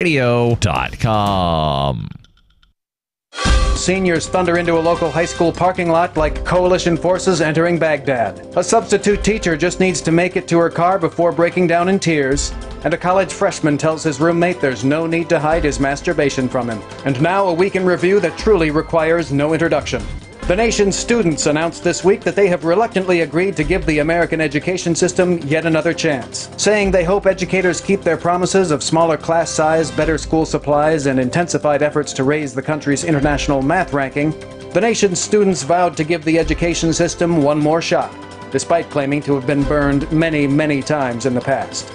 Radio.com. Seniors thunder into a local high school parking lot like coalition forces entering Baghdad. A substitute teacher just needs to make it to her car before breaking down in tears. And a college freshman tells his roommate there's no need to hide his masturbation from him. And now a week in review that truly requires no introduction. The nation's students announced this week that they have reluctantly agreed to give the American education system yet another chance, saying they hope educators keep their promises of smaller class size, better school supplies, and intensified efforts to raise the country's international math ranking. The nation's students vowed to give the education system one more shot, despite claiming to have been burned many, many times in the past.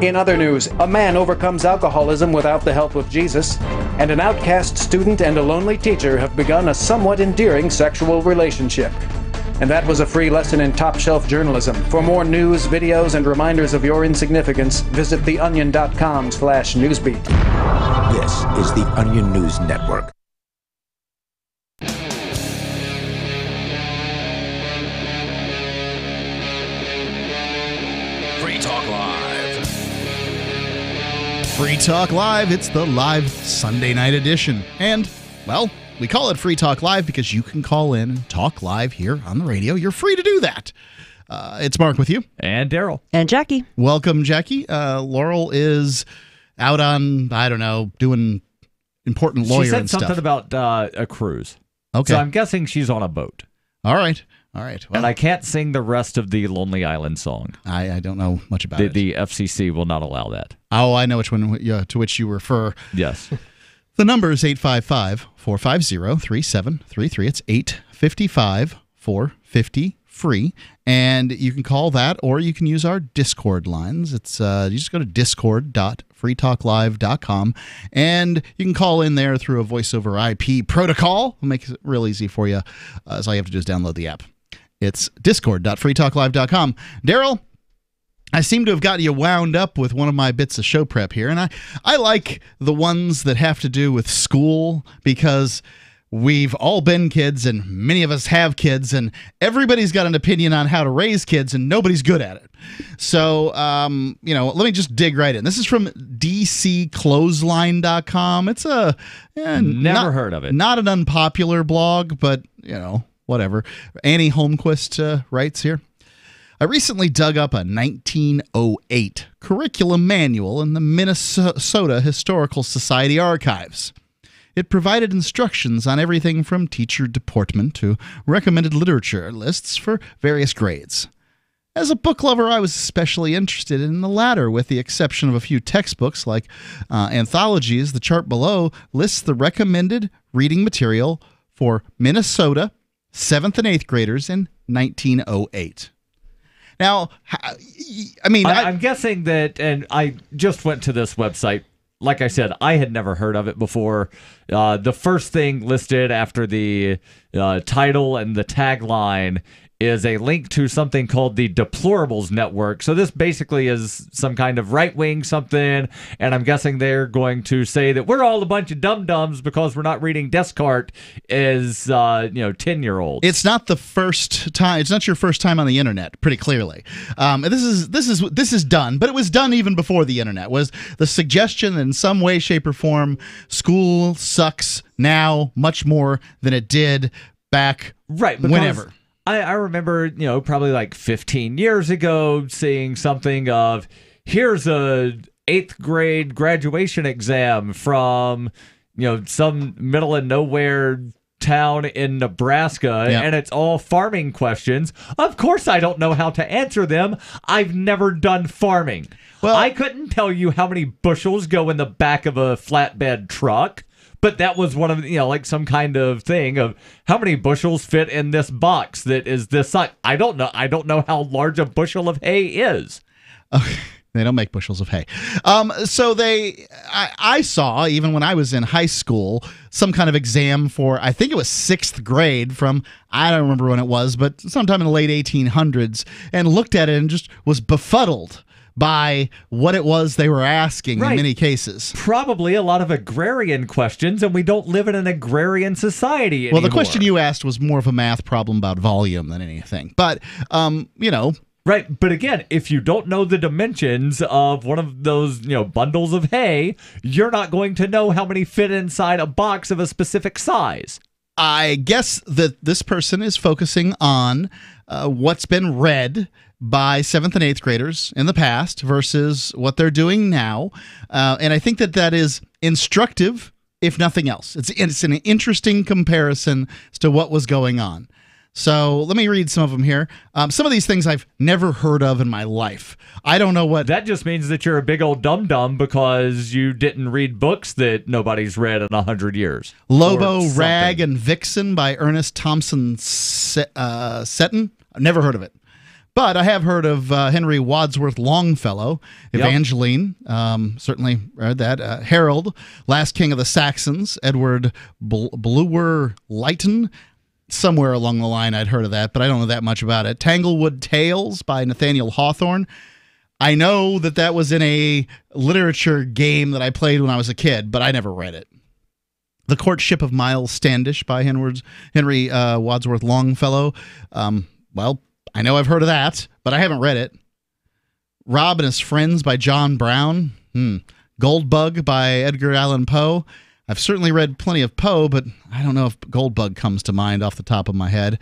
In other news, a man overcomes alcoholism without the help of Jesus, and an outcast student and a lonely teacher have begun a somewhat endearing sexual relationship. And that was a free lesson in top-shelf journalism. For more news, videos, and reminders of your insignificance, visit theonion.com/newsbeat. This is the Onion News Network. Free Talk Live. Free Talk Live, it's the live Sunday night edition. And, well, we call it Free Talk Live because you can call in and talk live here on the radio. You're free to do that. It's Mark with you. And Daryl. And Jackie. Welcome, Jackie. Laurel is out on, I don't know, doing important lawyer and stuff. She said something about a cruise. Okay. So I'm guessing she's on a boat. All right. Well, and I can't sing the rest of the Lonely Island song. I don't know much about it. The FCC will not allow that. Oh, I know which one to which you refer. Yes. The number is 855-450-3733. It's 855-450-FREE. And you can call that, or you can use our Discord lines. It's you just go to discord.freetalklive.com, and you can call in there through a voice over IP protocol. It makes it real easy for you. So all you have to do is download the app. It's discord.freetalklive.com. Daryl, I seem to have got you wound up with one of my bits of show prep here, and I like the ones that have to do with school because we've all been kids, and many of us have kids, and everybody's got an opinion on how to raise kids, and nobody's good at it. So, let me just dig right in. This is from dcclothesline.com. It's never heard of it. Not an unpopular blog, but, whatever. Annie Holmquist writes here. I recently dug up a 1908 curriculum manual in the Minnesota Historical Society archives. It provided instructions on everything from teacher deportment to recommended literature lists for various grades. As a book lover, I was especially interested in the latter, with the exception of a few textbooks like anthologies. The chart below lists the recommended reading material for Minnesota 7th and 8th graders in 1908. Now, I'm guessing that, and I just went to this website. Like I said, I had never heard of it before. The first thing listed after the title and the tagline is a link to something called the Deplorables Network. So this basically is some kind of right-wing something, and I'm guessing they're going to say that we're all a bunch of dum-dums because we're not reading Descartes as 10-year-olds. It's not the first time. It's not your first time on the internet, pretty clearly. This is done, but it was done even before the internet. Was the suggestion that in some way, shape, or form, school sucks now much more than it did back whenever. I remember, probably like 15 years ago seeing something of, here's a 8th grade graduation exam from, some middle of nowhere town in Nebraska, Yep. and it's all farming questions. Of course I don't know how to answer them. I've never done farming. Well, I couldn't tell you how many bushels go in the back of a flatbed truck. But that was one of, like some kind of thing of how many bushels fit in this box that is this size. I don't know. I don't know how large a bushel of hay is. They don't make bushels of hay. So I saw, even when I was in high school, some kind of exam for, I think it was 6th grade from, I don't remember when it was, but sometime in the late 1800s, and looked at it and just was befuddled by what it was they were asking in many cases. Probably a lot of agrarian questions, and we don't live in an agrarian society anymore. Well, the question you asked was more of a math problem about volume than anything. But, Right, but again, if you don't know the dimensions of one of those, bundles of hay, you're not going to know how many fit inside a box of a specific size. I guess that this person is focusing on what's been read by 7th and 8th graders in the past versus what they're doing now. And I think that is instructive, if nothing else. It's an interesting comparison as to what was going on. So let me read some of them here. Some of these things I've never heard of in my life. I don't know what... That just means that you're a big old dum-dum because you didn't read books that nobody's read in 100 years. Lobo, Rag, and Vixen by Ernest Thompson Seton. I've never heard of it. But I have heard of Henry Wadsworth Longfellow, Evangeline, certainly read that. Harold, Last King of the Saxons, Edward Bulwer Lytton. Somewhere along the line I'd heard of that, but I don't know that much about it. Tanglewood Tales by Nathaniel Hawthorne. I know that was in a literature game that I played when I was a kid, but I never read it. The Courtship of Miles Standish by Henry Wadsworth Longfellow. Well, I know I've heard of that, but I haven't read it. Rob and His Friends by John Brown. Goldbug by Edgar Allan Poe. I've certainly read plenty of Poe, but I don't know if Goldbug comes to mind off the top of my head.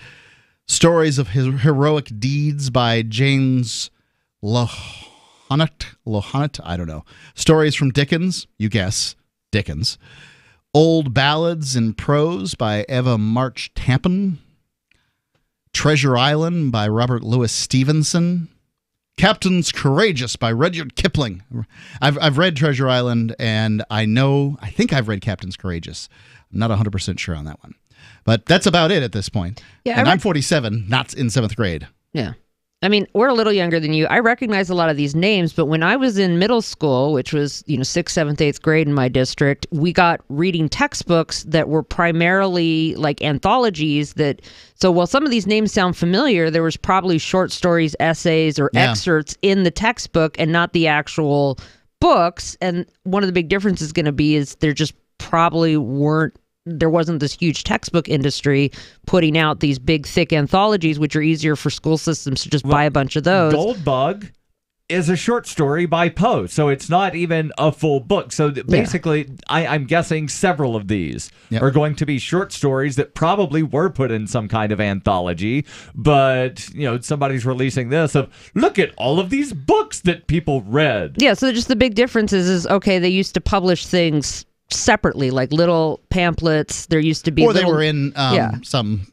Stories of Heroic Deeds by James Lohanut. I don't know. Stories from Dickens. You guess. Dickens. Old Ballads in Prose by Eva March Tampin. Treasure Island by Robert Louis Stevenson. Captains Courageous by Rudyard Kipling. I've read Treasure Island, and I think I've read Captains Courageous. I'm not 100% sure on that one. But that's about it at this point. Yeah, and I'm 47, not in 7th grade. Yeah. I mean, we're a little younger than you. I recognize a lot of these names, but when I was in middle school, which was, 6th, 7th, 8th grade in my district, we got reading textbooks that were primarily like anthologies so while some of these names sound familiar, there was probably short stories, essays, or excerpts in the textbook and not the actual books. And one of the big differences is going to be is there just probably there wasn't this huge textbook industry putting out these big, thick anthologies, which are easier for school systems to just buy a bunch of those. Goldbug is a short story by Poe, so it's not even a full book. So basically, I'm guessing several of these are going to be short stories that probably were put in some kind of anthology, but, somebody's releasing this look at all of these books that people read. Yeah, so just the big difference is okay, they used to publish things separately, like little pamphlets. There used to be, or they were in some,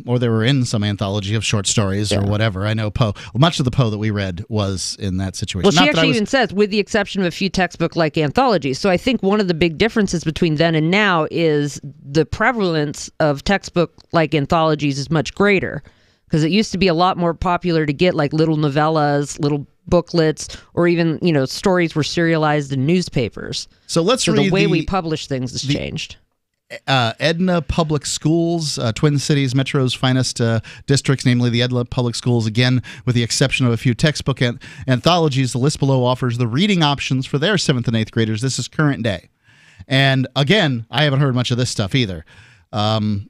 or they were in some anthology of short stories or whatever. I know Poe. Much of the Poe that we read was in that situation. Well, she actually even says, with the exception of a few textbook-like anthologies. So I think one of the big differences between then and now is the prevalence of textbook-like anthologies is much greater, because it used to be a lot more popular to get like little novellas, little booklets, or even, stories were serialized in newspapers. So let's read the way we publish things has changed. Edna Public Schools, Twin Cities Metro's finest districts, namely the Edna Public Schools, again, with the exception of a few textbook anthologies. The list below offers the reading options for their 7th and 8th graders. This is current day. And again, I haven't heard much of this stuff either. The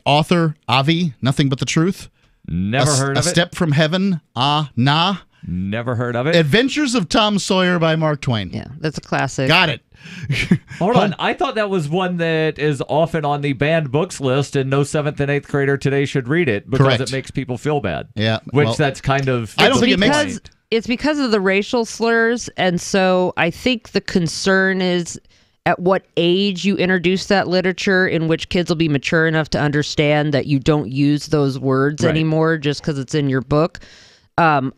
author, Avi, Nothing But the Truth. Never heard of it. A Step from Heaven, Nah. Never heard of it. Adventures of Tom Sawyer by Mark Twain. Yeah, that's a classic. Got it. Hold on. I thought that was one that is often on the banned books list, and no 7th and 8th grader today should read it because it makes people feel bad. Yeah. That's kind of... I don't think it makes... It's because of the racial slurs, and so I think the concern is at what age you introduce that literature, in which kids will be mature enough to understand that you don't use those words anymore just because it's in your book. Because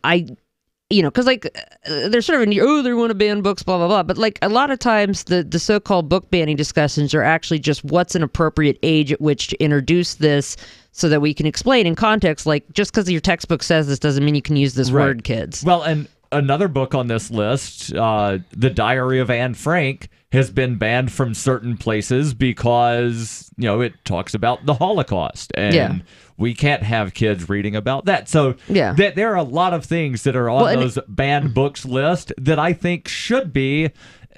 they're sort of they want to ban books, blah, blah, blah. But like a lot of times the so-called book banning discussions are actually just what's an appropriate age at which to introduce this so that we can explain in context, like just because your textbook says this doesn't mean you can use this word, kids. Well, and another book on this list, The Diary of Anne Frank, has been banned from certain places because, it talks about the Holocaust. And we can't have kids reading about that. So there are a lot of things that are on those banned books list that I think should be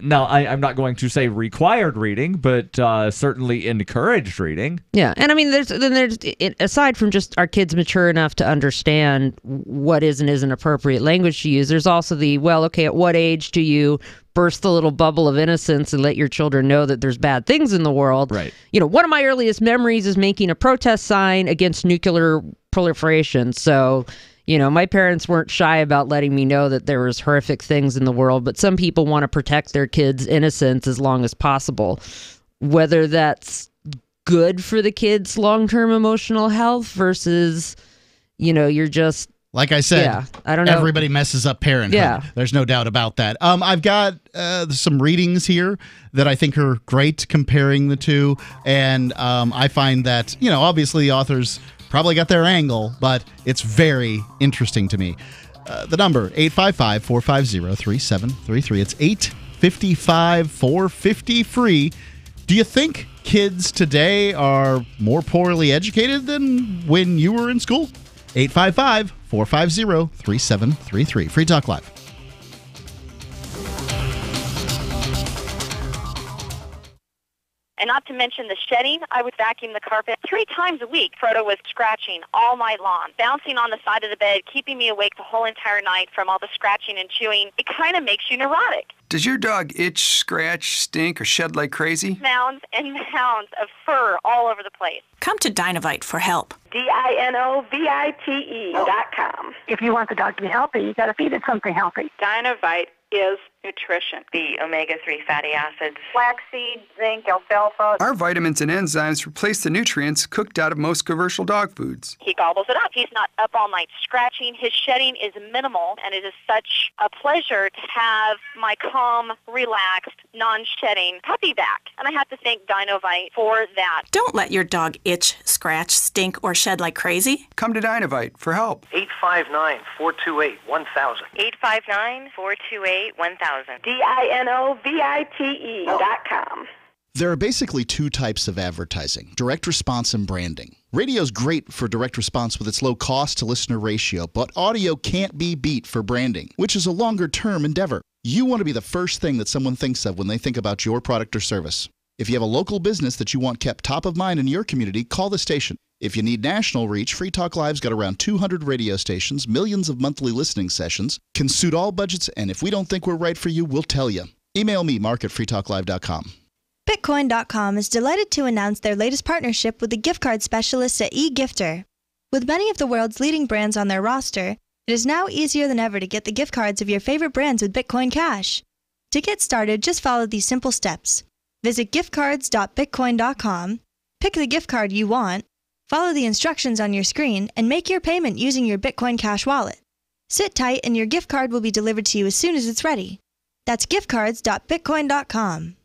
Now, I'm not going to say required reading, but certainly encouraged reading. Yeah, and I mean, there's aside from just our kids mature enough to understand what is and isn't appropriate language to use, there's also at what age do you burst the little bubble of innocence and let your children know that there's bad things in the world? Right. One of my earliest memories is making a protest sign against nuclear proliferation. So, my parents weren't shy about letting me know that there was horrific things in the world, but some people want to protect their kids' innocence as long as possible. Whether that's good for the kids' long-term emotional health versus, you're just... Like I said, I don't know. Everybody messes up parenthood. Yeah. There's no doubt about that. I've got some readings here that I think are great comparing the two, and I find that, obviously the authors probably got their angle, but it's very interesting to me. The number, 855-450-3733. It's 855-450-FREE. Do you think kids today are more poorly educated than when you were in school? 855-450-3733. Free Talk Live. And not to mention the shedding, I would vacuum the carpet 3 times a week. Frodo was scratching all night long, bouncing on the side of the bed, keeping me awake the whole entire night from all the scratching and chewing. It kind of makes you neurotic. Does your dog itch, scratch, stink, or shed like crazy? Mounds and mounds of fur all over the place. Come to Dinovite for help. DINOVITE.com. If you want the dog to be healthy, you got to feed it something healthy. Dinovite is nutrition. The omega-3 fatty acids. Flaxseed, zinc, alfalfa. Our vitamins and enzymes replace the nutrients cooked out of most commercial dog foods. He gobbles it up. He's not up all night scratching. His shedding is minimal, and it is such a pleasure to have my calm, relaxed, non-shedding puppy back. And I have to thank Dinovite for that. Don't let your dog itch, scratch, stink, or shed like crazy. Come to Dinovite for help. 859-428-1000. 859-428-1000. DINOVITE.com. There are basically 2 types of advertising, direct response and branding. Radio's great for direct response with its low cost to listener ratio, but audio can't be beat for branding, which is a longer-term endeavor. You want to be the first thing that someone thinks of when they think about your product or service. If you have a local business that you want kept top of mind in your community, call the station. If you need national reach, Free Talk Live's got around 200 radio stations, millions of monthly listening sessions, can suit all budgets, and if we don't think we're right for you, we'll tell you. Email me, mark@freetalklive.com. Bitcoin.com is delighted to announce their latest partnership with the gift card specialists at eGifter. With many of the world's leading brands on their roster, it is now easier than ever to get the gift cards of your favorite brands with Bitcoin Cash. To get started, just follow these simple steps. Visit giftcards.bitcoin.com, pick the gift card you want, follow the instructions on your screen, and make your payment using your Bitcoin Cash wallet. Sit tight and your gift card will be delivered to you as soon as it's ready. That's giftcards.bitcoin.com.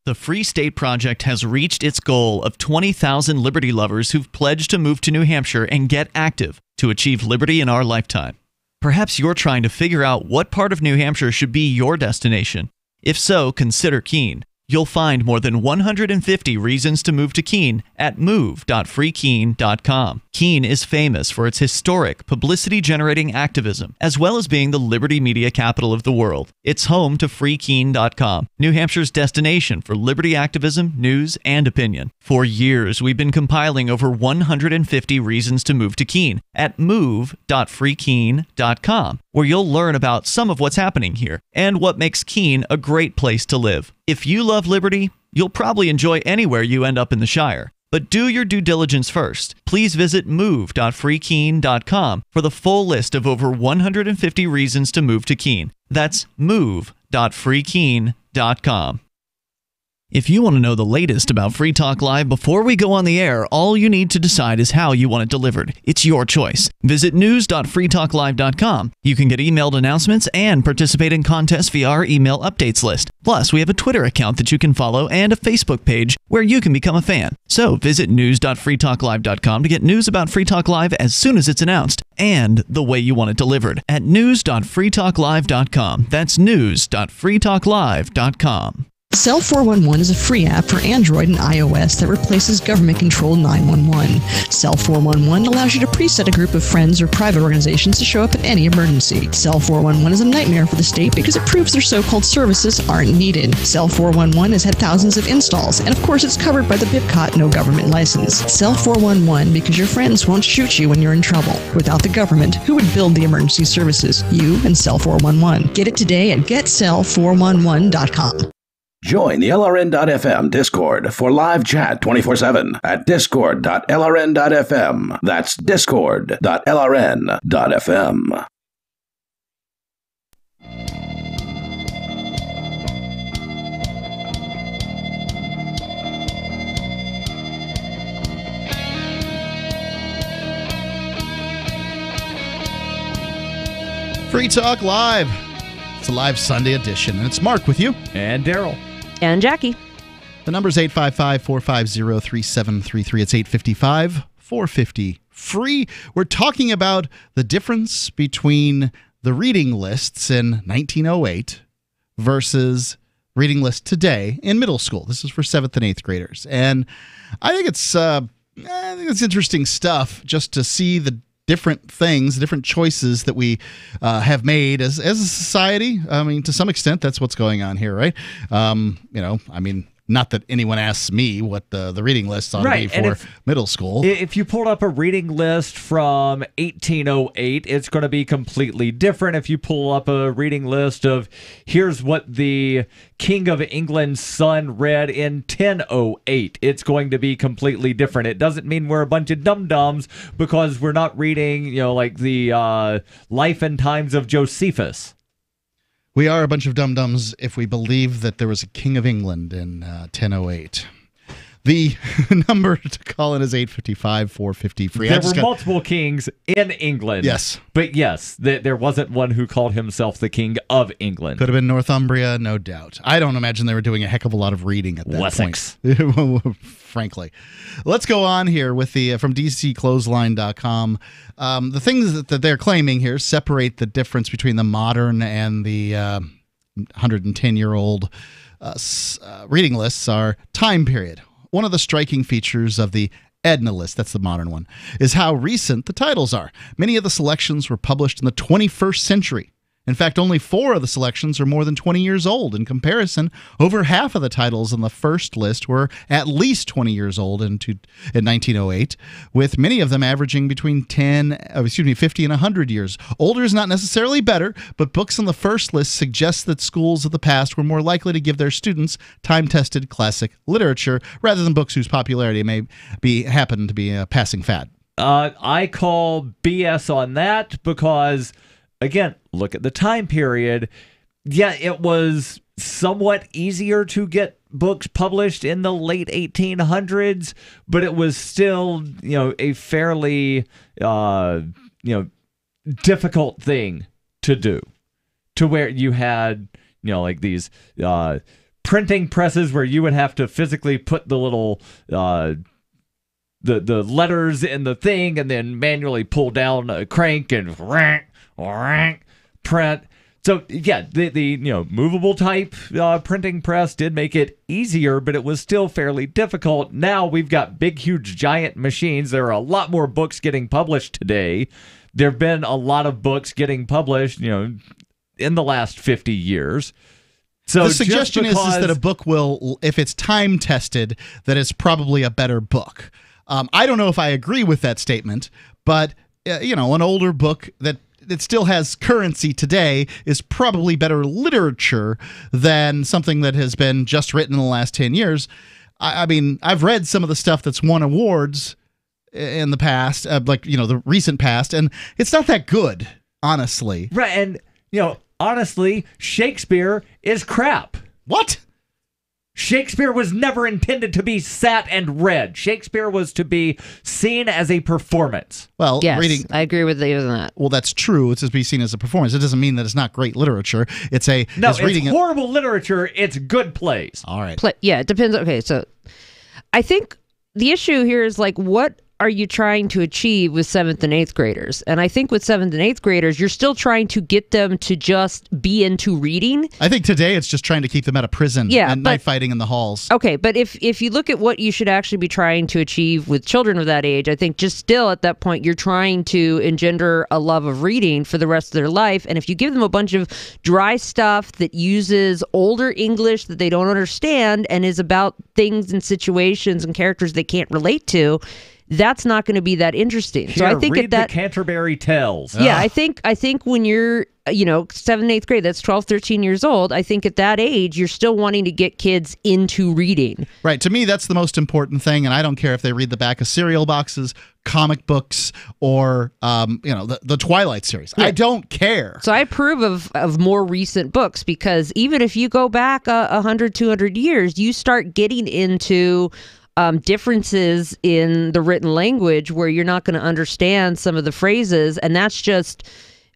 The Free State Project has reached its goal of 20,000 liberty lovers who've pledged to move to New Hampshire and get active to achieve liberty in our lifetime. Perhaps you're trying to figure out what part of New Hampshire should be your destination. If so, consider Keene. You'll find more than 150 reasons to move to Keene at move.freekeene.com. Keene is famous for its historic, publicity-generating activism, as well as being the liberty media capital of the world. It's home to freekeene.com, New Hampshire's destination for liberty activism, news, and opinion. For years, we've been compiling over 150 reasons to move to Keene at move.freekeene.com, where you'll learn about some of what's happening here and what makes Keene a great place to live. If you love liberty, you'll probably enjoy anywhere you end up in the Shire. But do your due diligence first. Please visit move.freekeene.com for the full list of over 150 reasons to move to Keene. That's move.freekeene.com. If you want to know the latest about Free Talk Live before we go on the air, all you need to decide is how you want it delivered. It's your choice. Visit news.freetalklive.com. You can get emailed announcements and participate in contests via our email updates list. Plus, we have a Twitter account that you can follow and a Facebook page where you can become a fan. So visit news.freetalklive.com to get news about Free Talk Live as soon as it's announced and the way you want it delivered at news.freetalklive.com. That's news.freetalklive.com. Cell 411 is a free app for Android and iOS that replaces government-controlled 911. Cell 411 allows you to preset a group of friends or private organizations to show up at any emergency. Cell 411 is a nightmare for the state because it proves their so-called services aren't needed. Cell 411 has had thousands of installs, and of course it's covered by the BIPCOT no government license. Cell 411 because your friends won't shoot you when you're in trouble. Without the government, who would build the emergency services? You and Cell 411. Get it today at getcell411.com. Join the LRN.FM Discord for live chat 24/7 at discord.lrn.fm. That's discord.lrn.fm. Free Talk Live. It's a live Sunday edition, and it's Mark with you. And Daryl. And Jackie. The number's 855-450-3733. It's 855-450-FREE. We're talking about the difference between the reading lists in 1908 versus reading lists today in middle school. This is for 7th and 8th graders. And I think it's interesting stuff just to see the different things, different choices that we have made as a society. I mean, to some extent, that's what's going on here, right? Not that anyone asks me what the reading lists ought to be for middle school. If you pulled up a reading list from 1808, it's going to be completely different. If you pull up a reading list of here's what the King of England's son read in 1008, it's going to be completely different. It doesn't mean we're a bunch of dum-dums because we're not reading, like the Life and Times of Josephus. We are a bunch of dum-dums if we believe that there was a King of England in 1008. The number to call in is 855-450-FREE. There were multiple kings in England. Yes. But yes, there wasn't one who called himself the King of England. Could have been Northumbria, no doubt. I don't imagine they were doing a heck of a lot of reading at that Wessex. point. Frankly. Let's go on here with the from DCClothesline.com. The things that they're claiming here separate the difference between the modern and the 110-year-old reading lists are time period. One of the striking features of the Edna list, that's the modern one, is how recent the titles are. Many of the selections were published in the 21st century. In fact, only 4 of the selections are more than 20 years old. In comparison, over half of the titles on the first list were at least 20 years old in 1908, with many of them averaging between 50 and 100 years. Older is not necessarily better, but books on the first list suggest that schools of the past were more likely to give their students time-tested classic literature rather than books whose popularity may happen to be a passing fad. I call BS on that because, again, look at the time period. Yeah, it was somewhat easier to get books published in the late 1800s, but it was still, a fairly, difficult thing to do. To where you had, like these printing presses where you would have to physically put the little the letters in the thing and then manually pull down a crank and print. So yeah, the movable type printing press did make it easier, but it was still fairly difficult. Now we've got big, huge, giant machines. There are a lot more books getting published today. There have been a lot of books getting published, in the last 50 years. So the suggestion is that a book will, if it's time tested, that it's probably a better book. I don't know if I agree with that statement, but an older book that still has currency today is probably better literature than something that has been just written in the last 10 years. I mean, I've read some of the stuff that's won awards in the past, the recent past, and it's not that good, honestly. Right, and, honestly, Shakespeare is crap. What? Shakespeare was never intended to be sat and read. Shakespeare was to be seen as a performance. Well, yes, I agree with you on that. Well, that's true. It's to be seen as a performance. It doesn't mean that it's not great literature. It's horrible literature. It's good plays. All right. Yeah, it depends. Okay, so I think the issue here is what are you trying to achieve with 7th and 8th graders? And I think with 7th and 8th graders, you're still trying to get them to just be into reading. I think today it's just trying to keep them out of prison and night fighting in the halls. Okay, but if you look at what you should actually be trying to achieve with children of that age, I think just still at that point, you're trying to engender a love of reading for the rest of their life. And if you give them a bunch of dry stuff that uses older English that they don't understand and is about things and situations and characters they can't relate to, that's not going to be that interesting. Here, so I think read the Canterbury Tales. Yeah, I think when you're 7th, 8th grade, that's 12, 13 years old. I think at that age, you're still wanting to get kids into reading. Right. To me, that's the most important thing. And I don't care if they read the back of cereal boxes, comic books, or the Twilight series. Yeah. I don't care. So I approve of more recent books, because even if you go back 100, 200 years, you start getting into differences in the written language where you're not going to understand some of the phrases, and that's just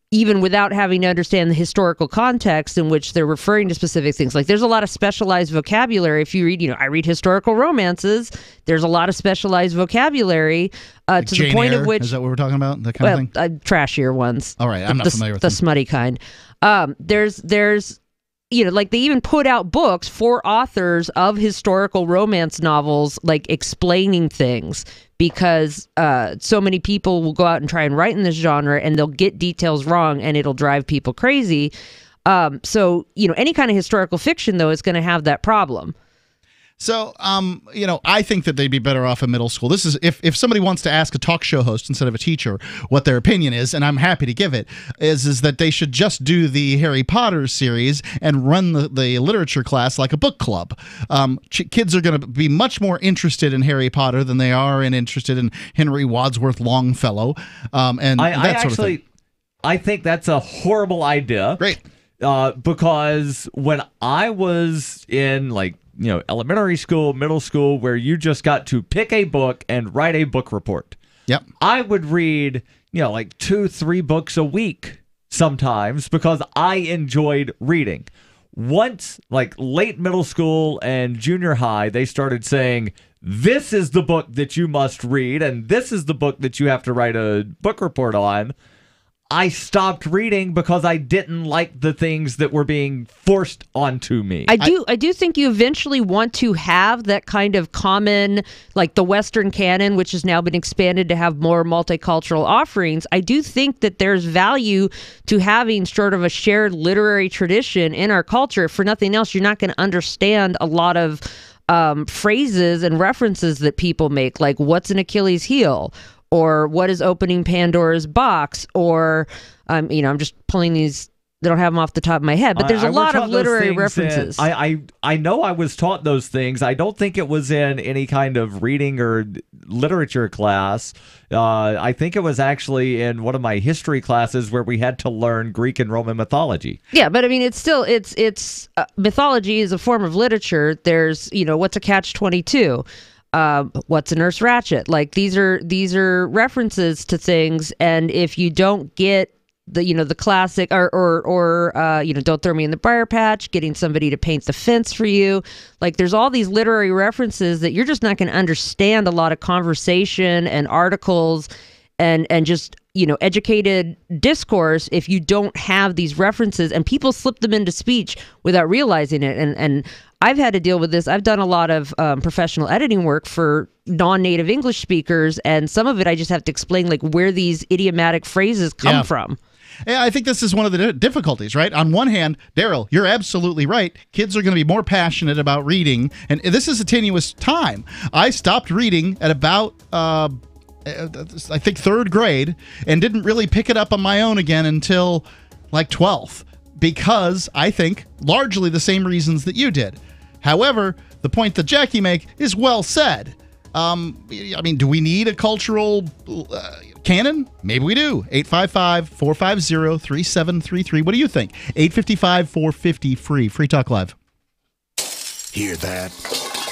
even without having to understand the historical context in which they're referring to specific things. Like, there's a lot of specialized vocabulary. If you read, I read historical romances, there's a lot of specialized vocabulary like to Jane the point Eyre? of which... Is that what we're talking about? That kind of thing? Trashier ones. All right, I'm not familiar with the them. smutty kind. There's like they even put out books for authors of historical romance novels, like explaining things, because so many people will go out and try and write in this genre and they'll get details wrong and it'll drive people crazy. So any kind of historical fiction, though, is going to have that problem. So, I think that they'd be better off in middle school. This is if somebody wants to ask a talk show host instead of a teacher what their opinion is, and I'm happy to give it, is that they should just do the Harry Potter series and run the literature class like a book club. Kids are going to be much more interested in Harry Potter than they are interested in Henry Wadsworth Longfellow, and that sort of thing. I think that's a horrible idea. Great. Because when I was in elementary school, middle school, where you just got to pick a book and write a book report. Yep. I would read, 2-3 books a week sometimes because I enjoyed reading. Once, late middle school and junior high, they started saying, this is the book that you must read and this is the book that you have to write a book report on. I stopped reading because I didn't like the things that were being forced onto me. I do think you eventually want to have that kind of common, like the Western canon, which has now been expanded to have more multicultural offerings. I do think that there's value to having sort of a shared literary tradition in our culture. For nothing else, you're not going to understand a lot of phrases and references that people make, like what's an Achilles heel? Or what is opening Pandora's box? Or, I'm just pulling these. They don't have them off the top of my head, but there's a lot of literary references. I know I was taught those things. I don't think it was in any kind of reading or literature class. I think it was actually in one of my history classes where we had to learn Greek and Roman mythology. Yeah, but I mean, it's still mythology is a form of literature. There's what's a catch-22. What's a Nurse Ratched? Like these are references to things, and if you don't get the classic or Don't Throw Me in the Briar Patch, getting somebody to paint the fence for you, like there's all these literary references that you're just not going to understand a lot of conversation and articles and just educated discourse if you don't have these references, and people slip them into speech without realizing it. And I've had to deal with this. I've done a lot of professional editing work for non-native English speakers, and some of it I just have to explain where these idiomatic phrases come from. Yeah, I think this is one of the difficulties, right? On one hand, Daryl, you're absolutely right. Kids are going to be more passionate about reading, and this is a tenuous time. I stopped reading at about I think 3rd grade, and didn't really pick it up on my own again until 12th, because I think largely the same reasons that you did. However, the point that Jackie make is well said. Do we need a cultural canon? Maybe we do. 855-450-3733. What do you think? 855-450-FREE. Free Talk Live. Hear that?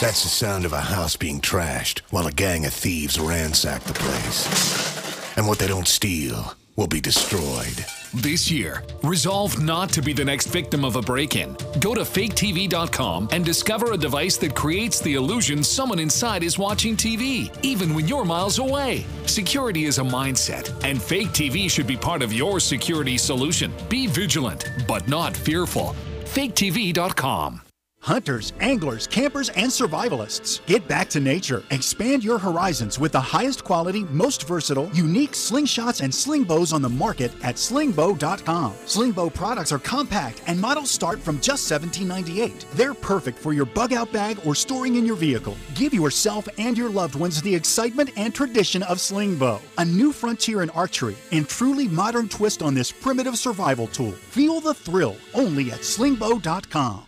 That's the sound of a house being trashed while a gang of thieves ransack the place. And what they don't steal, will be destroyed. This year, resolve not to be the next victim of a break-in. Go to faketv.com and discover a device that creates the illusion someone inside is watching TV, even when you're miles away. Security is a mindset, and Fake TV should be part of your security solution. Be vigilant, but not fearful. faketv.com. Hunters, anglers, campers, and survivalists. Get back to nature. Expand your horizons with the highest quality, most versatile, unique slingshots and sling bows on the market at slingbow.com. Slingbow products are compact and models start from just $17.98. They're perfect for your bug out bag or storing in your vehicle. Give yourself and your loved ones the excitement and tradition of Slingbow, a new frontier in archery and truly modern twist on this primitive survival tool. Feel the thrill only at slingbow.com.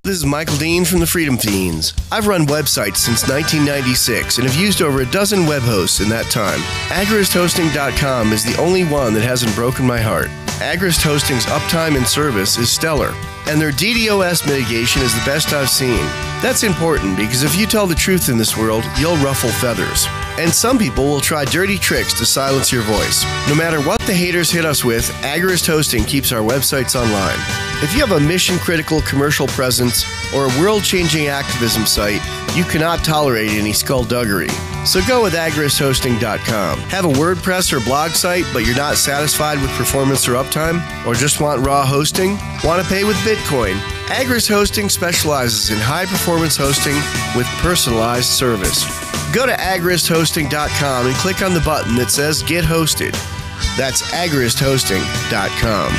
This is Michael Dean from the Freedom Fiends. I've run websites since 1996 and have used over a dozen web hosts in that time. AgristHosting.com is the only one that hasn't broken my heart. Agrist Hosting's uptime and service is stellar, and their DDoS mitigation is the best I've seen. That's important because if you tell the truth in this world, you'll ruffle feathers. And some people will try dirty tricks to silence your voice. No matter what the haters hit us with, Agrist Hosting keeps our websites online. If you have a mission-critical commercial presence or a world-changing activism site, you cannot tolerate any skullduggery. So go with agristhosting.com. Have a WordPress or blog site, but you're not satisfied with performance or uptime? Or just want raw hosting? Want to pay with Bitcoin? Agrist Hosting specializes in high-performance hosting with personalized service. Go to agristhosting.com and click on the button that says Get Hosted. That's agristhosting.com.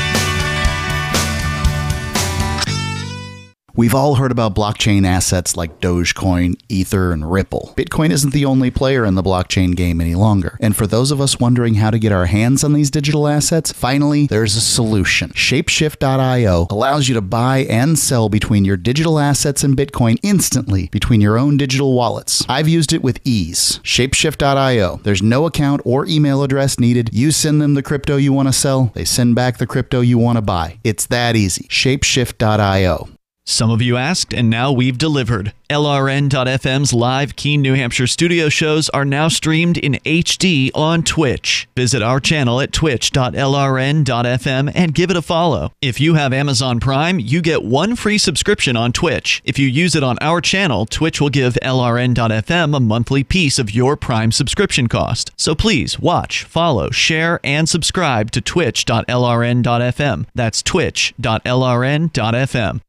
We've all heard about blockchain assets like Dogecoin, Ether, and Ripple. Bitcoin isn't the only player in the blockchain game any longer. And for those of us wondering how to get our hands on these digital assets, finally, there's a solution. Shapeshift.io allows you to buy and sell between your digital assets and Bitcoin instantly between your own digital wallets. I've used it with ease. Shapeshift.io. There's no account or email address needed. You send them the crypto you want to sell. They send back the crypto you want to buy. It's that easy. Shapeshift.io. Some of you asked, and now we've delivered. LRN.FM's live Keene, New Hampshire studio shows are now streamed in HD on Twitch. Visit our channel at twitch.lrn.fm and give it a follow. If you have Amazon Prime, you get one free subscription on Twitch. If you use it on our channel, Twitch will give LRN.FM a monthly piece of your Prime subscription cost. So please watch, follow, share, and subscribe to twitch.lrn.fm. That's twitch.lrn.fm.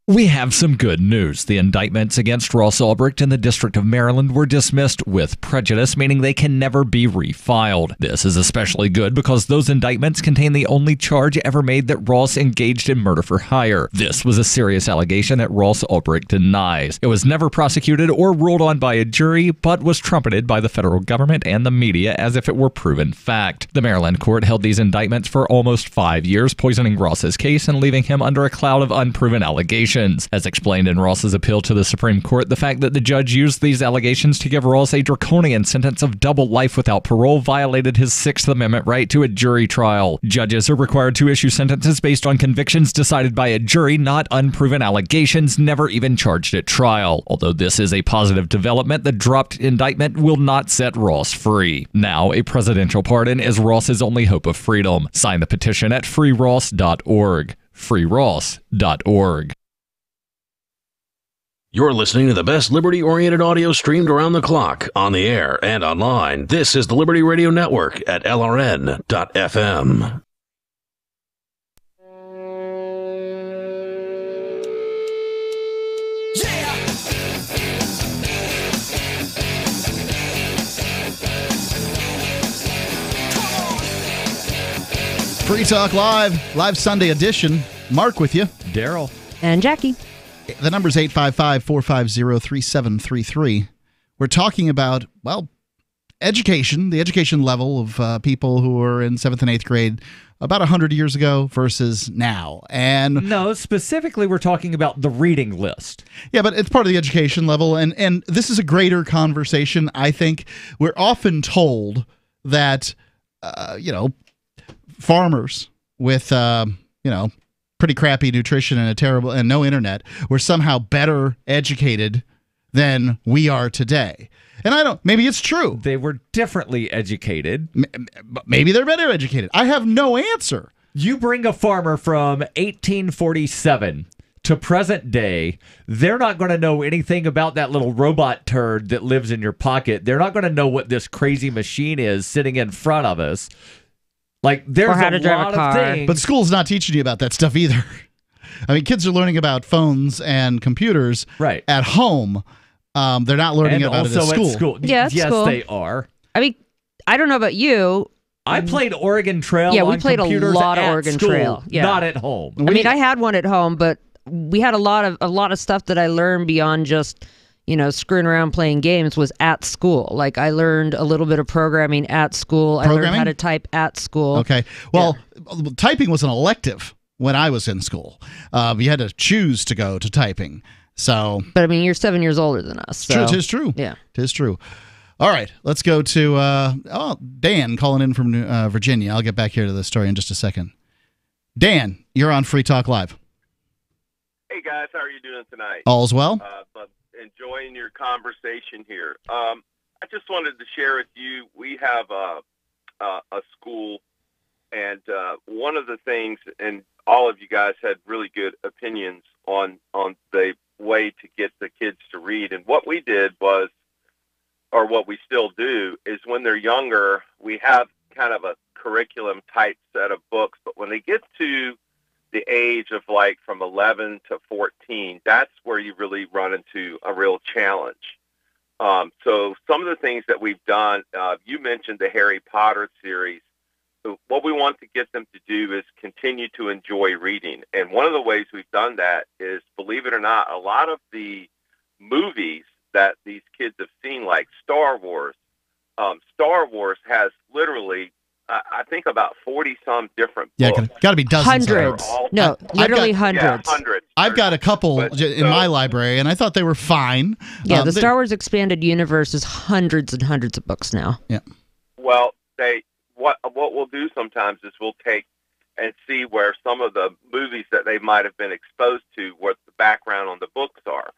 We have some good news. The indictments against Ross Ulbricht in the District of Maryland were dismissed with prejudice, meaning they can never be refiled. This is especially good because those indictments contain the only charge ever made that Ross engaged in murder for hire. This was a serious allegation that Ross Ulbricht denies. It was never prosecuted or ruled on by a jury, but was trumpeted by the federal government and the media as if it were proven fact. The Maryland court held these indictments for almost 5 years, poisoning Ross's case and leaving him under a cloud of unproven allegations. As explained in Ross's appeal to the Supreme Court, the fact that the judge used these allegations to give Ross a draconian sentence of double life without parole violated his Sixth Amendment right to a jury trial. Judges are required to issue sentences based on convictions decided by a jury, not unproven allegations never even charged at trial. Although this is a positive development, the dropped indictment will not set Ross free. Now, a presidential pardon is Ross's only hope of freedom. Sign the petition at freeross.org. freeross.org. You're listening to the best liberty-oriented audio streamed around the clock, on the air, and online. This is the Liberty Radio Network at LRN.FM. Free Talk Live Sunday edition. Mark with you. Daryl. And Jackie. The number's 855-450-3733. We're talking about, well, education, the education level of people who are in 7th and 8th grade about 100 years ago versus now. And no, specifically we're talking about the reading list. Yeah, but it's part of the education level, and this is a greater conversation, I think. We're often told that, farmers with, pretty crappy nutrition and no internet were somehow better educated than we are today. And maybe it's true. They were differently educated. Maybe they're better educated. I have no answer. You bring a farmer from 1847 to present day, they're not going to know anything about that little robot turd that lives in your pocket. They're not going to know what this crazy machine is sitting in front of us. Like, there's how to a drive lot a car. of things. But school's not teaching you about that stuff either. I mean, kids are learning about phones and computers at home. They're not learning about it at school. Yeah, at yes, school. they are. I mean, I don't know about you. I played Oregon Trail. Yeah, we on played a computers lot of at Oregon school, Trail. Yeah. Not at home. I mean, I had one at home, but we had a lot of stuff that I learned beyond just, screwing around playing games was at school. Like, I learned a little bit of programming at school. I learned how to type at school. Okay. Well, typing was an elective when I was in school. You had to choose to go to typing. So, but I mean, you're 7 years older than us. So. It is true. Yeah. It is true. All right, let's go to Dan calling in from Virginia. I'll get back here to the story in just a second. Dan, you're on Free Talk Live. Hey, guys. How are you doing tonight? All's well. Enjoying your conversation here. I just wanted to share with you, we have a school, and one of the things, and all of you guys had really good opinions on the way to get the kids to read. And what we did was, or what we still do, is when they're younger, we have kind of a curriculum type set of books. But when they get to the age of like from 11 to 14, that's where you really run into a real challenge. So some of the things that we've done, you mentioned the Harry Potter series. So what we want to get them to do is continue to enjoy reading. And one of the ways we've done that is, believe it or not, a lot of the movies that these kids have seen, like Star Wars has literally, I think, about 40-some different books. Yeah, got to be dozens. Hundreds. No, literally hundreds. Yeah, hundreds. I've got a couple in my library, and I thought they were fine. Yeah, the Star Wars Expanded Universe is hundreds and hundreds of books now. Yeah. Well, what we'll do sometimes is we'll take and see where some of the movies that they might have been exposed to, what the background on the books are.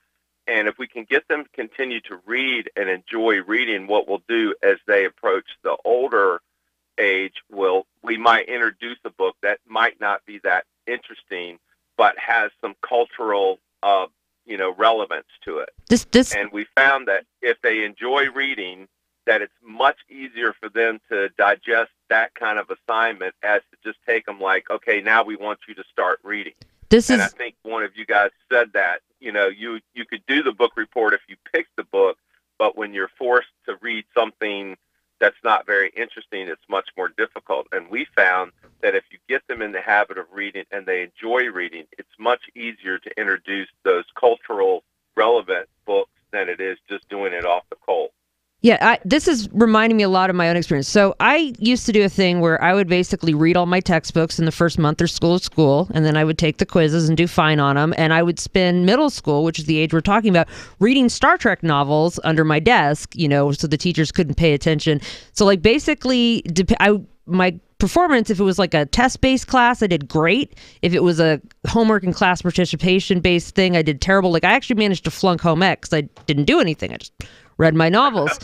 And if we can get them to continue to read and enjoy reading, what we'll do as they approach the older age, we might introduce a book that might not be that interesting, but has some cultural, relevance to it. And we found that if they enjoy reading, that it's much easier for them to digest that kind of assignment as to just take them like, okay, now we want you to start reading. I think one of you guys said that, you could do the book report if you picked the book, but when you're forced to read something that's not very interesting, it's much more difficult. And we found that if you get them in the habit of reading and they enjoy reading, it's much easier to introduce those cultural relevant books than it is just doing it off the cold. Yeah, this is reminding me a lot of my own experience. So I used to do a thing where I would basically read all my textbooks in the first month or school, and then I would take the quizzes and do fine on them. And I would spend middle school, which is the age we're talking about, reading Star Trek novels under my desk, so the teachers couldn't pay attention. So like basically, my performance, if it was like a test-based class, I did great. If it was a homework and class participation-based thing, I did terrible. Like I actually managed to flunk home ec because I didn't do anything. I just read my novels.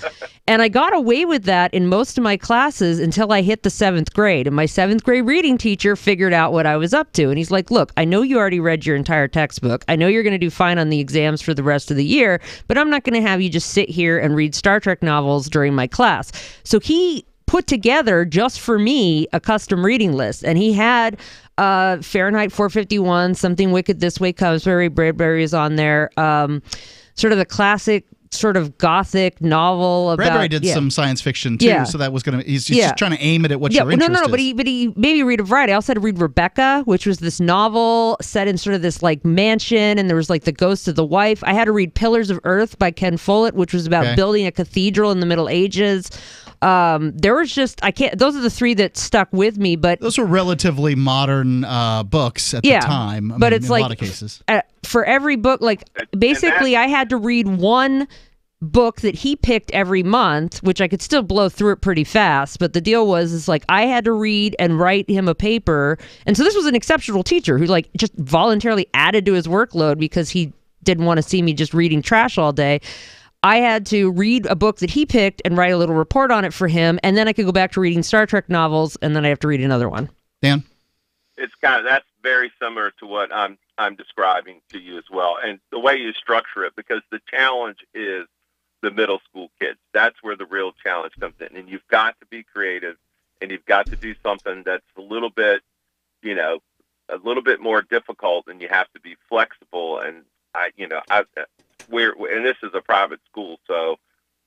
And I got away with that in most of my classes until I hit the 7th grade. And my 7th grade reading teacher figured out what I was up to. And he's like, look, I know you already read your entire textbook. I know you're going to do fine on the exams for the rest of the year, but I'm not going to have you just sit here and read Star Trek novels during my class. So he put together just for me a custom reading list. And he had Fahrenheit 451, Something Wicked This Way Comes, Mary Bradbury is on there. Sort of the classic sort of gothic novel about... Bradbury did some science fiction too, so that was going to... He's just trying to aim it at what your interest is. But he made me read a variety. I also had to read Rebecca, which was this novel set in sort of this like mansion, and there was like the ghost of the wife. I had to read Pillars of Earth by Ken Follett, which was about building a cathedral in the Middle Ages. There was just... those are the three that stuck with me, but... Those were relatively modern books at the time. But it's in like... a lot of cases. For every book, like basically I had to read one book that he picked every month, which I could still blow through it pretty fast. But the deal was like I had to read and write him a paper. And so this was an exceptional teacher who like just voluntarily added to his workload because he didn't want to see me just reading trash all day. I had to read a book that he picked and write a little report on it for him, and then I could go back to reading Star Trek novels, and then I have to read another one. Dan? That's very similar to what I'm describing to you as well. And the way you structure it, because the challenge is the middle school kids. That's where the real challenge comes in. And you've got to be creative, and you've got to do something that's a little bit more difficult, and you have to be flexible. And and this is a private school, so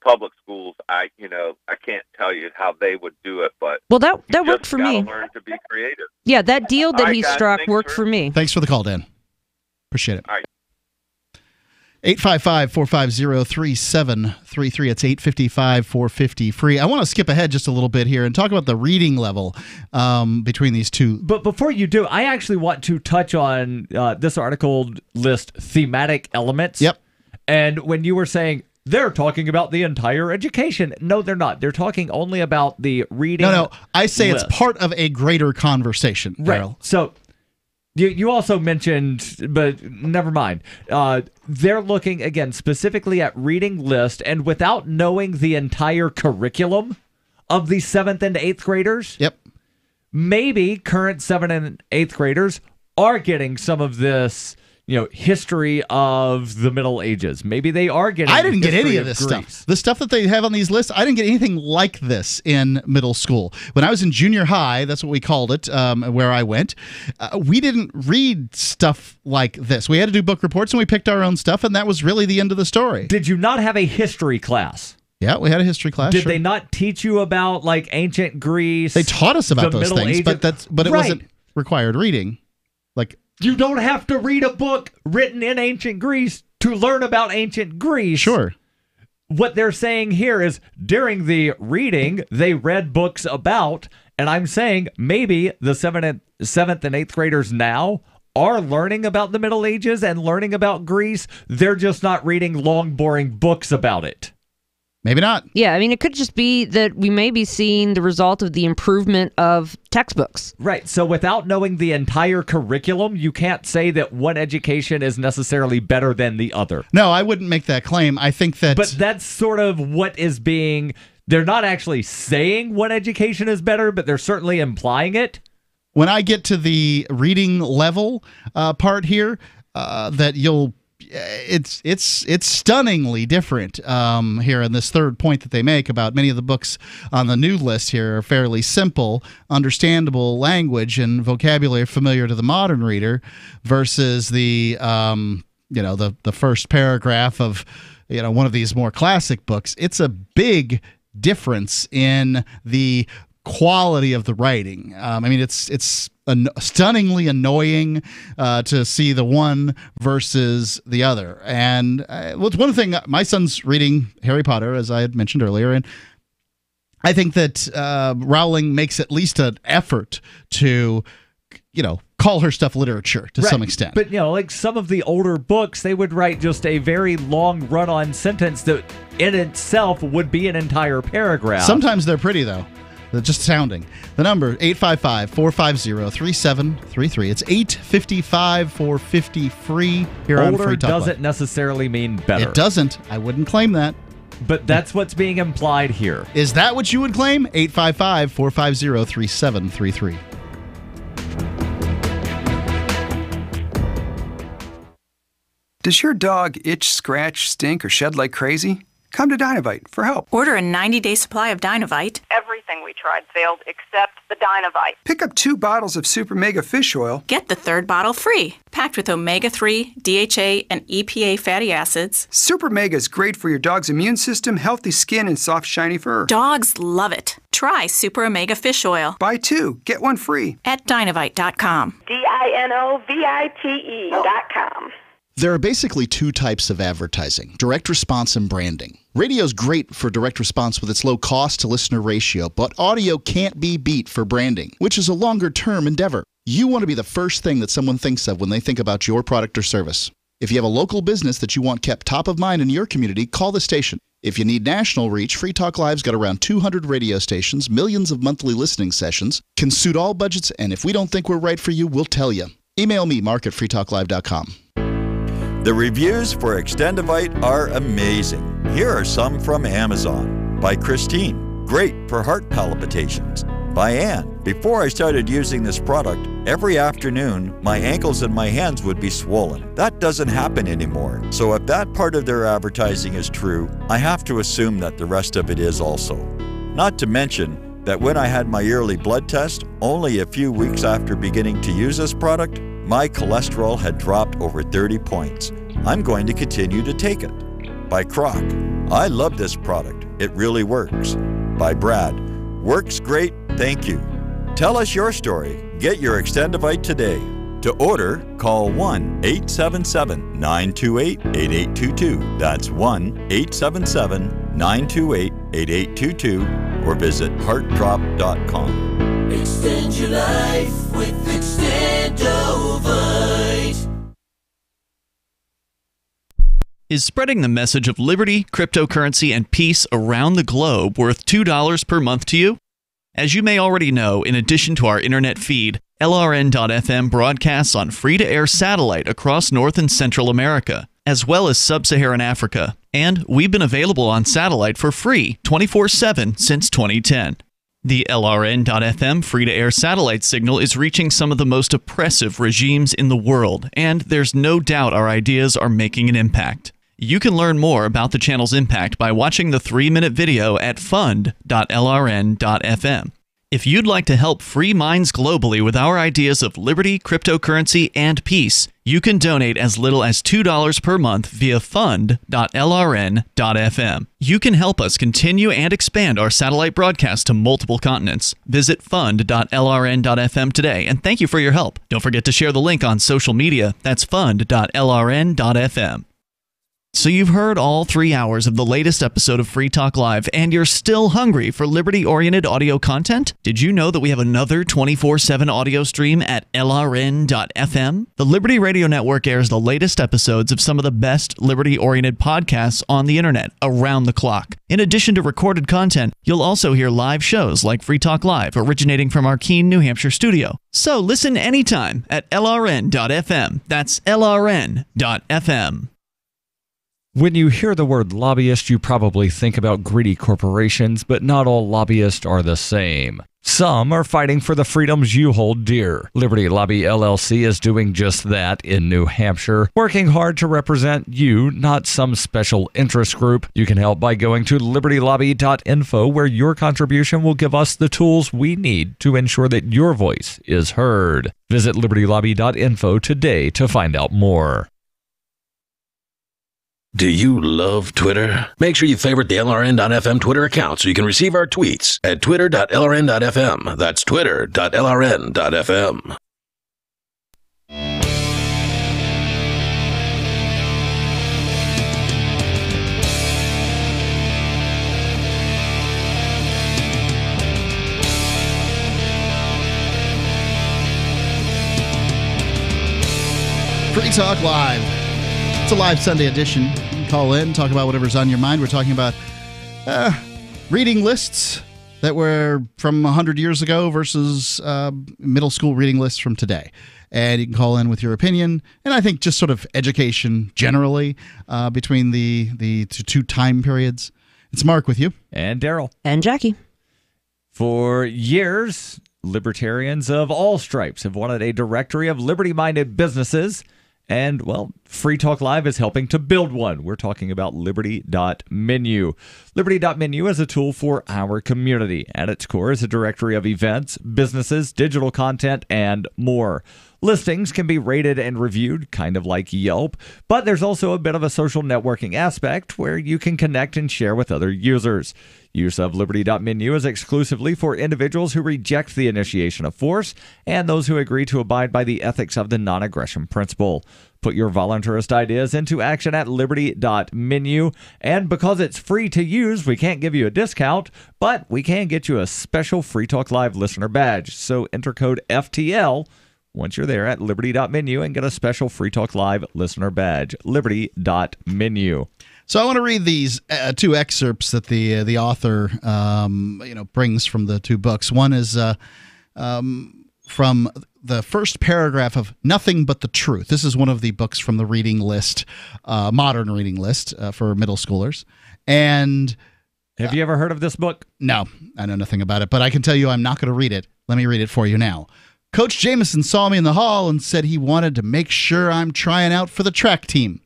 public schools, I can't tell you how they would do it, but that worked for me. Learn to be creative. Yeah, that deal that he struck worked for me. Thanks for the call, Dan. Appreciate it. All right. 855-450-3733. It's 855-450-FREE. I want to skip ahead just a little bit here and talk about the reading level between these two. But before you do, I actually want to touch on this article list thematic elements. Yep. And when you were saying they're talking about the entire education, no, they're not. They're talking only about the reading. No, I say list. It's part of a greater conversation, right. Daryl. So you also mentioned, but never mind. They're looking, again, specifically at reading list, and without knowing the entire curriculum of the 7th and 8th graders, yep, maybe current 7th and 8th graders are getting some of this, history of the Middle Ages. Maybe they are getting. I didn't get any of this stuff. The stuff that they have on these lists, I didn't get anything like this in middle school. When I was in junior high, that's what we called it, where I went, we didn't read stuff like this. We had to do book reports, and we picked our own stuff, and that was really the end of the story. Did you not have a history class? Yeah, we had a history class. Did they not teach you about ancient Greece? They taught us about those things, Ages? but it wasn't required reading. You don't have to read a book written in ancient Greece to learn about ancient Greece. Sure. What they're saying here is during the reading, they read books about, and I'm saying maybe the 7th and 8th graders now are learning about the Middle Ages and learning about Greece. They're just not reading long, boring books about it. Maybe not. Yeah, I mean, it could just be that we may be seeing the result of the improvement of textbooks. Right. So without knowing the entire curriculum, you can't say that one education is necessarily better than the other. No, I wouldn't make that claim. I think that... But that's sort of what is being... They're not actually saying one education is better, but they're certainly implying it. When I get to the reading level part here, that you'll... It's stunningly different here in this third point that they make about many of the books on the new list here are fairly simple, understandable language and vocabulary familiar to the modern reader versus the the first paragraph of one of these more classic books. It's a big difference in the quality of the writing. I mean, it's stunningly annoying to see the one versus the other. And it's one thing. My son's reading Harry Potter, as I had mentioned earlier, and I think that Rowling makes at least an effort to, call her stuff literature to some extent. But, like some of the older books, they would write just a very long run-on sentence that in itself would be an entire paragraph. Sometimes they're pretty, though. They're just sounding. The number, 855-450-3733. It's 855-450-FREE here on Free Talk Live. Older doesn't necessarily mean better. It doesn't. I wouldn't claim that. But that's what's being implied here. Is that what you would claim? 855-450-3733. Does your dog itch, scratch, stink, or shed like crazy? Come to Dynovite for help. Order a 90-day supply of Dynovite. Everything we tried failed except the Dynovite. Pick up 2 bottles of Super Mega Fish Oil. Get the 3rd bottle free. Packed with omega-3, DHA, and EPA fatty acids. Super Mega is great for your dog's immune system, healthy skin, and soft, shiny fur. Dogs love it. Try Super Omega Fish Oil. Buy 2, get 1 free. At Dynovite.com. DINOVITE.com. There are basically 2 types of advertising, direct response and branding. Radio's great for direct response with its low cost to listener ratio, but audio can't be beat for branding, which is a longer-term endeavor. You want to be the first thing that someone thinks of when they think about your product or service. If you have a local business that you want kept top of mind in your community, call the station. If you need national reach, Free Talk Live's got around 200 radio stations, millions of monthly listening sessions, can suit all budgets, and if we don't think we're right for you, we'll tell you. Email me, mark@freetalklive.com. The reviews for Extendivite are amazing. Here are some from Amazon. By Christine, great for heart palpitations. By Ann, before I started using this product, every afternoon my ankles and my hands would be swollen. That doesn't happen anymore. So if that part of their advertising is true, I have to assume that the rest of it is also. Not to mention that when I had my yearly blood test, only a few weeks after beginning to use this product, my cholesterol had dropped over 30 points. I'm going to continue to take it. By Croc, I love this product. It really works. By Brad, works great, thank you. Tell us your story. Get your Extendivite today. To order, call 1-877-928-8822. That's 1-877-928-8822 or visit heartdrop.com. Extend your life with Extendovite. Is spreading the message of liberty, cryptocurrency, and peace around the globe worth $2 per month to you? As you may already know, in addition to our internet feed, LRN.FM broadcasts on free-to-air satellite across North and Central America, as well as Sub-Saharan Africa. And we've been available on satellite for free 24/7 since 2010. The LRN.FM free-to-air satellite signal is reaching some of the most oppressive regimes in the world, and there's no doubt our ideas are making an impact. You can learn more about the channel's impact by watching the 3-minute video at fund.lrn.fm. If you'd like to help free minds globally with our ideas of liberty, cryptocurrency, and peace, you can donate as little as $2 per month via fund.lrn.fm. You can help us continue and expand our satellite broadcast to multiple continents. Visit fund.lrn.fm today, and thank you for your help. Don't forget to share the link on social media. That's fund.lrn.fm. So you've heard all 3 hours of the latest episode of Free Talk Live, and you're still hungry for liberty-oriented audio content? Did you know that we have another 24/7 audio stream at LRN.FM? The Liberty Radio Network airs the latest episodes of some of the best liberty-oriented podcasts on the internet around the clock. In addition to recorded content, you'll also hear live shows like Free Talk Live, originating from our Keene, New Hampshire studio. So listen anytime at LRN.FM. That's LRN.FM. When you hear the word lobbyist, you probably think about greedy corporations, but not all lobbyists are the same. Some are fighting for the freedoms you hold dear. Liberty Lobby LLC is doing just that in New Hampshire, working hard to represent you, not some special interest group. You can help by going to libertylobby.info, where your contribution will give us the tools we need to ensure that your voice is heard. Visit libertylobby.info today to find out more. Do you love Twitter? Make sure you favorite the LRN.FM Twitter account so you can receive our tweets at twitter.lrn.fm. That's twitter.lrn.fm. Free Talk Live. It's a live Sunday edition. You can call in, talk about whatever's on your mind. We're talking about reading lists that were from 100 years ago versus middle school reading lists from today. And you can call in with your opinion. And I think just sort of education generally between the two time periods. It's Mark with you. And Daryl. And Jackie. For years, libertarians of all stripes have wanted a directory of liberty-minded businesses. And, well, Free Talk Live is helping to build one. We're talking about Liberty.menu. Liberty.menu is a tool for our community. At its core is a directory of events, businesses, digital content, and more. Listings can be rated and reviewed, kind of like Yelp, but there's also a bit of a social networking aspect where you can connect and share with other users. Use of Liberty.menu is exclusively for individuals who reject the initiation of force and those who agree to abide by the ethics of the non-aggression principle. Put your voluntarist ideas into action at Liberty.menu, and because it's free to use, we can't give you a discount, but we can get you a special Free Talk Live listener badge. So enter code FTL once you're there at Liberty.menu and get a special Free Talk Live listener badge. Liberty.menu. So I want to read these two excerpts that the author brings from the two books. One is from the first paragraph of Nothing But the Truth. This is one of the books from the reading list, modern reading list for middle schoolers. And have you ever heard of this book? No, I know nothing about it, but I can tell you I'm not going to read it. Let me read it for you now. Coach Jameson saw me in the hall and said he wanted to make sure I'm trying out for the track team.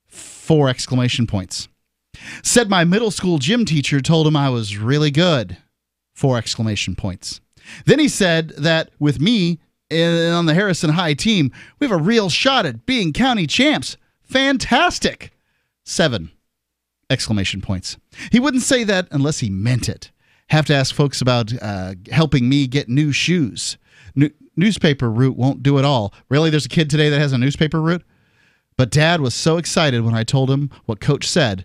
4 exclamation points. Said my middle school gym teacher told him I was really good. 4 exclamation points. Then he said that with me on the Harrison High team, we have a real shot at being county champs. Fantastic. 7 exclamation points. He wouldn't say that unless he meant it. Have to ask folks about helping me get new shoes. Newspaper route won't do it all. Really, there's a kid today that has a newspaper route? But Dad was so excited when I told him what Coach said,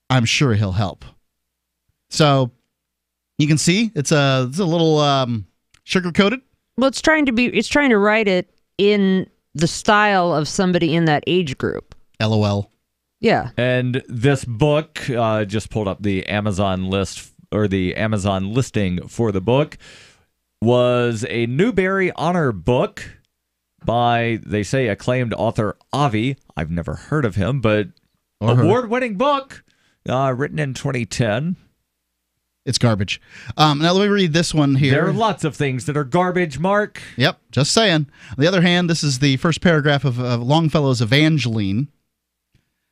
I'm sure he'll help. So you can see it's a little sugar-coated. Well, it's trying to write it in the style of somebody in that age group. LOL. Yeah. And this book, just pulled up the Amazon list, or the Amazon listing for the book, was a Newbery Honor book by, they say, acclaimed author Avi. I've never heard of him, but award-winning book, written in 2010. It's garbage. Now let me read this one here. There are lots of things that are garbage, Mark. Yep, just saying. On the other hand, this is the first paragraph of Longfellow's Evangeline.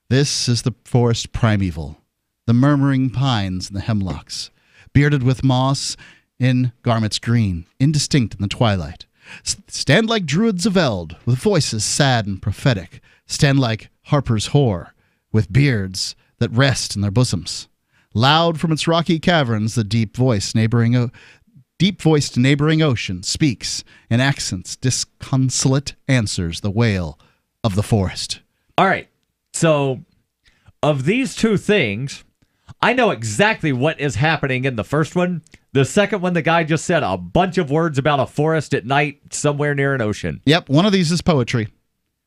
This is the forest primeval, the murmuring pines and the hemlocks, bearded with moss in garments green, indistinct in the twilight. Stand like druids of eld, with voices sad and prophetic. Stand like harpers hoar, with beards that rest in their bosoms. Loud from its rocky caverns, the deep-voiced neighboring ocean speaks, in accents disconsolate answers the wail of the forest. All right, so of these two things, I know exactly what is happening in the first one. The second one, the guy just said a bunch of words about a forest at night somewhere near an ocean. Yep, one of these is poetry.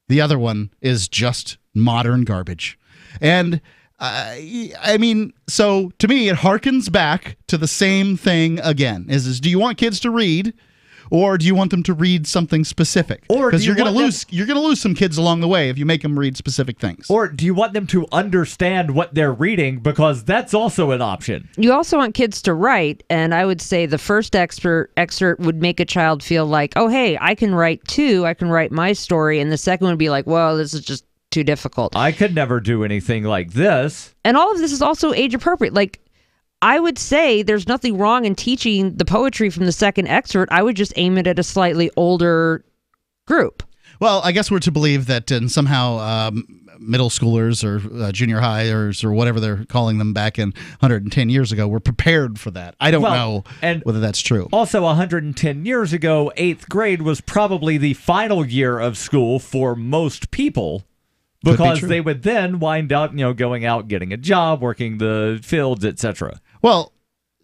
The other one is just modern garbage. And I mean, so to me, it harkens back to the same thing again. Is do you want kids to read, or do you want them to read something specific? Or because you're going to lose some kids along the way if you make them read specific things. Or do you want them to understand what they're reading? Because that's also an option. You also want kids to write, and I would say the first excerpt would make a child feel like, oh, hey, I can write too. I can write my story. And the second would be like, well, this is just too difficult. I could never do anything like this. And all of this is also age appropriate. Like, I would say there's nothing wrong in teaching the poetry from the second excerpt. I would just aim it at a slightly older group. Well, I guess we're to believe that somehow middle schoolers or junior highers or whatever they're calling them back in 110 years ago were prepared for that. I don't know whether that's true. Also, 110 years ago, 8th grade was probably the final year of school for most people. Because they would then wind up, going out, getting a job, working the fields, etc. Well,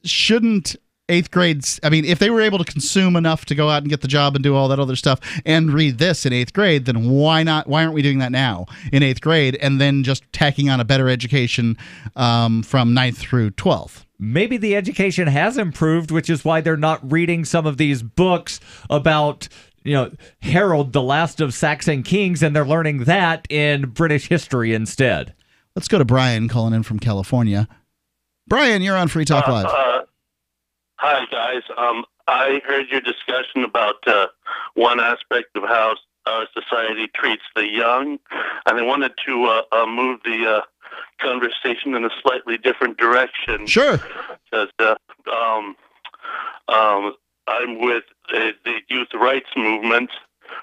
shouldn't 8th grades, I mean, if they were able to consume enough to go out and get the job and do all that other stuff and read this in 8th grade, then why aren't we doing that now in 8th grade and then just tacking on a better education from 9th through 12th? Maybe the education has improved, which is why they're not reading some of these books about Harold, the last of Saxon kings, and they're learning that in British history instead. Let's go to Brian calling in from California. Brian, you're on Free Talk Live. Hi, guys. I heard your discussion about one aspect of how our society treats the young, and I wanted to move the conversation in a slightly different direction. Sure. Because I'm with the youth rights movement,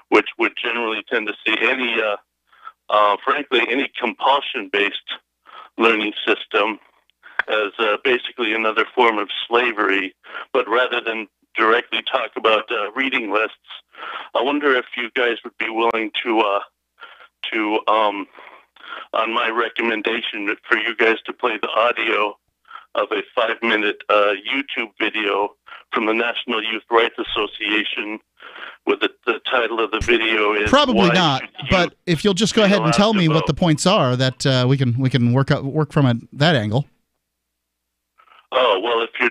which would generally tend to see frankly, any compulsion-based learning system as basically another form of slavery. But rather than directly talk about reading lists, I wonder if you guys would be willing to on my recommendation, for you guys to play the audio of a 5-minute YouTube video from the National Youth Rights Association, with the title of the video is probably not. But if you'll just go ahead and tell me what the points are, that we can work from that angle. Oh, well, if you're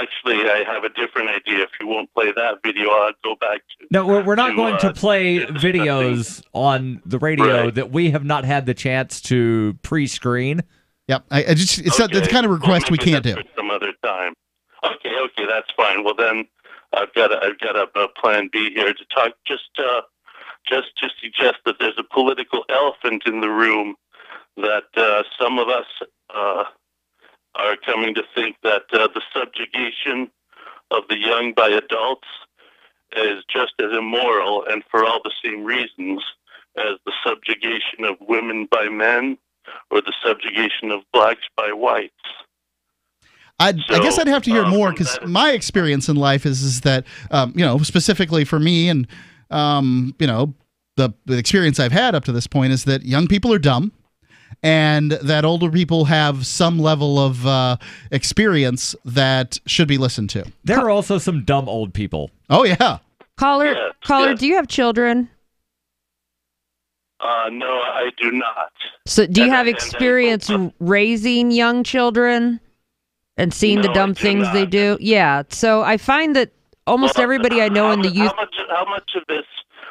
actually, I have a different idea. If you won't play that video, I'll go back to. No, we're not going to play videos on the radio that we have not had the chance to pre-screen. Yep, it's the kind of request we can't do. Some other time. Okay, that's fine. Well, then I've got a plan B here to talk. Just to suggest that there's a political elephant in the room that some of us are coming to think that the subjugation of the young by adults is just as immoral and for all the same reasons as the subjugation of women by men or the subjugation of blacks by whites. I guess I'd have to hear more, because my experience in life is that, specifically for me and, the experience I've had up to this point is that young people are dumb, and that older people have some level of experience that should be listened to. There are also some dumb old people. Oh, yeah. Caller, do you have children? No, I do not. So do you have experience raising young children and seeing the dumb things they do? Yeah. So I find that almost everybody I know in the youth...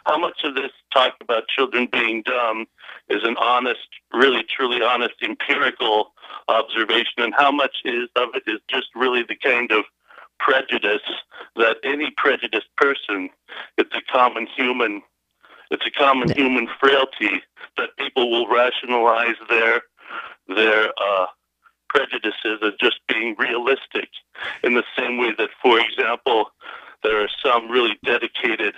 How much of this talk about children being dumb is an honest, really, truly honest, empirical observation, and how much of it is just really the kind of prejudice that any prejudiced person, it's a common human frailty that people will rationalize their prejudices as just being realistic, in the same way that, for example, there are some really dedicated,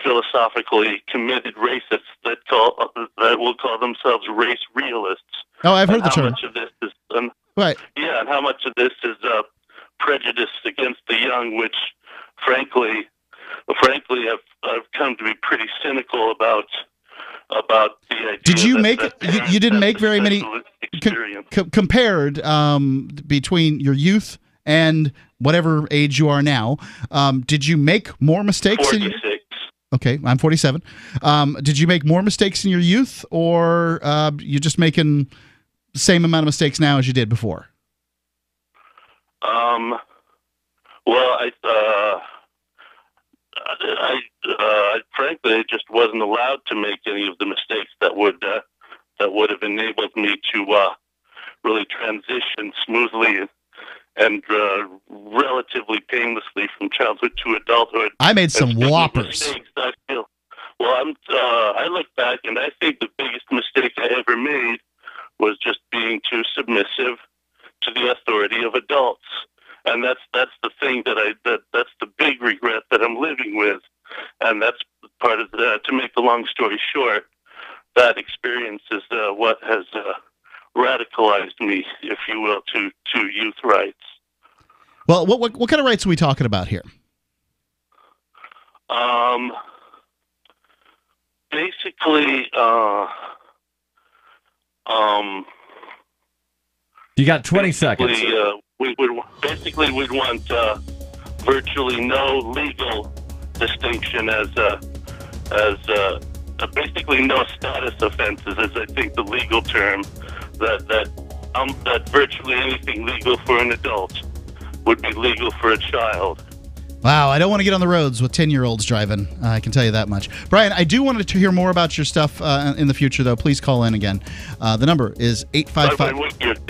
philosophically committed racists that will call themselves race realists. Oh, I've heard the term. How much of this is right? Yeah, and how much of this is prejudice against the young, which, frankly, I've come to be pretty cynical about the idea. Did you you didn't make very many compared between your youth and whatever age you are now? Did you make more mistakes? 46. Okay, I'm 47. Did you make more mistakes in your youth, or you're just making the same amount of mistakes now as you did before? Well, I frankly just wasn't allowed to make any of the mistakes that would have enabled me to really transition smoothly and relatively painlessly from childhood to adulthood. I made some whoppers. I look back and I think the biggest mistake I ever made was just being too submissive to the authority of adults. And that's the thing that's the big regret that I'm living with. And that's part of to make the long story short, that experience is what has radicalized me, if you will, to youth rights. Well, what kind of rights are we talking about here? Basically, you got 20 seconds. We'd want virtually no legal distinction as basically no status offenses, is I think the legal term, that virtually anything legal for an adult would be legal for a child. Wow, I don't want to get on the roads with 10-year-olds driving. I can tell you that much. Brian, I do want to hear more about your stuff in the future, though. Please call in again. The number is 855...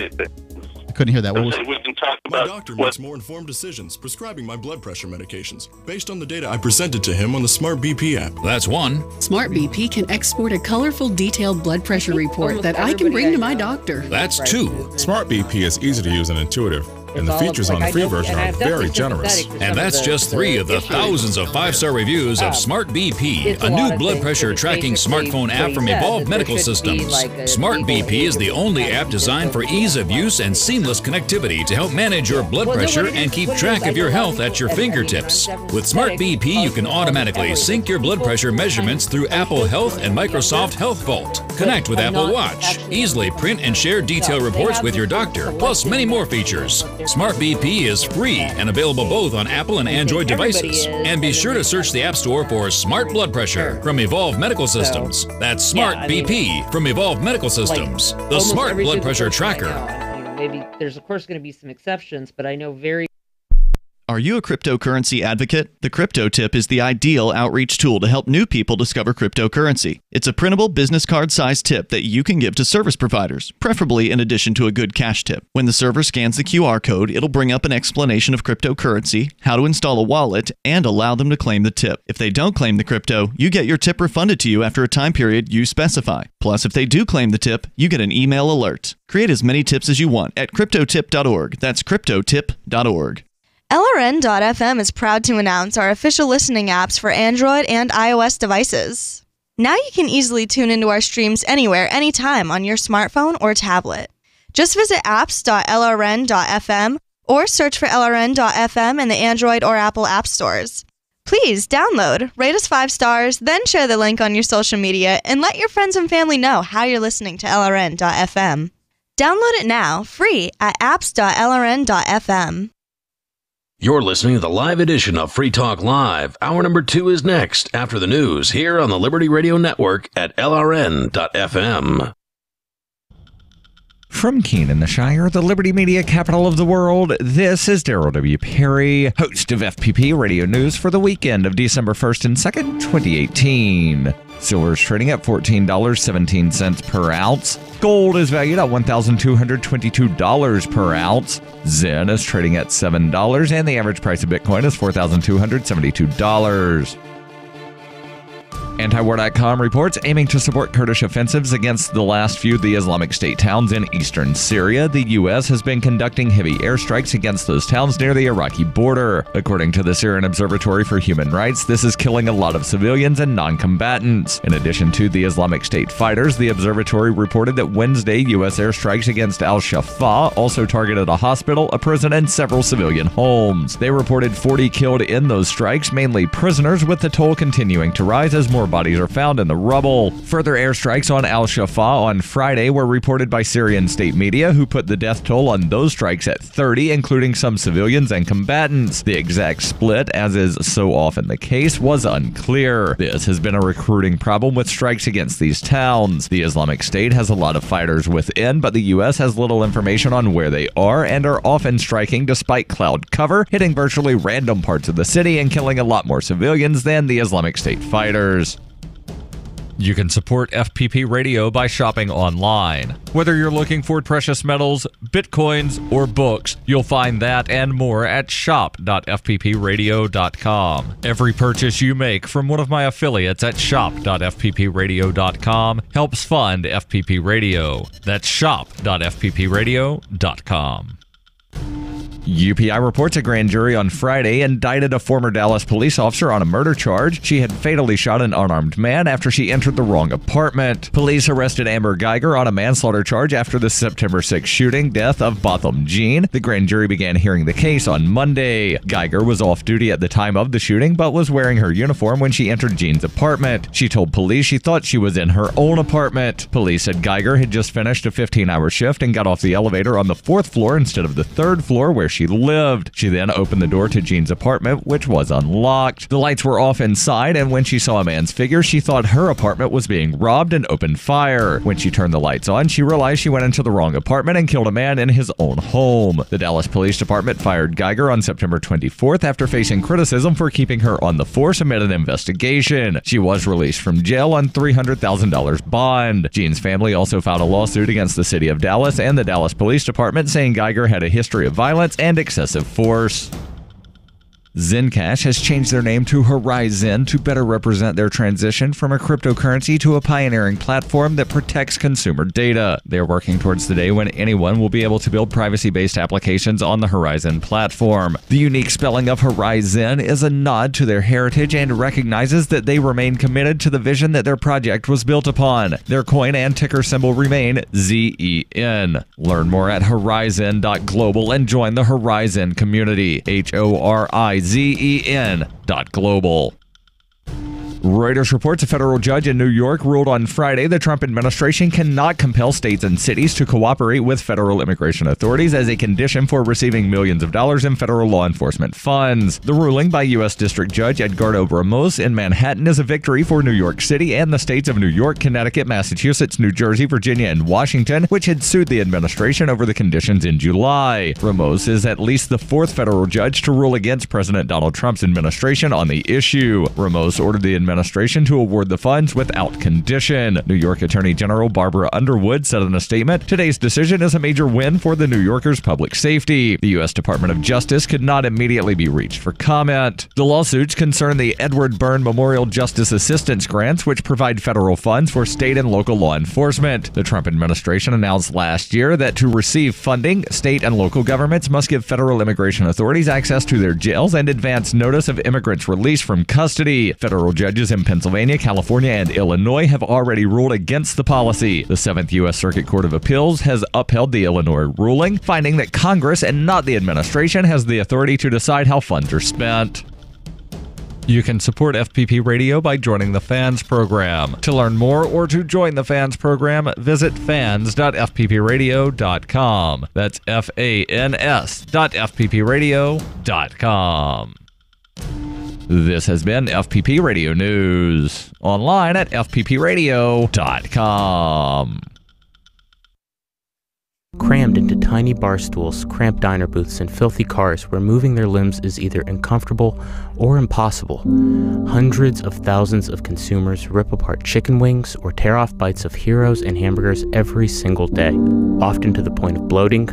I couldn't hear that. We can talk about my doctor makes more informed decisions prescribing my blood pressure medications based on the data I presented to him on the Smart BP app. That's one. Smart BP can export a colorful, detailed blood pressure report that I can bring to my doctor. That's two. Smart BP is easy to use and intuitive, and the features on the free version are very generous. And that's just 3 of the thousands of 5-star reviews of Smart BP, a new blood pressure tracking smartphone app from Evolve Medical Systems. Smart BP is the only app designed for ease of use and seamless connectivity to help manage your blood pressure and keep track of your health at your fingertips. With Smart BP, you can automatically sync your blood pressure measurements through Apple Health and Microsoft Health Vault. Connect with Apple Watch. Easily print and share detailed reports with your doctor, plus many more features. Smart BP is free and available both on Apple and Android devices. And be sure to search the App Store for Smart Blood Pressure from Evolve Medical Systems. That's Smart BP from Evolve Medical Systems, the Smart Blood Pressure Tracker. maybe there's of course going to be some exceptions, but I know very. Are you a cryptocurrency advocate? The Crypto Tip is the ideal outreach tool to help new people discover cryptocurrency. It's a printable business card-sized tip that you can give to service providers, preferably in addition to a good cash tip. When the server scans the QR code, it'll bring up an explanation of cryptocurrency, how to install a wallet, and allow them to claim the tip. If they don't claim the crypto, you get your tip refunded to you after a time period you specify. Plus, if they do claim the tip, you get an email alert. Create as many tips as you want at cryptotip.org. That's cryptotip.org. LRN.FM is proud to announce our official listening apps for Android and iOS devices. Now you can easily tune into our streams anywhere, anytime on your smartphone or tablet. Just visit apps.lrn.fm or search for LRN.FM in the Android or Apple app stores. Please download, rate us 5 stars, then share the link on your social media and let your friends and family know how you're listening to LRN.FM. Download it now, free at apps.lrn.fm. You're listening to the live edition of Free Talk Live. Hour number 2 is next after the news here on the Liberty Radio Network at LRN.FM. From Keene in the Shire, the Liberty Media capital of the world, this is Daryl W. Perry, host of FPP Radio News for the weekend of December 1st and 2nd, 2018. Silver is trading at $14.17 per ounce. Gold is valued at $1,222 per ounce. Zen is trading at $7, and the average price of Bitcoin is $4,272. Antiwar.com reports aiming to support Kurdish offensives against the last few of the Islamic State towns in eastern Syria. The U.S. has been conducting heavy airstrikes against those towns near the Iraqi border. According to the Syrian Observatory for Human Rights, this is killing a lot of civilians and non-combatants. In addition to the Islamic State fighters, the observatory reported that Wednesday U.S. airstrikes against Al-Shafa also targeted a hospital, a prison, and several civilian homes. They reported 40 killed in those strikes, mainly prisoners, with the toll continuing to rise as more bodies are found in the rubble. Further airstrikes on Al-Shafa on Friday were reported by Syrian state media, who put the death toll on those strikes at 30, including some civilians and combatants. The exact split, as is so often the case, was unclear. This has been a recruiting problem with strikes against these towns. The Islamic State has a lot of fighters within, but the U.S. has little information on where they are and are often striking despite cloud cover, hitting virtually random parts of the city and killing a lot more civilians than the Islamic State fighters. You can support FPP Radio by shopping online. Whether you're looking for precious metals, bitcoins, or books, you'll find that and more at shop.fppradio.com. Every purchase you make from one of my affiliates at shop.fppradio.com helps fund FPP Radio. That's shop.fppradio.com. UPI reports a grand jury on Friday indicted a former Dallas police officer on a murder charge. She had fatally shot an unarmed man after she entered the wrong apartment. Police arrested Amber Geiger on a manslaughter charge after the September 6th shooting death of Botham Jean. The grand jury began hearing the case on Monday. Geiger was off duty at the time of the shooting, but was wearing her uniform when she entered Jean's apartment. She told police she thought she was in her own apartment. Police said Geiger had just finished a 15-hour shift and got off the elevator on the 4th floor instead of the 3rd floor where she lived. She then opened the door to Jean's apartment, which was unlocked. The lights were off inside, and when she saw a man's figure, she thought her apartment was being robbed and opened fire. When she turned the lights on, she realized she went into the wrong apartment and killed a man in his own home. The Dallas Police Department fired Geiger on September 24th after facing criticism for keeping her on the force amid an investigation. She was released from jail on $300,000 bond. Jean's family also filed a lawsuit against the city of Dallas and the Dallas Police Department, saying Geiger had a history of violence and excessive force. Zencash has changed their name to Horizon to better represent their transition from a cryptocurrency to a pioneering platform that protects consumer data. They're working towards the day when anyone will be able to build privacy-based applications on the Horizon platform. The unique spelling of Horizon is a nod to their heritage and recognizes that they remain committed to the vision that their project was built upon. Their coin and ticker symbol remain ZEN. Learn more at horizon.global and join the Horizon community. HORIZEN.global. Reuters reports a federal judge in New York ruled on Friday the Trump administration cannot compel states and cities to cooperate with federal immigration authorities as a condition for receiving millions of dollars in federal law enforcement funds. The ruling by U.S. District Judge Edgardo Ramos in Manhattan is a victory for New York City and the states of New York, Connecticut, Massachusetts, New Jersey, Virginia, and Washington, which had sued the administration over the conditions in July. Ramos is at least the fourth federal judge to rule against President Donald Trump's administration on the issue. Ramos ordered the administration to award the funds without condition. New York Attorney General Barbara Underwood said in a statement, "Today's decision is a major win for the New Yorkers' public safety." The U.S. Department of Justice could not immediately be reached for comment. The lawsuits concern the Edward Byrne Memorial Justice Assistance Grants, which provide federal funds for state and local law enforcement. The Trump administration announced last year that to receive funding, state and local governments must give federal immigration authorities access to their jails and advance notice of immigrants released from custody. Federal judges in Pennsylvania, California, and Illinois have already ruled against the policy. The 7th U.S. Circuit Court of Appeals has upheld the Illinois ruling, finding that Congress and not the administration has the authority to decide how funds are spent. You can support FPP Radio by joining the Fans program. To learn more or to join the Fans program, visit fans.fppradio.com. That's fans.fppradio.com. This has been FPP Radio News, online at fppradio.com. Crammed into tiny bar stools, cramped diner booths, and filthy cars where moving their limbs is either uncomfortable or impossible, hundreds of thousands of consumers rip apart chicken wings or tear off bites of Heroes and hamburgers every single day, often to the point of bloating,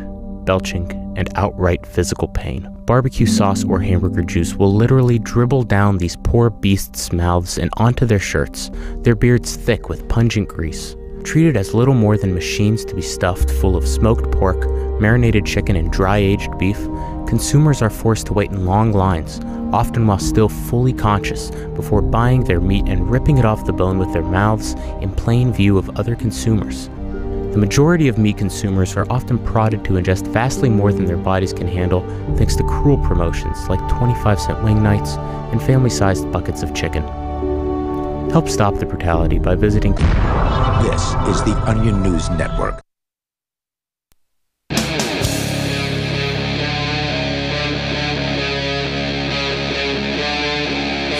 belching, and outright physical pain. Barbecue sauce or hamburger juice will literally dribble down these poor beasts' mouths and onto their shirts, their beards thick with pungent grease. Treated as little more than machines to be stuffed full of smoked pork, marinated chicken, and dry-aged beef, consumers are forced to wait in long lines, often while still fully conscious, before buying their meat and ripping it off the bone with their mouths in plain view of other consumers. The majority of meat consumers are often prodded to ingest vastly more than their bodies can handle thanks to cruel promotions like 25-cent wing nights and family-sized buckets of chicken. Help stop the brutality by visiting... This is the Onion News Network.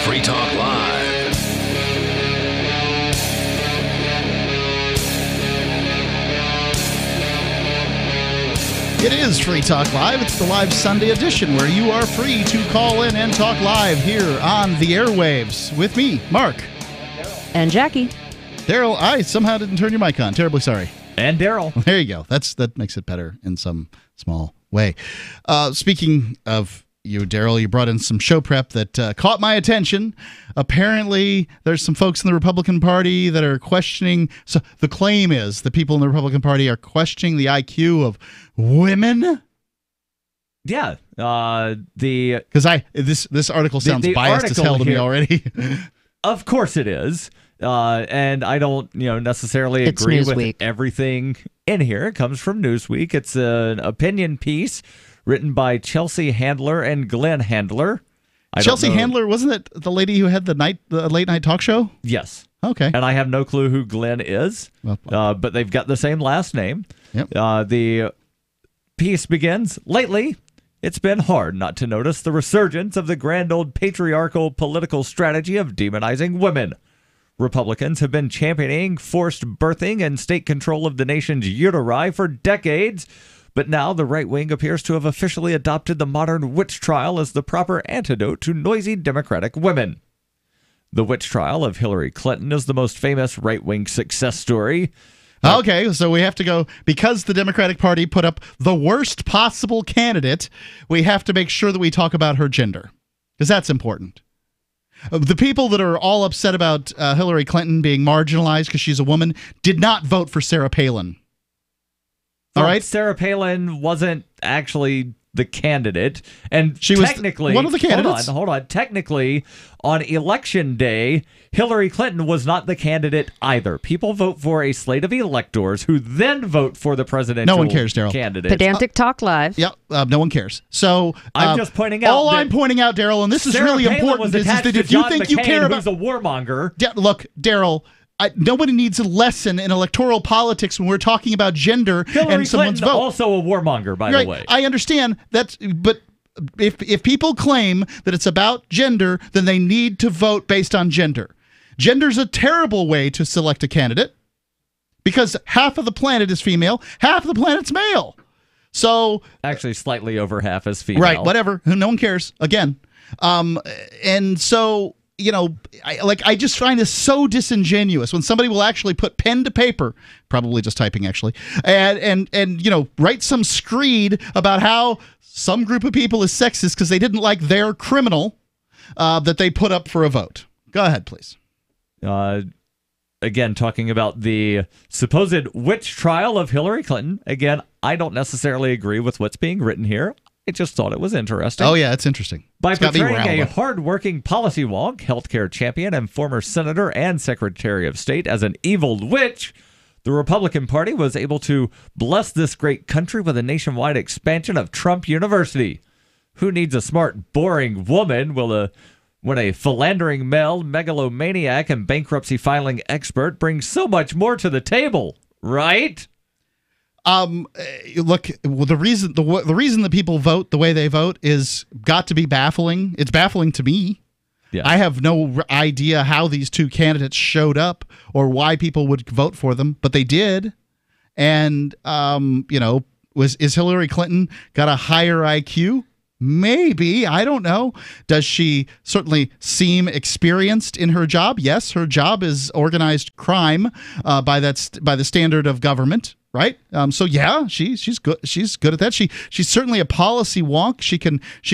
Free Talk Live. It is Free Talk Live. It's the live Sunday edition where you are free to call in and talk live here on the airwaves with me, Mark. And Jackie. Daryl, I somehow didn't turn your mic on. Terribly sorry. And Daryl. There you go. That makes it better in some small way. Speaking of you, Daryl, you brought in some show prep that caught my attention. Apparently, there's some folks in the Republican Party that are questioning. So the claim is the people in the Republican Party are questioning the IQ of women. Yeah, because this article sounds biased as hell to me already. Of course it is. And I don't, necessarily agree with everything in here. It comes from Newsweek. It's an opinion piece written by Chelsea Handler and Glenn Handler. Chelsea Handler, wasn't it the lady who had the late night talk show? Yes. Okay. And I have no clue who Glenn is, but they've got the same last name. Yep. The piece begins, lately, it's been hard not to notice the resurgence of the grand old patriarchal political strategy of demonizing women. Republicans have been championing forced birthing and state control of the nation's uteri for decades, but now the right wing appears to have officially adopted the modern witch trial as the proper antidote to noisy Democratic women. The witch trial of Hillary Clinton is the most famous right-wing success story. Okay, so we have to go, because the Democratic Party put up the worst possible candidate, we have to make sure that we talk about her gender, because that's important. The people that are all upset about Hillary Clinton being marginalized because she's a woman did not vote for Sarah Palin. All right? Sarah Palin wasn't actually the candidate, and she was technically one of the candidates. Hold on. Technically, on election day, Hillary Clinton was not the candidate either. People vote for a slate of electors who then vote for the presidential No one cares, Daryl. candidate. Pedantic Talk Live. Yep, no one cares. So I'm just pointing out. All I'm pointing out, Daryl, and this is really important, is that if you think you care about, who's a warmonger. Look, Daryl. Nobody needs a lesson in electoral politics when we're talking about gender Hillary and someone's Clinton, vote. Also a warmonger, by the way. I understand that, but if people claim that it's about gender, then they need to vote based on gender. Gender's a terrible way to select a candidate because half of the planet is female, half of the planet's male. So actually, slightly over half is female. Right? Whatever. No one cares. Again, and so. I just find this so disingenuous when somebody will actually put pen to paper, probably just typing actually, and write some screed about how some group of people is sexist because they didn't like their criminal that they put up for a vote. Go ahead, please. Again, talking about the supposed witch trial of Hillary Clinton. Again, I don't necessarily agree with what's being written here. I just thought it was interesting. Oh, yeah, it's interesting. By portraying a hard-working policy wonk, healthcare champion, and former senator and secretary of state as an evil witch, the Republican Party was able to bless this great country with a nationwide expansion of Trump University. Who needs a smart, boring woman when a philandering male, megalomaniac, and bankruptcy-filing expert brings so much more to the table, right? Look, the reason that people vote the way they vote is got to be baffling. It's baffling to me. Yeah. I have no idea how these two candidates showed up or why people would vote for them, but they did. And is Hillary Clinton got a higher IQ? Maybe. I don't know. Does she certainly seem experienced in her job? Yes, her job is organized crime by the standard of government. Right. So yeah, she's good. She's good at that. She's certainly a policy wonk. She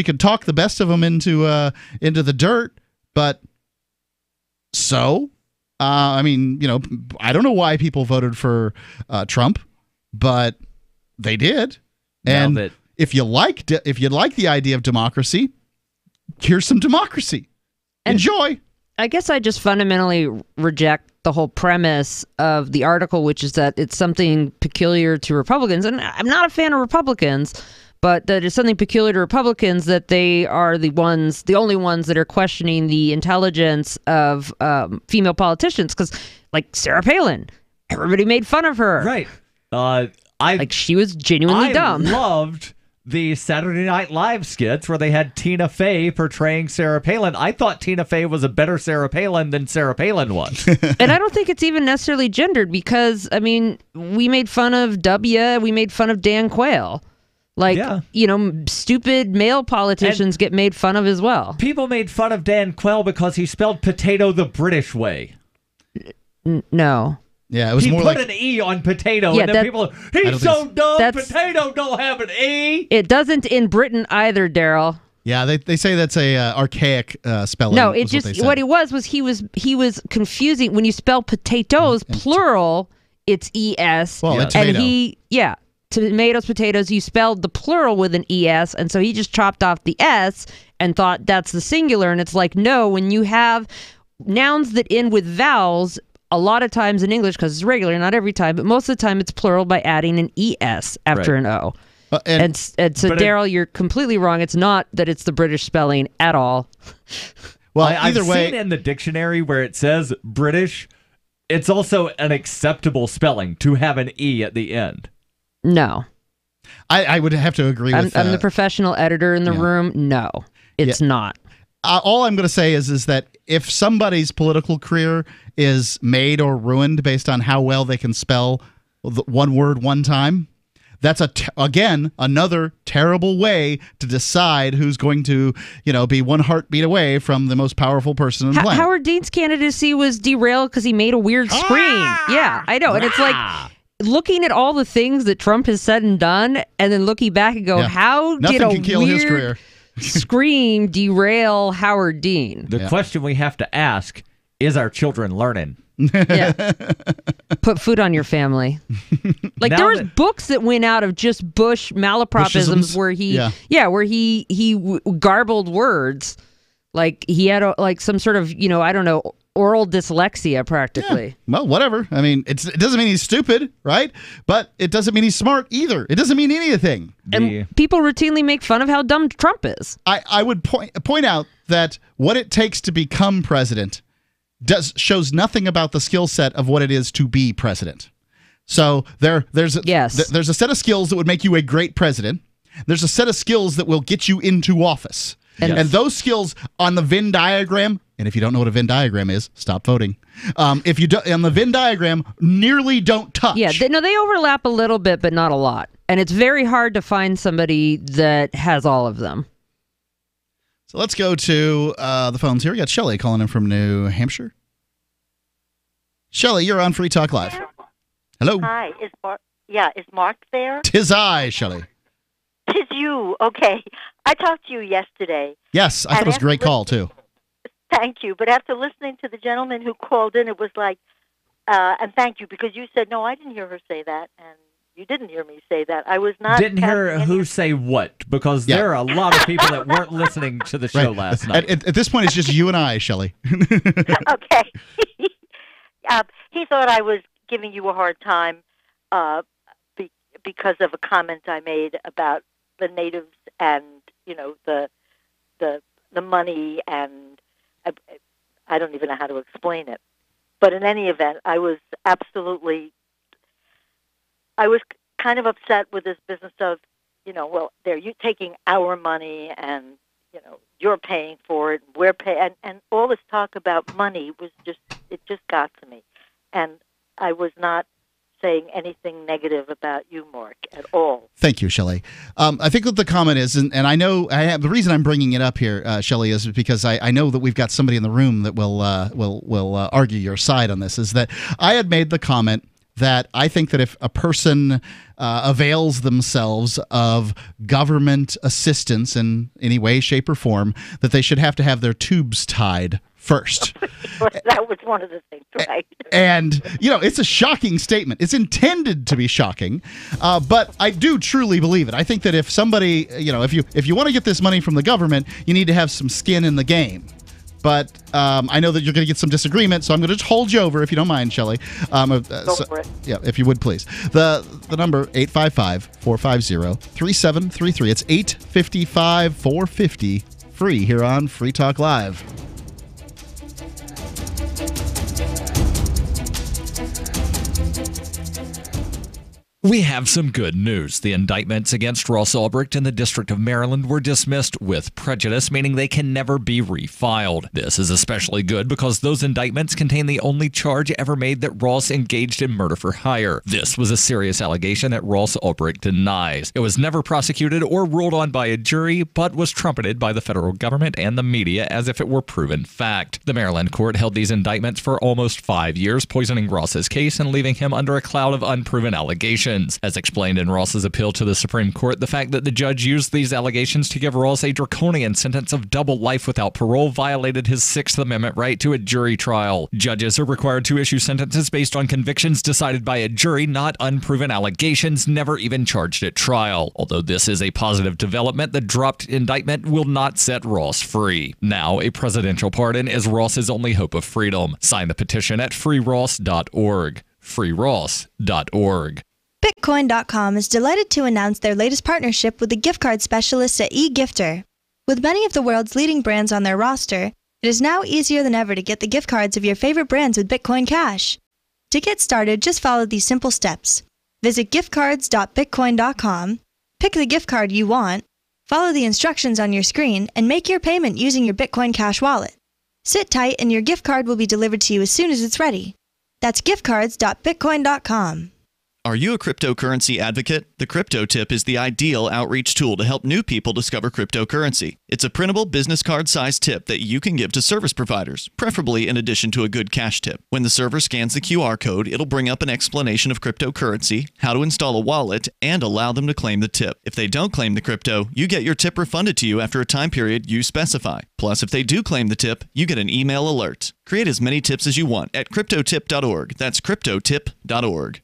can talk the best of them into the dirt. But I don't know why people voted for Trump, but they did. And if you like the idea of democracy, here's some democracy. Enjoy. I guess I just fundamentally reject the whole premise of the article, which is that it's something peculiar to Republicans. And I'm not a fan of Republicans, but that it's something peculiar to Republicans that they are the only ones that are questioning the intelligence of female politicians. Because, like Sarah Palin, everybody made fun of her. Right. She was genuinely dumb. I loved the Saturday Night Live skits where they had Tina Fey portraying Sarah Palin. I thought Tina Fey was a better Sarah Palin than Sarah Palin was. And I don't think it's even necessarily gendered because, we made fun of we made fun of Dan Quayle. Stupid male politicians get made fun of as well. People made fun of Dan Quayle because he spelled potato the British way. No. Yeah, it was more like... He put an E on potato, and then people he's so dumb, potato don't have an E. It doesn't in Britain either, Daryl. Yeah, they say that's a archaic spelling. No, it just what it was he was confusing. When you spell potatoes, plural, it's ES. Well, and tomato. Tomatoes, potatoes, you spelled the plural with an ES, and so he just chopped off the S and thought that's the singular, and it's like, no, when you have nouns that end with vowels, a lot of times in English, because it's regular, not every time, but most of the time it's plural by adding an ES after an O. And so, Daryl, you're completely wrong. It's not that it's the British spelling at all. Well, either way, I've seen in the dictionary where it says British, it's also an acceptable spelling to have an E at the end. No. I would have to agree with I'm the professional editor in the room. No, it's not. All I'm going to say is that if somebody's political career is made or ruined based on how well they can spell one word one time, that's again another terrible way to decide who's going to be one heartbeat away from the most powerful person in the planet. Howard Dean's candidacy was derailed because he made a weird scream. Yeah, I know, and it's like looking at all the things that Trump has said and done, and then looking back and go, how did a weird scream derail Howard Dean? The question we have to ask, is our children learning? Yeah. Put food on your family. Like there was books that went out of just Bush malapropisms where he garbled words, like he had like some sort of I don't know, oral dyslexia practically. Yeah. Well, whatever. I mean, it doesn't mean he's stupid, right? But it doesn't mean he's smart either. It doesn't mean anything. And people routinely make fun of how dumb Trump is. I would point out that what it takes to become president shows nothing about the skill set of what it is to be president. So there's a set of skills that would make you a great president. There's a set of skills that will get you into office. And those skills on the Venn diagram, and if you don't know what a Venn diagram is, stop voting. If you do, on the Venn diagram, nearly don't touch. Yeah, they overlap a little bit, but not a lot. And it's very hard to find somebody that has all of them. So let's go to the phones here. We got Shelley calling in from New Hampshire. Shelley, you're on Free Talk Live. Hello. Hi. Is Mark there? 'Tis I, Shelley. 'Tis you. Okay. I talked to you yesterday. Yes, I thought it was a great call, too. Thank you. But after listening to the gentleman who called in, it was like, and thank you, because you said, no, I didn't hear her say that, and you didn't hear me say that. I was not... Didn't hear who say what, because there are a lot of people that weren't listening to the show last night. At this point, it's just you and I, Shelley. Okay. He thought I was giving you a hard time because of a comment I made about the natives and the money, and I don't even know how to explain it. But in any event, I was kind of upset with this business of, you taking our money and you're paying for it, we're paying, and all this talk about money was just got to me. And I was not saying anything negative about you, Mark, at all. Thank you, Shelley. I think what the comment is, and I know the reason I'm bringing it up here, Shelley, is because I know that we've got somebody in the room that will argue your side on this, is that I had made the comment that I think that if a person avails themselves of government assistance in any way, shape, or form, that they should have to have their tubes tied first. That was one of the things, right? And, it's a shocking statement. It's intended to be shocking, but I do truly believe it. I think that if somebody, if you want to get this money from the government, you need to have some skin in the game. But I know that you're going to get some disagreement, so I'm going to just hold you over, if you don't mind, Shelley. Go for it. Yeah, if you would, please. The number, 855-450-3733. It's 855-450, free here on Free Talk Live. We have some good news. The indictments against Ross Ulbricht in the District of Maryland were dismissed with prejudice, meaning they can never be refiled. This is especially good because those indictments contain the only charge ever made that Ross engaged in murder for hire. This was a serious allegation that Ross Ulbricht denies. It was never prosecuted or ruled on by a jury, but was trumpeted by the federal government and the media as if it were proven fact. The Maryland court held these indictments for almost 5 years, poisoning Ross's case and leaving him under a cloud of unproven allegations. As explained in Ross's appeal to the Supreme Court, the fact that the judge used these allegations to give Ross a draconian sentence of double life without parole violated his Sixth Amendment right to a jury trial. Judges are required to issue sentences based on convictions decided by a jury, not unproven allegations never even charged at trial. Although this is a positive development, the dropped indictment will not set Ross free. Now, a presidential pardon is Ross's only hope of freedom. Sign the petition at freeross.org. freeross.org. Bitcoin.com is delighted to announce their latest partnership with the gift card specialists at eGifter. With many of the world's leading brands on their roster, it is now easier than ever to get the gift cards of your favorite brands with Bitcoin Cash. To get started, just follow these simple steps. Visit giftcards.bitcoin.com, pick the gift card you want, follow the instructions on your screen, and make your payment using your Bitcoin Cash wallet. Sit tight and your gift card will be delivered to you as soon as it's ready. That's giftcards.bitcoin.com. Are you a cryptocurrency advocate? The Crypto Tip is the ideal outreach tool to help new people discover cryptocurrency. It's a printable business card-sized tip that you can give to service providers, preferably in addition to a good cash tip. When the server scans the QR code, it'll bring up an explanation of cryptocurrency, how to install a wallet, and allow them to claim the tip. If they don't claim the crypto, you get your tip refunded to you after a time period you specify. Plus, if they do claim the tip, you get an email alert. Create as many tips as you want at cryptotip.org. That's cryptotip.org.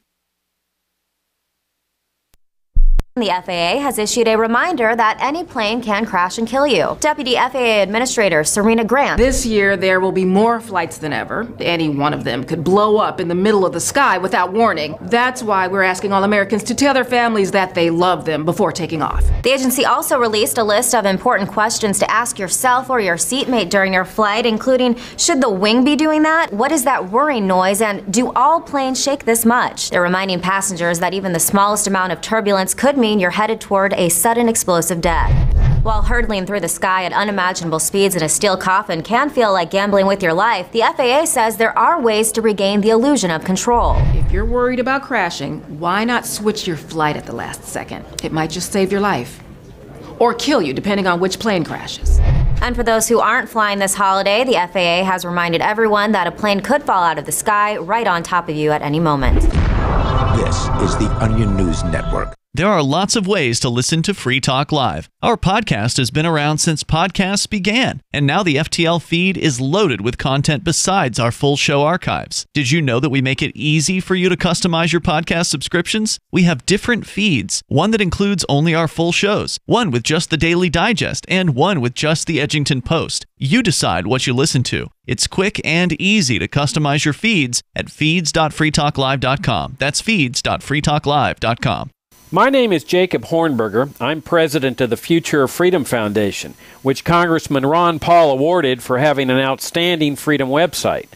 The FAA has issued a reminder that any plane can crash and kill you. Deputy FAA Administrator Serena Grant. This year, there will be more flights than ever. Any one of them could blow up in the middle of the sky without warning. That's why we're asking all Americans to tell their families that they love them before taking off. The agency also released a list of important questions to ask yourself or your seatmate during your flight, including, should the wing be doing that? What is that whirring noise? And do all planes shake this much? They're reminding passengers that even the smallest amount of turbulence could mean you're headed toward a sudden explosive death. While hurtling through the sky at unimaginable speeds in a steel coffin can feel like gambling with your life, the FAA says there are ways to regain the illusion of control. If you're worried about crashing, why not switch your flight at the last second? It might just save your life. Or kill you, depending on which plane crashes. And for those who aren't flying this holiday, the FAA has reminded everyone that a plane could fall out of the sky right on top of you at any moment. This is the Onion News Network. There are lots of ways to listen to Free Talk Live. Our podcast has been around since podcasts began, and now the FTL feed is loaded with content besides our full show archives. Did you know that we make it easy for you to customize your podcast subscriptions? We have different feeds, one that includes only our full shows, one with just the Daily Digest, and one with just the Edgington Post. You decide what you listen to. It's quick and easy to customize your feeds at feeds.freetalklive.com. That's feeds.freetalklive.com. My name is Jacob Hornberger. I'm president of the Future of Freedom Foundation, which Congressman Ron Paul awarded for having an outstanding freedom website.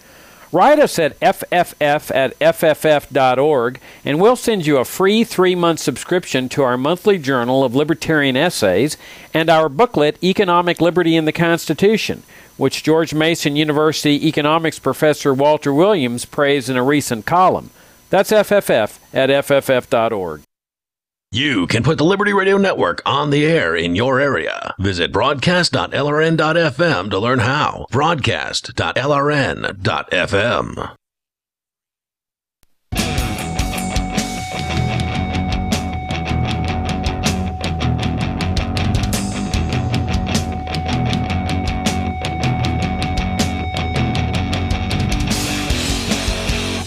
Write us at fff@fff.org, and we'll send you a free 3-month subscription to our monthly journal of libertarian essays and our booklet, Economic Liberty in the Constitution, which George Mason University economics professor Walter Williams praised in a recent column. That's fff@fff.org. You can put the Liberty Radio Network on the air in your area. Visit broadcast.lrn.fm to learn how. Broadcast.lrn.fm.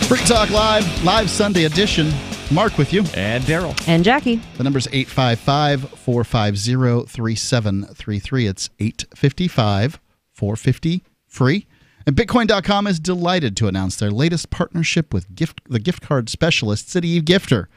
Free Talk Live Sunday edition. Mark with you. And Daryl. And Jackie. The number's 855-450-3733. It's 855-450-FREE. And Bitcoin.com is delighted to announce their latest partnership with the gift card specialist, City Gifter.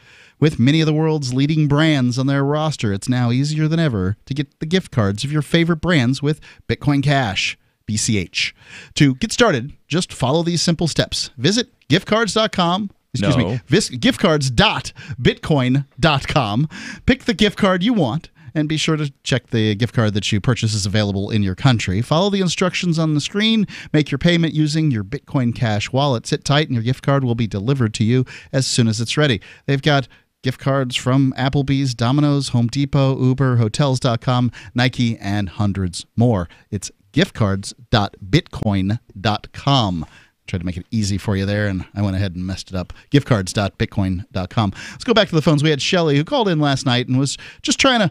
With many of the world's leading brands on their roster, it's now easier than ever to get the gift cards of your favorite brands with Bitcoin Cash, BCH. To get started, just follow these simple steps. Visit giftcards.com. giftcards.bitcoin.com. Pick the gift card you want, and be sure to check the gift card that you purchase is available in your country. Follow the instructions on the screen. Make your payment using your Bitcoin Cash wallet. Sit tight, and your gift card will be delivered to you as soon as it's ready. They've got gift cards from Applebee's, Domino's, Home Depot, Uber, Hotels.com, Nike, and hundreds more. It's giftcards.bitcoin.com. Tried to make it easy for you there, and I went ahead and messed it up. Giftcards.bitcoin.com. Let's go back to the phones. We had Shelly, who called in last night and was just trying to,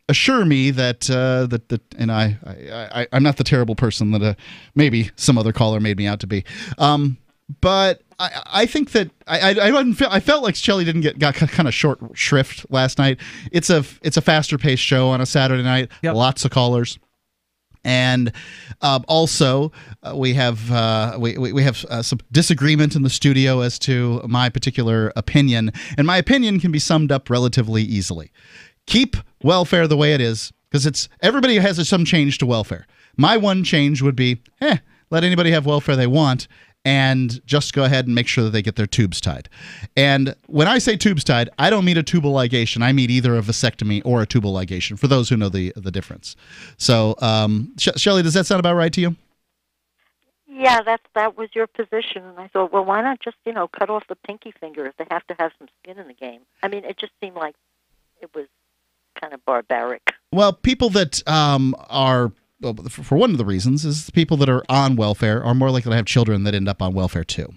assure me that and I'm not the terrible person that maybe some other caller made me out to be. But I think that I felt like Shelly got kind of short shrift last night. It's a faster paced show on a Saturday night. Yep. Lots of callers. And also, we have some disagreement in the studio as to my particular opinion, and my opinion can be summed up relatively easily. Keep welfare the way it is, because everybody has some change to welfare. My one change would be, let anybody have welfare they want, and just go ahead and make sure that they get their tubes tied. And when I say tubes tied, I don't mean a tubal ligation. I mean either a vasectomy or a tubal ligation, for those who know the difference. So, Shelley, does that sound about right to you? Yeah, that was your position. And I thought, well, why not just, cut off the pinky finger if they have to have some skin in the game? I mean, it just seemed like it was kind of barbaric. Well, people that are... for one of the reasons is the people that are on welfare are more likely to have children that end up on welfare too.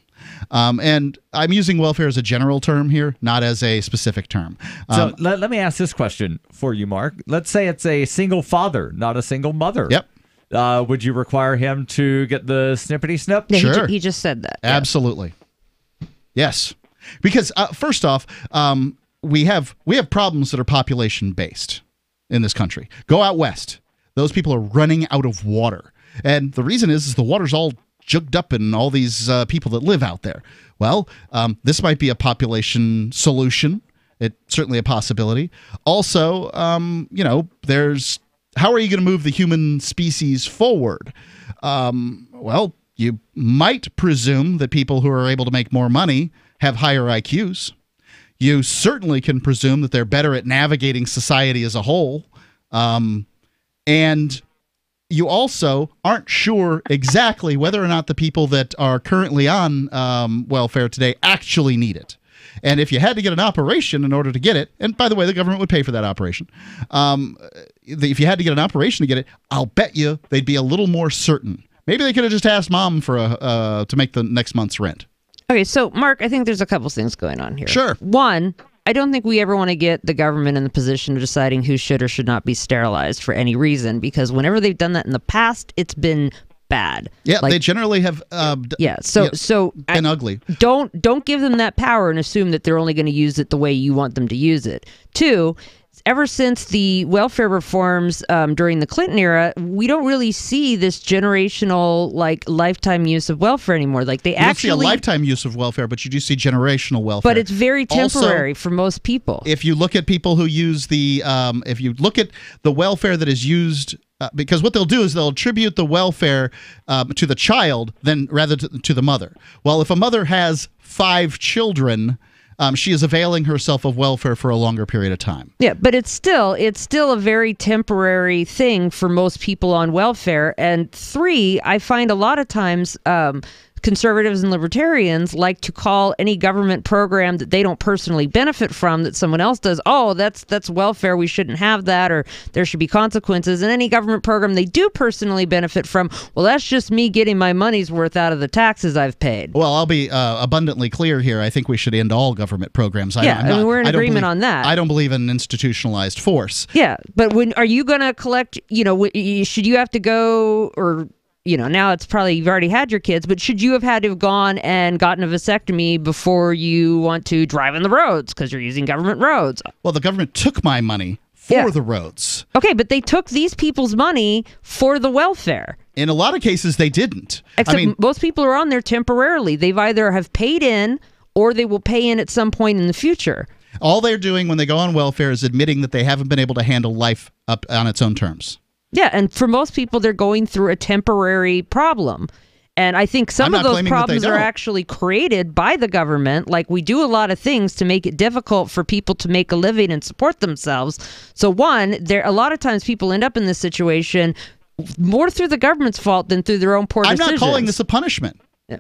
And I'm using welfare as a general term here, not as a specific term. So let me ask this question for you, Mark. Let's say it's a single father, not a single mother. Yep. Would you require him to get the snippity snip? Yeah, sure. He just said that. Absolutely. Yes. Because first off, we have problems that are population based in this country. Go out west. Those people are running out of water. And the reason is the water's all jugged up in all these people that live out there. Well, this might be a population solution. It's certainly a possibility. Also, there's how are you going to move the human species forward? Well, you might presume that people who are able to make more money have higher IQs. You certainly can presume that they're better at navigating society as a whole. And you also aren't sure exactly whether or not the people that are currently on welfare today actually need it. And if you had to get an operation in order to get it, and by the way, the government would pay for that operation. If you had to get an operation to get it, I'll bet you they'd be a little more certain. Maybe they could have just asked mom for to make the next month's rent. Okay, so Mark, I think there's a couple things going on here. Sure. One, I don't think we ever want to get the government in the position of deciding who should or should not be sterilized for any reason, because whenever they've done that in the past, it's been bad. Yeah, they generally have been ugly. Don't give them that power and assume that they're only going to use it the way you want them to use it. Two, ever since the welfare reforms during the Clinton era, we don't really see this generational, lifetime use of welfare anymore. Like you don't see a lifetime use of welfare, but you do see generational welfare. But it's very temporary for most people. If you look at people who use if you look at the welfare that is used, because what they'll do is they'll attribute the welfare to the child rather to the mother. Well, if a mother has 5 children, she is availing herself of welfare for a longer period of time. Yeah, but it's still a very temporary thing for most people on welfare. And 3, I find a lot of times conservatives and libertarians like to call any government program that they don't personally benefit from, that someone else does, oh, that's welfare, we shouldn't have that, or there should be consequences. And any government program they do personally benefit from, well, that's just me getting my money's worth out of the taxes I've paid. Well, I'll be abundantly clear here. I think we should end all government programs. We're in agreement on that. I don't believe in institutionalized force. Yeah, but are you going to collect, should you have to go, or now it's probably you've already had your kids, but should you have had to have gone and gotten a vasectomy before you want to drive on the roads because you're using government roads? Well, the government took my money for the roads. Okay, but they took these people's money for the welfare. In a lot of cases, they didn't. Except most people are on there temporarily. They've either have paid in or they will pay in at some point in the future. All they're doing when they go on welfare is admitting that they haven't been able to handle life up on its own terms. Yeah, and for most people, they're going through a temporary problem. And I think some of those problems are actually created by the government. Like, we do a lot of things to make it difficult for people to make a living and support themselves. So a lot of times people end up in this situation more through the government's fault than through their own poor decisions. I'm not calling this a punishment. Yeah.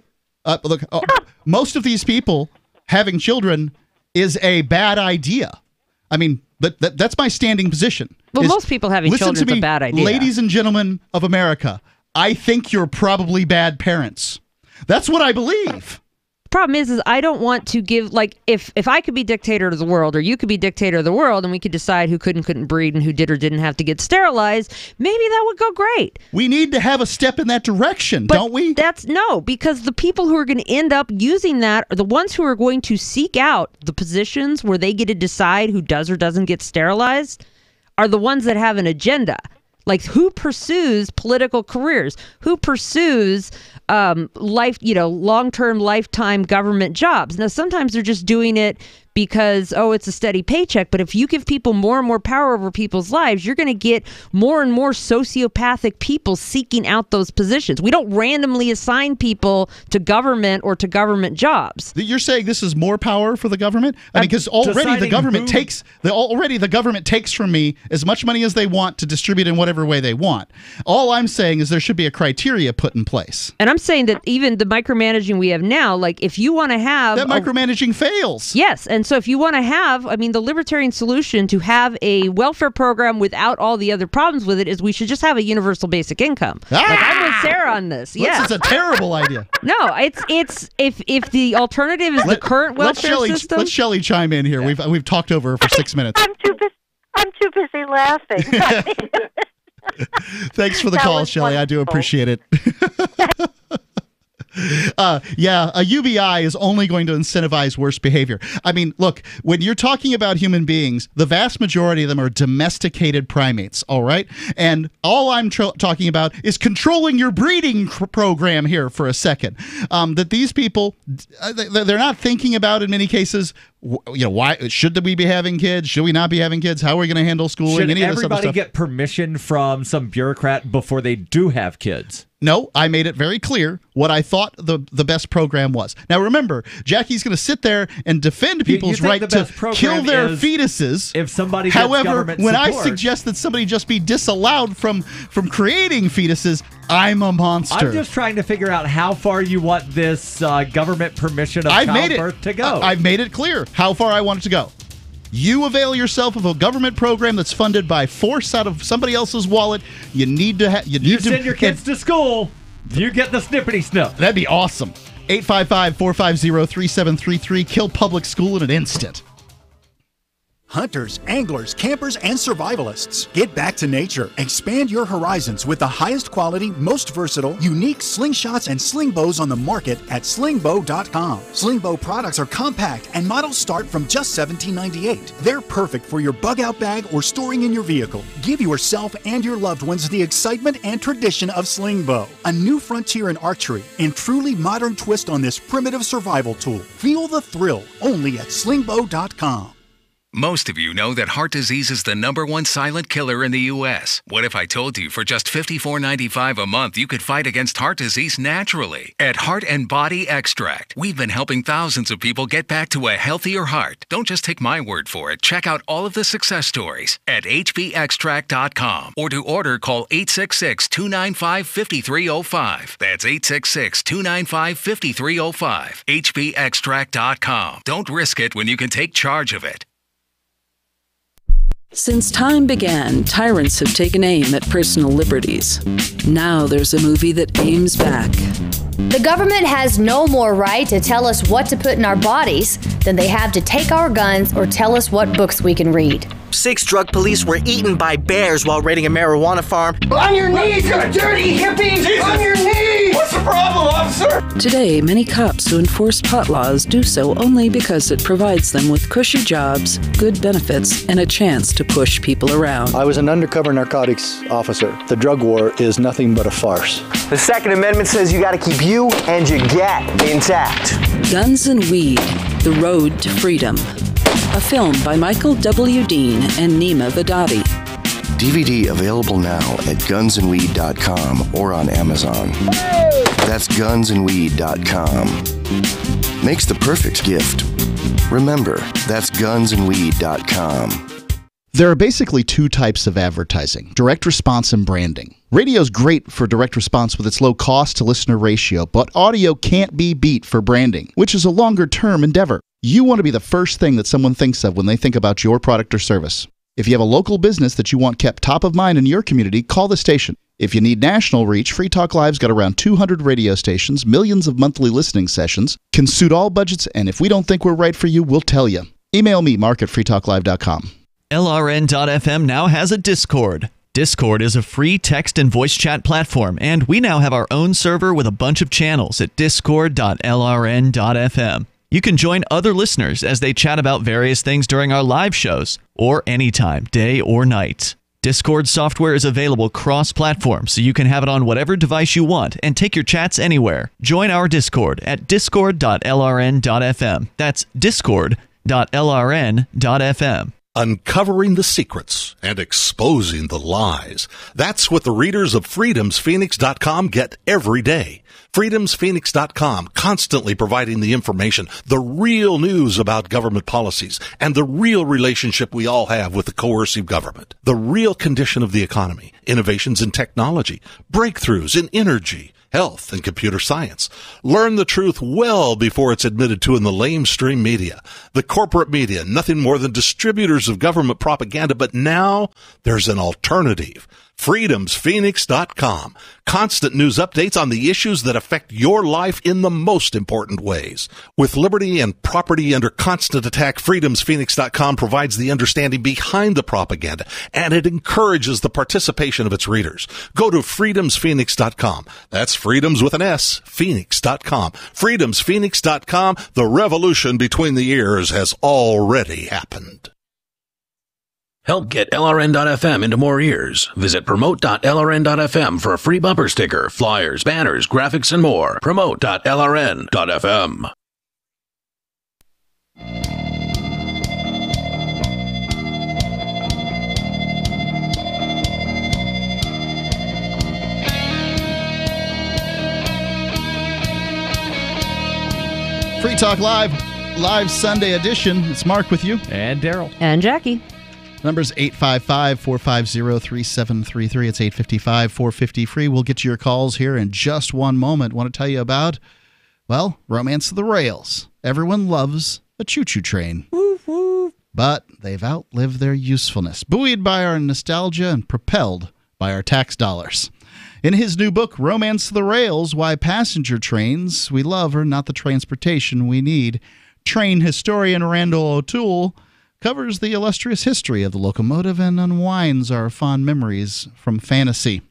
Look, most of these people having children is a bad idea. That's my standing position. Well, most people having children is a bad idea. Ladies and gentlemen of America, I think you're probably bad parents. That's what I believe. The problem is I don't want to give, if I could be dictator of the world, or you could be dictator of the world, and we could decide who could and couldn't breed and who did or didn't have to get sterilized, maybe that would go great. We need to have a step in that direction, don't we? Because the people who are going to end up using that are the ones who are going to seek out the positions where they get to decide who does or doesn't get sterilized are the ones that have an agenda. Like, who pursues political careers? Who pursues long-term, lifetime government jobs? Now, sometimes they're just doing it because, it's a steady paycheck. But if you give people more and more power over people's lives, you're going to get more and more sociopathic people seeking out those positions. We don't randomly assign people to government or to government jobs. You're saying this is more power for the government? Because already the government takes from me as much money as they want to distribute in whatever way they want. All I'm saying is there should be a criteria put in place. And I'm saying that even the micromanaging we have now, if you want to have... That micromanaging fails. Yes, and so if you want to have, the libertarian solution to have a welfare program without all the other problems with it is we should just have a universal basic income. I'm with Sarah on this. This is a terrible idea. No, it's if the alternative is the current welfare system. Let Shelley chime in here. Yeah. We've talked over her for 6 minutes. I'm too busy laughing. Thanks for the call, Shelley. I do appreciate it. Yeah, a UBI is only going to incentivize worse behavior. I mean, look, when you're talking about human beings, the vast majority of them are domesticated primates, all right? And all I'm talking about is controlling your breeding program here for a second. That these people, they're not thinking about, in many cases, why should we be having kids? Should we not be having kids? How are we going to handle schooling? Should any of this other everybody stuff? get permission from some bureaucrat before they do have kids? No, I made it very clear what I thought the best program was. Now, remember, Jackie's going to sit there and defend people's right to kill their fetuses. If somebody gets However, government when I support. suggest that somebody just be disallowed from creating fetuses, I'm a monster. I'm just trying to figure out how far you want this government permission of childbirth to go. I've made it clear how far I want it to go. You avail yourself of a government program that's funded by force out of somebody else's wallet. You need to You send your kids to school. You get the snippety snip. That'd be awesome. 855-450-3733. Kill public school in an instant. Hunters, anglers, campers, and survivalists. Get back to nature. Expand your horizons with the highest quality, most versatile, unique slingshots and sling bows on the market at slingbow.com. Slingbow products are compact and models start from just $17.98. They're perfect for your bug-out bag or storing in your vehicle. Give yourself and your loved ones the excitement and tradition of Slingbow, a new frontier in archery and truly modern twist on this primitive survival tool. Feel the thrill only at slingbow.com. Most of you know that heart disease is the #1 silent killer in the U.S. What if I told you for just $54.95 a month you could fight against heart disease naturally? At Heart and Body Extract, we've been helping thousands of people get back to a healthier heart. Don't just take my word for it. Check out all of the success stories at hbextract.com, or to order, call 866-295-5305. That's 866-295-5305. hbextract.com. Don't risk it when you can take charge of it. Since time began, tyrants have taken aim at personal liberties. Now there's a movie that aims back. The government has no more right to tell us what to put in our bodies than they have to take our guns or tell us what books we can read. 6 drug police were eaten by bears while raiding a marijuana farm. On your knees, you dirty hippie! Jesus. On your knees! What's the problem, officer? Today, many cops who enforce pot laws do so only because it provides them with cushy jobs, good benefits, and a chance to push people around. I was an undercover narcotics officer. The drug war is nothing but a farce. The Second Amendment says you gotta keep you and your gat intact. Guns and Weed, The Road to Freedom. A film by Michael W. Dean and Nima Vadadi. DVD available now at gunsandweed.com or on Amazon. That's gunsandweed.com. Makes the perfect gift. Remember, that's gunsandweed.com. There are basically 2 types of advertising: direct response and branding. Radio's great for direct response with its low cost to listener ratio, but audio can't be beat for branding, which is a longer term endeavor. You want to be the first thing that someone thinks of when they think about your product or service. If you have a local business that you want kept top of mind in your community, call the station. If you need national reach, Free Talk Live's got around 200 radio stations, millions of monthly listening sessions, can suit all budgets, and if we don't think we're right for you, we'll tell you. Email me, mark@freetalklive.com. LRN.FM now has a Discord. Discord is a free text and voice chat platform, and we now have our own server with a bunch of channels at discord.lrn.fm. You can join other listeners as they chat about various things during our live shows, or anytime, day or night. Discord software is available cross-platform, so you can have it on whatever device you want and take your chats anywhere. Join our Discord at discord.lrn.fm. That's discord.lrn.fm. Uncovering the secrets and exposing the lies. That's what the readers of freedomsphoenix.com get every day. freedomsphoenix.com, constantly providing the information, the real news about government policies, and the real relationship we all have with the coercive government. The real condition of the economy, innovations in technology, breakthroughs in energy, health, and computer science. Learn the truth well before it's admitted to in the lamestream media. The corporate media, nothing more than distributors of government propaganda, but now there's an alternative. freedomsphoenix.com. Constant news updates on the issues that affect your life in the most important ways. With liberty and property under constant attack, freedomsphoenix.com provides the understanding behind the propaganda, and it encourages the participation of its readers. Go to freedomsphoenix.com. That's freedoms with an S, phoenix.com. freedomsphoenix.com. The revolution between the ears has already happened. Help get LRN.FM into more ears. Visit promote.lrn.fm for a free bumper sticker, flyers, banners, graphics, and more. Promote.lrn.fm. Free Talk Live Sunday edition. It's Mark with you. And Daryl. And Jackie. Number's 855-450-3733. It's 855-450-FREE. We'll get to your calls here in just one moment. Want to tell you about, well, Romance of the Rails. Everyone loves a choo-choo train. But they've outlived their usefulness, buoyed by our nostalgia and propelled by our tax dollars. In his new book, Romance of the Rails, Why Passenger Trains We Love Are Not the Transportation We Need, train historian Randall O'Toole covers the illustrious history of the locomotive and unwinds our fond memories from fantasy.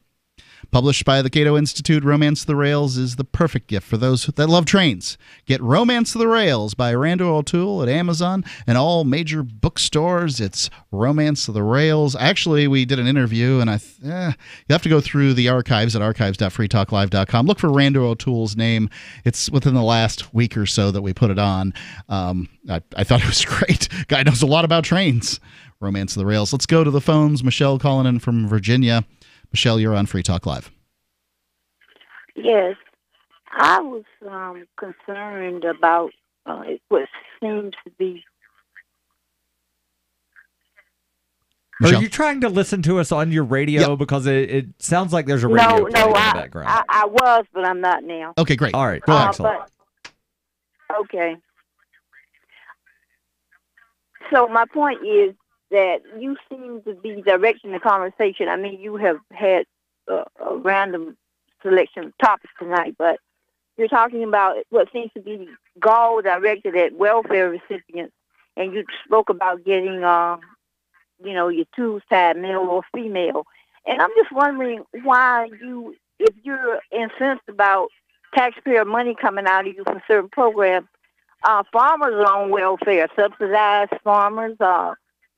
Published by the Cato Institute, Romance of the Rails is the perfect gift for those that love trains. Get Romance of the Rails by Randall O'Toole at Amazon and all major bookstores. It's Romance of the Rails. Actually, we did an interview, and you have to go through the archives at archives.freetalklive.com. Look for Randall O'Toole's name. It's within the last week or so that we put it on. I thought it was great. Guy knows a lot about trains. Romance of the Rails. Let's go to the phones. Michelle calling in from Virginia. Michelle, you're on Free Talk Live. Yes. I was concerned about what seems to be... Michelle? Are you trying to listen to us on your radio? Yep. Because it sounds like there's a radio playing in the background. I was, but I'm not now. Okay, great. All right. Excellent. Okay. So my point is that you seem to be directing the conversation. I mean, you have had a random selection of topics tonight, but you're talking about what seems to be goal directed at welfare recipients, and you spoke about getting, your tubes tied, male or female. And I'm just wondering why if you're incensed about taxpayer money coming out of you for certain programs, farmers are on welfare, subsidized farmers,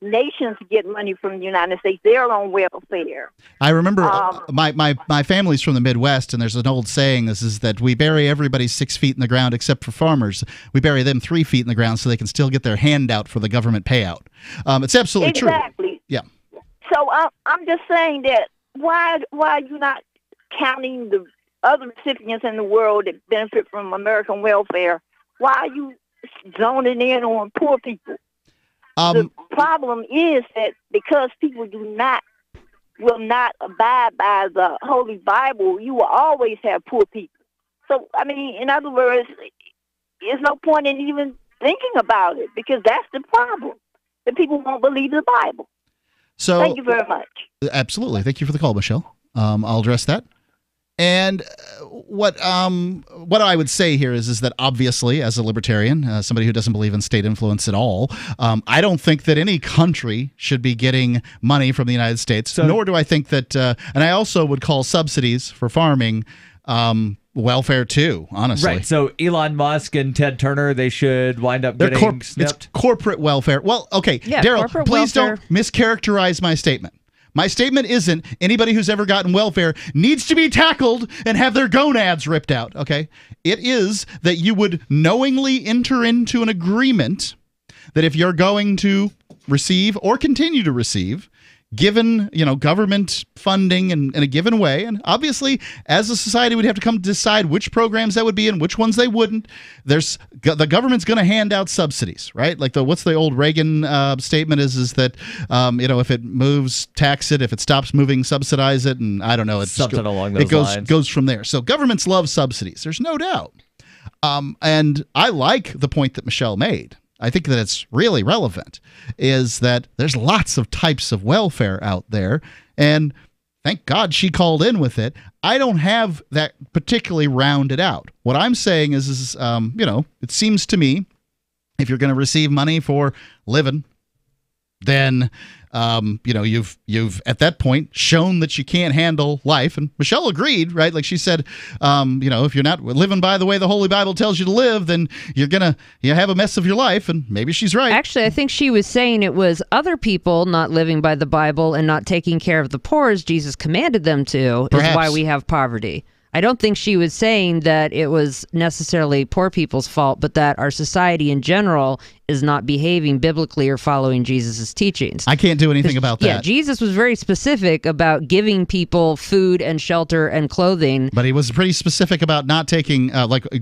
nations get money from the United States. They're on welfare. I remember my family's from the Midwest, and there's an old saying. This is that we bury everybody 6 feet in the ground except for farmers. We bury them 3 feet in the ground so they can still get their handout for the government payout. It's absolutely true. Exactly. Yeah. So I'm just saying that why are you not counting the other recipients in the world that benefit from American welfare? Why are you zoning in on poor people? The problem is that because people will not abide by the Holy Bible, you will always have poor people. So, I mean, in other words, there's no point in even thinking about it because that's the problem. That people won't believe the Bible. So, thank you very much. Absolutely. Thank you for the call, Michelle. I'll address that. And what I would say here is that obviously, as a libertarian, somebody who doesn't believe in state influence at all, I don't think that any country should be getting money from the United States, nor do I think that, and I also would call subsidies for farming welfare too, honestly. Right, so Elon Musk and Ted Turner, they should wind up getting snipped. It's corporate welfare. Well, okay, yeah, Daryl, please don't mischaracterize my statement. My statement isn't anybody who's ever gotten welfare needs to be tackled and have their gonads ripped out, okay? It is that you would knowingly enter into an agreement that if you're going to receive or continue to receive, given, government funding in a given way, and obviously, as a society, we'd have to come to decide which programs that would be and which ones they wouldn't. The government's going to hand out subsidies, right? Like what's the old Reagan statement is that, if it moves, tax it. If it stops moving, subsidize it. And I don't know. It's something along those lines. Goes from there. So governments love subsidies. There's no doubt. And I like the point that Michelle made. I think that it's really relevant, is that there's lots of types of welfare out there, and Thank God she called in with it. I don't have that particularly rounded out. What I'm saying is it seems to me if you're going to receive money for living, then you've at that point shown that you can't handle life. And Michelle agreed, right? Like she said, if you're not living by the way the Holy Bible tells you to live, then you're gonna have a mess of your life. And maybe she's right. Actually, I think she was saying it was other people not living by the Bible and not taking care of the poor as Jesus commanded them to is why we have poverty. I don't think she was saying that it was necessarily poor people's fault, but that our society in general is not behaving biblically or following Jesus' teachings. I can't do anything about that. Yeah, Jesus was very specific about giving people food and shelter and clothing. But he was pretty specific about not taking,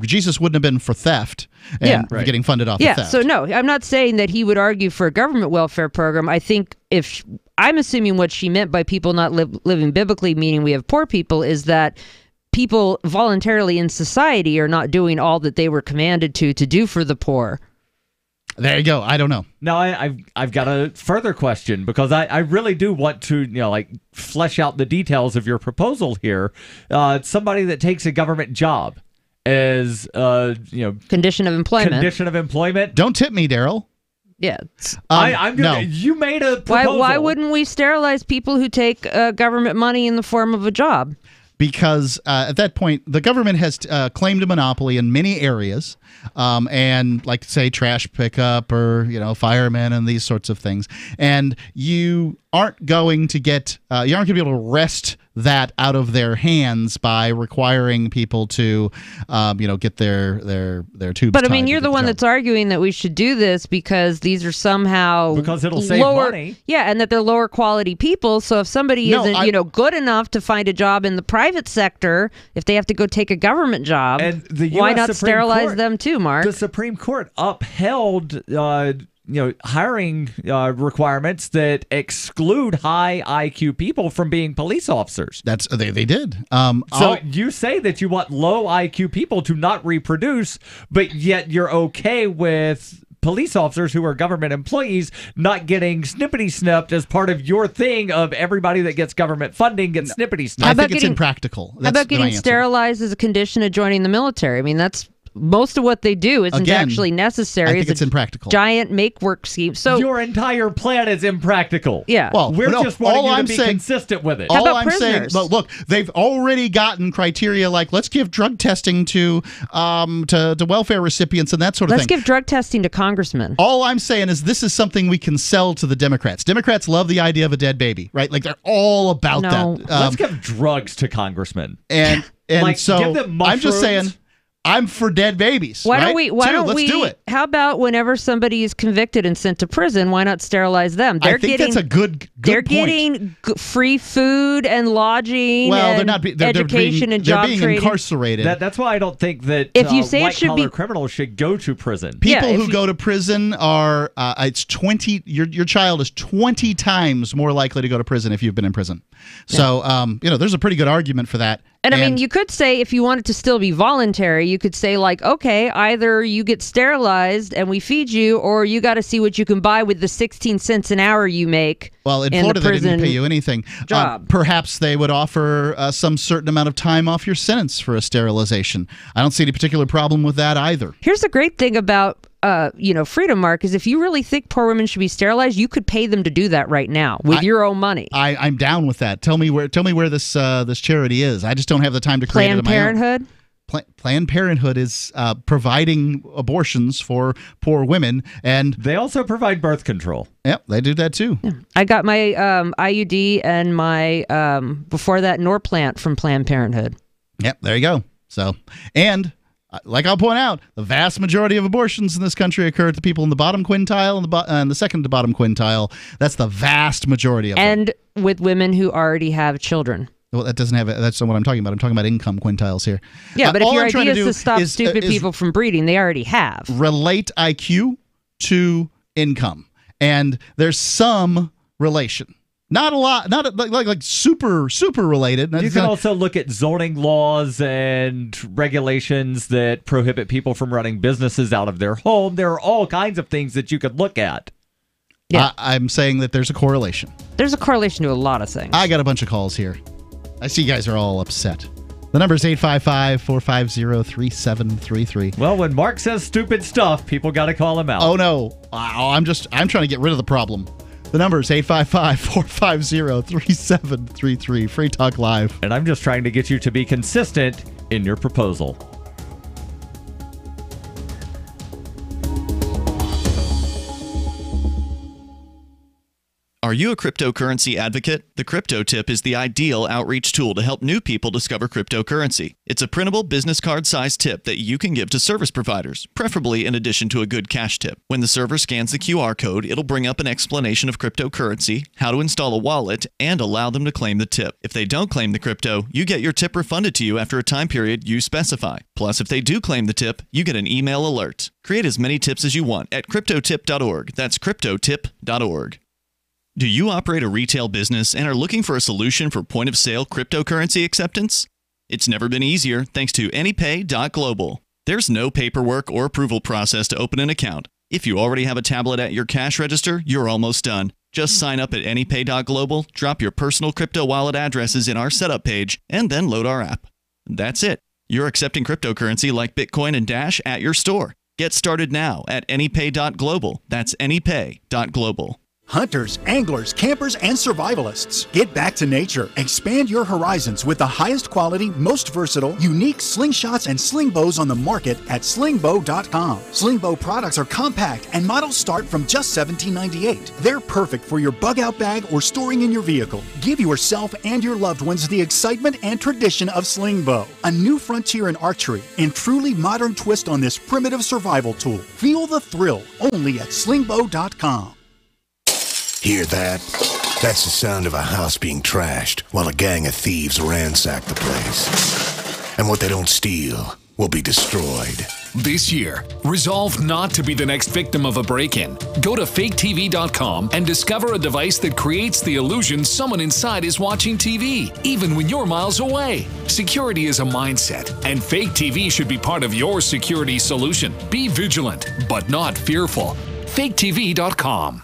Jesus wouldn't have been for theft and getting funded off of theft. So no, I'm not saying that he would argue for a government welfare program. I think I'm assuming what she meant by people not living biblically, meaning we have poor people, is that people voluntarily in society are not doing all that they were commanded to do for the poor. There you go. I don't know. Now, I've got a further question because I really do want to flesh out the details of your proposal here. Somebody that takes a government job as condition of employment. Condition of employment. Don't tip me, Daryl. Yeah. You made a proposal. Why wouldn't we sterilize people who take government money in the form of a job? Because at that point, the government has claimed a monopoly in many areas, and like say trash pickup or firemen and these sorts of things, and you aren't going to get be able to wrest that out of their hands by requiring people to get their tubes. But I mean, you're the one that's arguing that we should do this because these are somehow because it'll save money. Yeah, and that they're lower quality people. So if somebody isn't good enough to find a job in the private sector, if they have to go take a government job, and why not sterilize them too, Mark? The Supreme Court upheld hiring requirements that exclude high IQ people from being police officers. They did. So you say that you want low IQ people to not reproduce, but yet you're okay with police officers who are government employees not getting snippity-snipped as part of your thing of everybody that gets government funding gets snippity-snipped. I think it's impractical. How about getting sterilized as a condition of joining the military? I mean, that's most of what they do isn't actually necessary. I think it's impractical. Giant make-work scheme. So your entire plan is impractical. Yeah. Well, we're just wanting you to be consistent with it. How about prisoners? Look, they've already gotten criteria like let's give drug testing to welfare recipients and that sort of thing. Let's give drug testing to congressmen. All I'm saying is this is something we can sell to the Democrats. Democrats love the idea of a dead baby, right? Like they're all about that. Let's give drugs to congressmen. And so give them mushrooms. I'm just saying. I'm for dead babies. Why don't Let's we do it. How about whenever somebody is convicted and sent to prison, why not sterilize them? I think that's a good They're point. Getting free food and lodging. Well, and they're not. Education and job training. They're being incarcerated. That's why I don't think that if you say white-collar criminals should go to prison. People who go to prison are it's 20. Your child is 20 times more likely to go to prison if you've been in prison. So there's a pretty good argument for that. And I mean, you could say if you want it to still be voluntary, you could say like, okay, either you get sterilized and we feed you, or you got to see what you can buy with the 16 cents an hour you make. Well, in Florida, they didn't pay you anything. Perhaps they would offer some certain amount of time off your sentence for a sterilization. I don't see any particular problem with that either. Here's the great thing about freedom, Mark, is if you really think poor women should be sterilized, you could pay them to do that right now with your own money. I'm down with that. Tell me where this charity is. I just don't have the time to create it on my own. Planned Parenthood? Planned Parenthood is providing abortions for poor women, and they also provide birth control. Yep, they do that too. Yeah. I got my IUD and my before that Norplant from Planned Parenthood. Yep, there you go. So, and like I'll point out, the vast majority of abortions in this country occur to people in the bottom quintile and the second to bottom quintile. That's the vast majority of them. And with women who already have children. Well, that's not what I'm talking about. I'm talking about income quintiles here. Yeah, but if your idea is to stop stupid people from breeding, they already have. Relate IQ to income. And there's some relation. Not a lot, not like super related. You can also look at zoning laws and regulations that prohibit people from running businesses out of their home. There are all kinds of things that you could look at. Yeah. I'm saying that there's a correlation. There's a correlation to a lot of things. I got a bunch of calls here. I see you guys are all upset. The number is 855-450-3733. Well, when Mark says stupid stuff, people got to call him out. Oh, no. I'm trying to get rid of the problem. The number is 855-450-3733. Free Talk Live. And I'm just trying to get you to be consistent in your proposal. Are you a cryptocurrency advocate? The Crypto Tip is the ideal outreach tool to help new people discover cryptocurrency. It's a printable business card-sized tip that you can give to service providers, preferably in addition to a good cash tip. When the server scans the QR code, it'll bring up an explanation of cryptocurrency, how to install a wallet, and allow them to claim the tip. If they don't claim the crypto, you get your tip refunded to you after a time period you specify. Plus, if they do claim the tip, you get an email alert. Create as many tips as you want at cryptotip.org. That's cryptotip.org. Do you operate a retail business and are looking for a solution for point-of-sale cryptocurrency acceptance? It's never been easier thanks to AnyPay.global. There's no paperwork or approval process to open an account. If you already have a tablet at your cash register, you're almost done. Just sign up at AnyPay.global, drop your personal crypto wallet addresses in our setup page, and then load our app. That's it. You're accepting cryptocurrency like Bitcoin and Dash at your store. Get started now at AnyPay.global. That's AnyPay.global. Hunters, anglers, campers, and survivalists. Get back to nature. Expand your horizons with the highest quality, most versatile, unique slingshots and sling bows on the market at slingbow.com. Slingbow products are compact and models start from just $17.98. They're perfect for your bug out bag or storing in your vehicle. Give yourself and your loved ones the excitement and tradition of Slingbow, a new frontier in archery and truly modern twist on this primitive survival tool. Feel the thrill only at slingbow.com. Hear that? That's the sound of a house being trashed while a gang of thieves ransack the place. And what they don't steal will be destroyed. This year, resolve not to be the next victim of a break-in. Go to faketv.com and discover a device that creates the illusion someone inside is watching TV, even when you're miles away. Security is a mindset, and Fake TV should be part of your security solution. Be vigilant, but not fearful. faketv.com.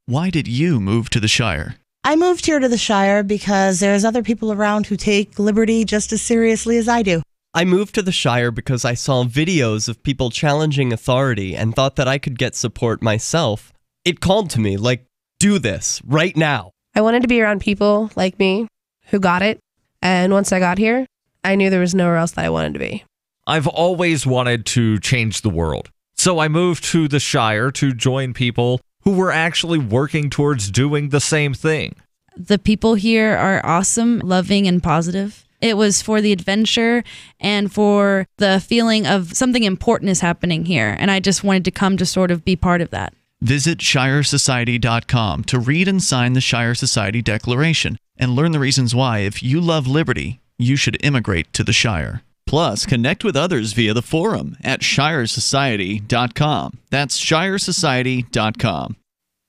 Why did you move to the Shire? I moved here to the Shire because there's other people around who take liberty just as seriously as I do. I moved to the Shire because I saw videos of people challenging authority and thought that I could get support myself. It called to me, like, do this, right now. I wanted to be around people like me who got it, and once I got here, I knew there was nowhere else that I wanted to be. I've always wanted to change the world, so I moved to the Shire to join people who were actually working towards doing the same thing. The people here are awesome, loving, and positive. It was for the adventure and for the feeling of something important is happening here, and I just wanted to come to sort of be part of that. Visit ShireSociety.com to read and sign the Shire Society Declaration and learn the reasons why, if you love liberty, you should immigrate to the Shire. Plus, connect with others via the forum at ShireSociety.com. That's ShireSociety.com.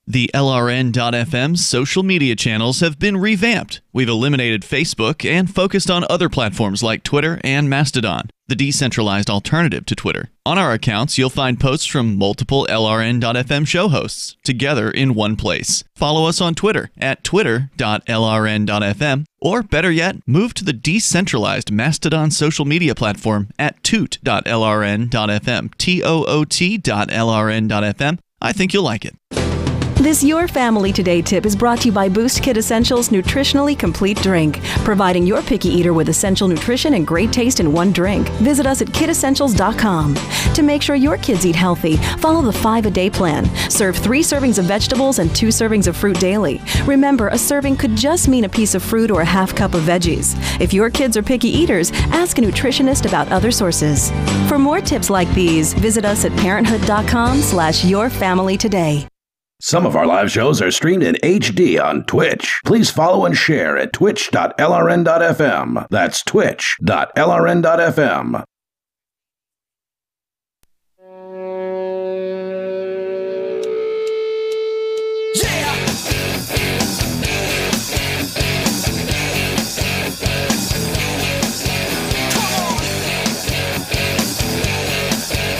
The LRN.FM social media channels have been revamped. We've eliminated Facebook and focused on other platforms like Twitter and Mastodon, the decentralized alternative to Twitter. On our accounts, you'll find posts from multiple LRN.FM show hosts together in one place. Follow us on Twitter at twitter.lrn.fm, or better yet, move to the decentralized Mastodon social media platform at toot.lrn.fm, toot.lrn.fm. I think you'll like it. This Your Family Today tip is brought to you by Boost Kid Essentials Nutritionally Complete Drink, providing your picky eater with essential nutrition and great taste in one drink. Visit us at kidessentials.com. To make sure your kids eat healthy, follow the 5-a-day plan. Serve 3 servings of vegetables and 2 servings of fruit daily. Remember, a serving could just mean a piece of fruit or a half cup of veggies. If your kids are picky eaters, ask a nutritionist about other sources. For more tips like these, visit us at parenthood.com/yourfamilytoday. Some of our live shows are streamed in HD on Twitch. Please follow and share at twitch.lrn.fm. That's twitch.lrn.fm.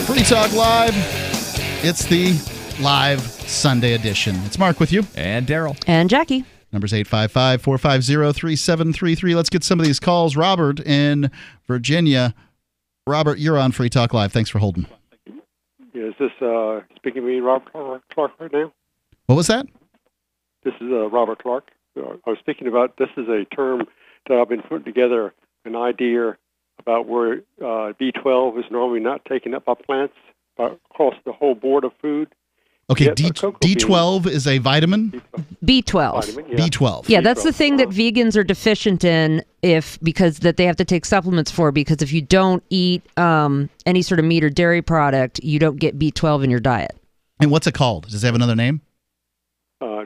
Free Talk Live. It's the live Sunday edition. It's Mark with you. And Daryl. And Jackie. Number's 855-450-3733. Let's get some of these calls. Robert in Virginia. Robert, you're on Free Talk Live. Thanks for holding. Yeah, is this speaking to me, Robert Clark, right now? What was that? This is Robert Clark. I was speaking about, this is a term that I've been putting together, an idea about where B12 is normally not taken up by plants across the whole board of food. Okay, D12 is a vitamin? B12. Vitamin, yeah. B12. Yeah, that's the thing that vegans are deficient in because that they have to take supplements for, because if you don't eat any sort of meat or dairy product, you don't get B12 in your diet. And what's it called? Does it have another name?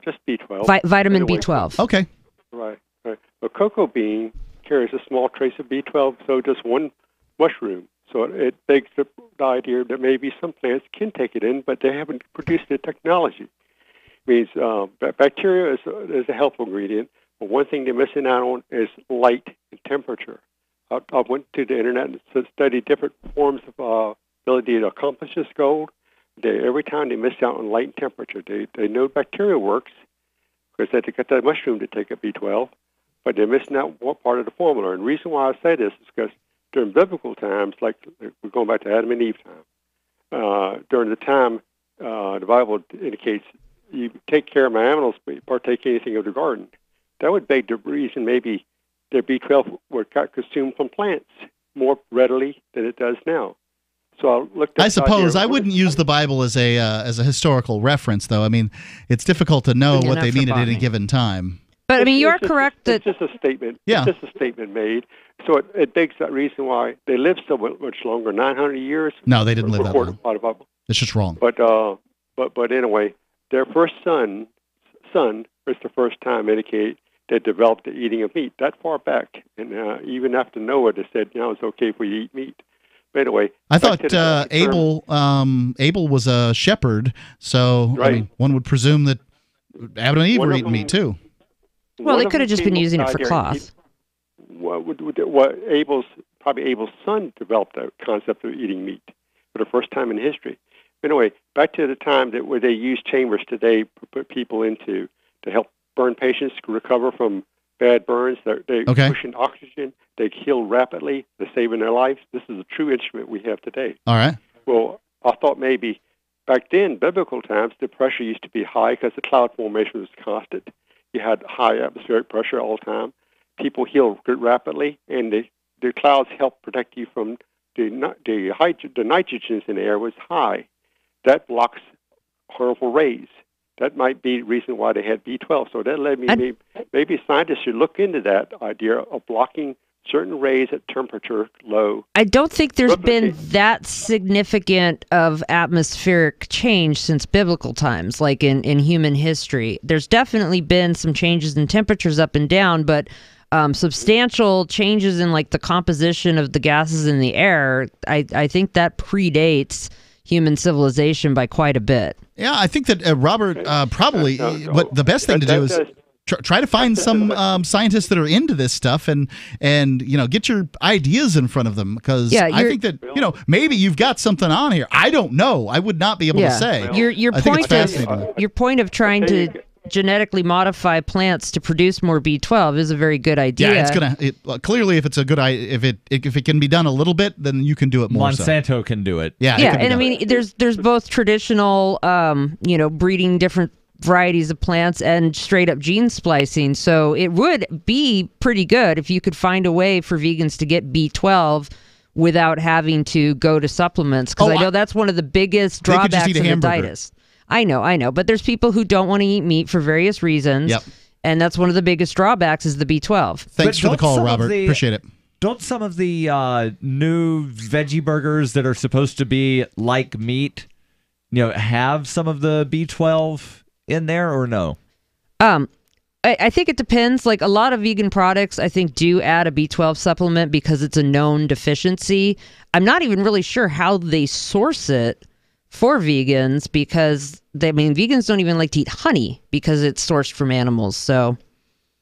Just B12. Vitamin B12. Okay. Right. A cocoa bean carries a small trace of B12, so does one mushroom. So it begs the idea that maybe some plants can take it in, but they haven't produced the technology. It means bacteria is a helpful ingredient, but one thing they're missing out on is light and temperature. I went to the internet and studied different forms of ability to accomplish this goal. Every time they miss out on light and temperature. They know bacteria works because they got that mushroom to take a B12, but they're missing out one part of the formula. And the reason why I say this is because during biblical times, like we're going back to Adam and Eve time, during the time the Bible indicates you take care of my animals, but you partake anything of the garden. That would beg the reason maybe their B12 got consumed from plants more readily than it does now. So I looked. I suppose I wouldn't use the Bible as a historical reference, though. I mean, it's difficult to know what they mean at any given time. But I mean, you are correct that it's just a statement. Yeah. It's just a statement made. So it begs that reason why they lived so much longer, 900 years. No, they didn't live that long. By the Bible. It's just wrong. But anyway, their first son was the first time indicated they developed the eating of meat that far back, and even after Noah, they said, it's okay if we eat meat. But anyway, I thought Abel was a shepherd, so right. I mean, one would presume that Adam and Eve were eating meat too. Well, they could have just been using it for cloth. Abel's son developed the concept of eating meat for the first time in history. Anyway, back to the time where they use chambers today to put people into to help burn patients recover from bad burns. They push in oxygen. They heal rapidly. They're saving their lives. This is a true instrument we have today. All right. Well, I thought maybe back then, biblical times, the pressure used to be high because the cloud formation was constant. You had high atmospheric pressure all the time. People heal rapidly, and the clouds help protect you from the nitrogens in the air was high. That blocks harmful rays. That might be the reason why they had B12. So that led me, maybe scientists should look into that idea of blocking certain rays at temperature low. I don't think there's been that significant of atmospheric change since biblical times, like in human history. There's definitely been some changes in temperatures up and down, but substantial changes in like the composition of the gases in the air, I think that predates human civilization by quite a bit. Yeah, I think that Robert probably what the best thing to do is try to find some scientists that are into this stuff and get your ideas in front of them, because I think that maybe you've got something on here. I don't know. I would not be able to say. Your point of trying to genetically modify plants to produce more B12 is a very good idea. Yeah, it's clearly if it's a good if it can be done a little bit, then you can do it more. Monsanto can do it. Yeah, and I mean there's both traditional breeding different varieties of plants and straight up gene splicing. So it would be pretty good if you could find a way for vegans to get B12 without having to go to supplements, because I know that's one of the biggest drawbacks of the diet. I know, but there's people who don't want to eat meat for various reasons. Yep. And that's one of the biggest drawbacks is the B12. Thanks for the call, Robert. Appreciate it. Don't some of the new veggie burgers that are supposed to be like meat, have some of the B12 in there or no? I think it depends. Like a lot of vegan products, I think, do add a B12 supplement because it's a known deficiency. I'm not even really sure how they source it for vegans, because vegans don't even like to eat honey because it's sourced from animals. So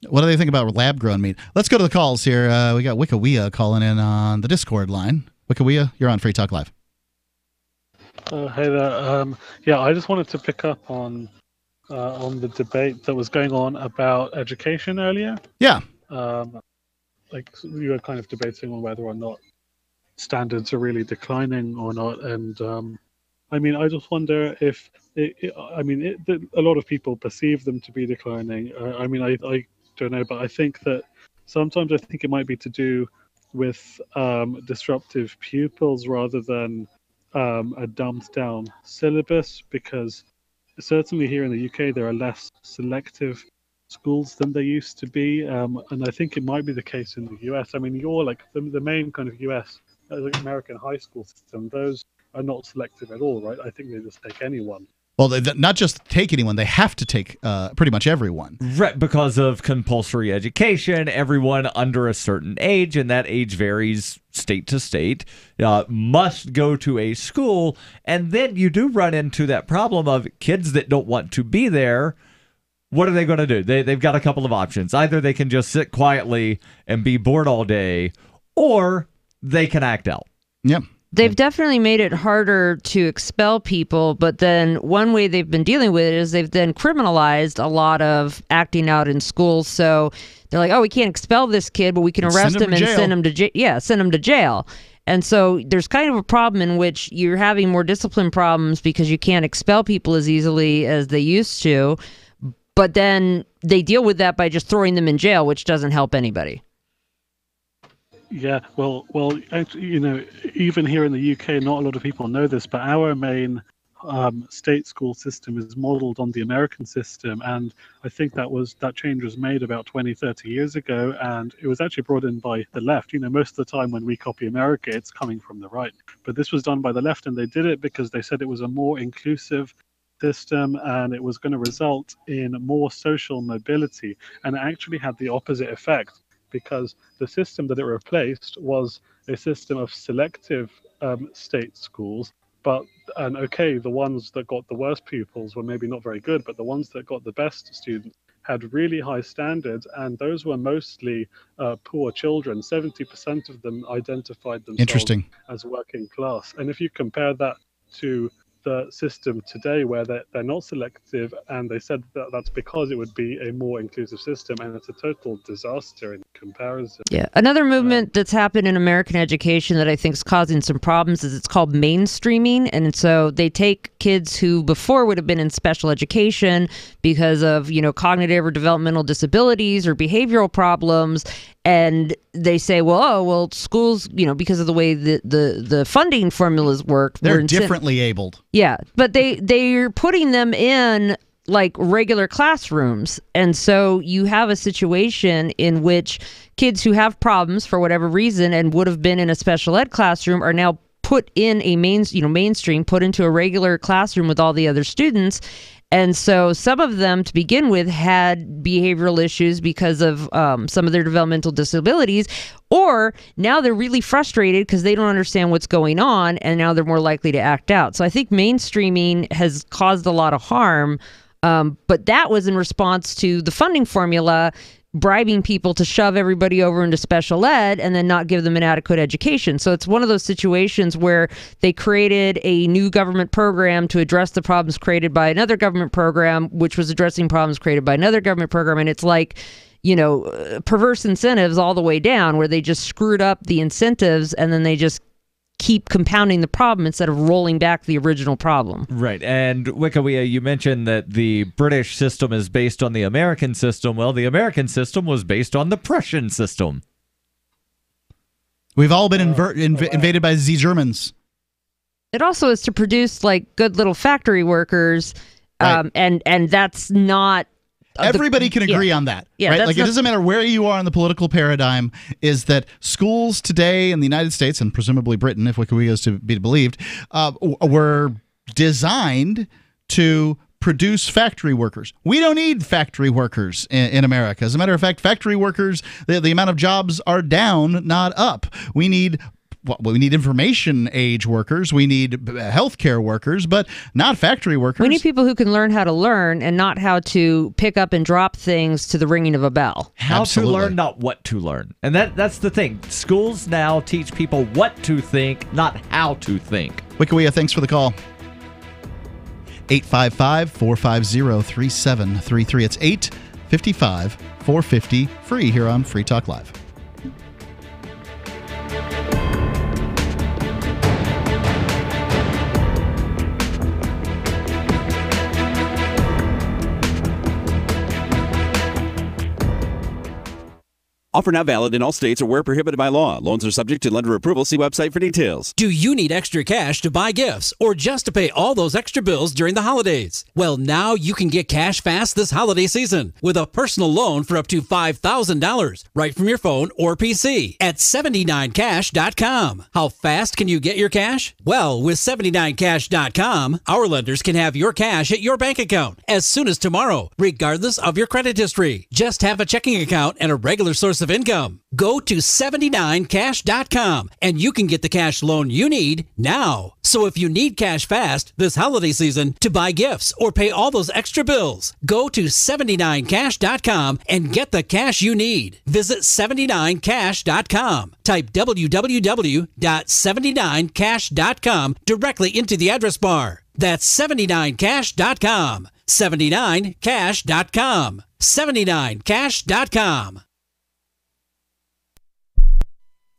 what do they think about lab-grown meat? Let's go to the calls here. We got Wikiwea calling in on the Discord line. Wikiwea, you're on Free Talk Live. Hey there. I just wanted to pick up on on the debate that was going on about education earlier. Yeah. Like we were kind of debating on whether or not standards are really declining or not, and I mean, I just wonder if a lot of people perceive them to be declining. I mean, I don't know, but I think that sometimes I think it might be to do with disruptive pupils rather than a dumbed down syllabus, because certainly here in the UK there are less selective schools than there used to be, and I think it might be the case in the US. I mean, you're like the main kind of US American high school system, those are not selective at all, right? I think they just take anyone. Well, they not just take anyone, they have to take pretty much everyone. Right, because of compulsory education, everyone under a certain age, and that age varies state to state, must go to a school. And then you do run into that problem of kids that don't want to be there. What are they going to do? They've got a couple of options. Either they can just sit quietly and be bored all day, or they can act out. Yep. They've definitely made it harder to expel people, but then one way they've been dealing with it is they've then criminalized a lot of acting out in schools. So they're like, oh, we can't expel this kid, but we can arrest him and send him to send him to jail. And so there's kind of a problem in which you're having more discipline problems because you can't expel people as easily as they used to. But then they deal with that by just throwing them in jail, which doesn't help anybody. Yeah, well, actually, you know, even here in the UK, not a lot of people know this, but our main state school system is modeled on the American system, and I think that change was made about 20, 30 years ago, and it was actually brought in by the left. You know, most of the time when we copy America, it's coming from the right, but this was done by the left, and they did it because they said it was a more inclusive system and it was going to result in more social mobility, and it actually had the opposite effect, because the system that it replaced was a system of selective state schools. The ones that got the worst pupils were maybe not very good, but the ones that got the best students had really high standards, and those were mostly poor children. 70% of them identified themselves as working class. And if you compare that to the system today, where they're not selective, and they said that that's because it would be a more inclusive system, and it's a total disaster in comparison. Yeah. Another movement that's happened in American education that I think is causing some problems is it's called mainstreaming. And so they take kids who before would have been in special education because of, you know, cognitive or developmental disabilities or behavioral problems, and they say, well, schools, you know, because of the way the funding formulas work, they're differently abled. Yeah, but they're putting them in like regular classrooms. And so you have a situation in which kids who have problems for whatever reason and would have been in a special ed classroom are now put in a mainstream, put into a regular classroom with all the other students. And so some of them, to begin with, had behavioral issues because of some of their developmental disabilities, or now they're really frustrated because they don't understand what's going on, and now they're more likely to act out. So I think mainstreaming has caused a lot of harm, but that was in response to the funding formula bribing people to shove everybody over into special ed and then not give them an adequate education. So it's one of those situations where they created a new government program to address the problems created by another government program, which was addressing problems created by another government program. And it's like, you know, perverse incentives all the way down, where they just screwed up the incentives and then they just keep compounding the problem instead of rolling back the original problem. Right. And Wikawia, you mentioned that the British system is based on the American system. Well, the American system was based on the Prussian system. We've all been invaded by the Germans. It also is to produce like good little factory workers, right. And that's not... Everybody can agree on that, right? Like, it doesn't matter where you are in the political paradigm, is that schools today in the United States, and presumably Britain, if Wikipedia is to be believed, were designed to produce factory workers. We don't need factory workers in America. As a matter of fact, factory workers, the amount of jobs are down, not up. We need information age workers, we need healthcare workers, but not factory workers. We need people who can learn how to learn and not how to pick up and drop things to the ringing of a bell. How to learn, not what to learn. And that's the thing. Schools now teach people what to think, not how to think. Wikawia, thanks for the call. 855-450-3733. It's 855-450-FREE here on Free Talk Live. Offer not valid in all states or where prohibited by law. Loans are subject to lender approval. See website for details. Do you need extra cash to buy gifts or just to pay all those extra bills during the holidays? Well, now you can get cash fast this holiday season with a personal loan for up to $5,000 right from your phone or PC at 79cash.com. How fast can you get your cash? Well, with 79cash.com, our lenders can have your cash at your bank account as soon as tomorrow, regardless of your credit history. Just have a checking account and a regular source of income. Go to 79cash.com and you can get the cash loan you need now. So if you need cash fast this holiday season to buy gifts or pay all those extra bills, go to 79cash.com and get the cash you need. Visit 79cash.com. Type www.79cash.com directly into the address bar. That's 79cash.com. 79cash.com. 79cash.com.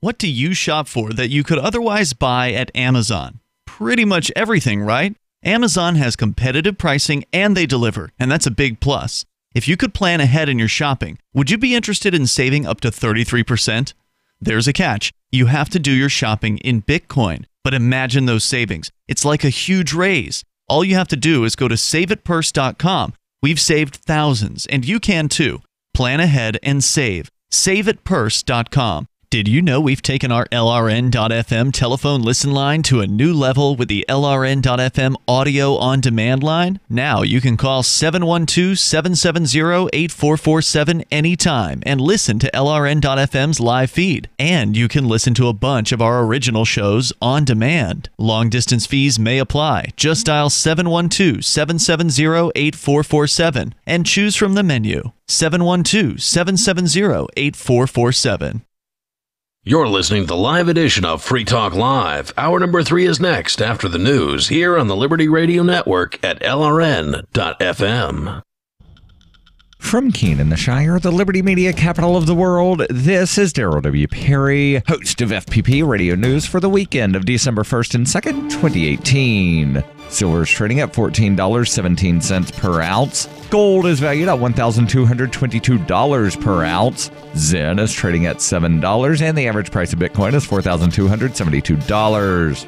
What do you shop for that you could otherwise buy at Amazon? Pretty much everything, right? Amazon has competitive pricing and they deliver, and that's a big plus. If you could plan ahead in your shopping, would you be interested in saving up to 33%? There's a catch. You have to do your shopping in Bitcoin. But imagine those savings. It's like a huge raise. All you have to do is go to saveitpurse.com. We've saved thousands, and you can too. Plan ahead and save. Saveitpurse.com. Did you know we've taken our LRN.FM telephone listen line to a new level with the LRN.FM audio on demand line? Now you can call 712-770-8447 anytime and listen to LRN.FM's live feed. And you can listen to a bunch of our original shows on demand. Long distance fees may apply. Just dial 712-770-8447 and choose from the menu. 712-770-8447. You're listening to the live edition of Free Talk Live. Hour number 3 is next after the news here on the Liberty Radio Network at LRN.FM. From Keene in the Shire, the Liberty Media capital of the world, this is Daryl W. Perry, host of FPP Radio News for the weekend of December 1st and 2nd, 2018. Silver is trading at $14.17 per ounce. Gold is valued at $1,222 per ounce. Zen is trading at $7, and the average price of Bitcoin is $4,272.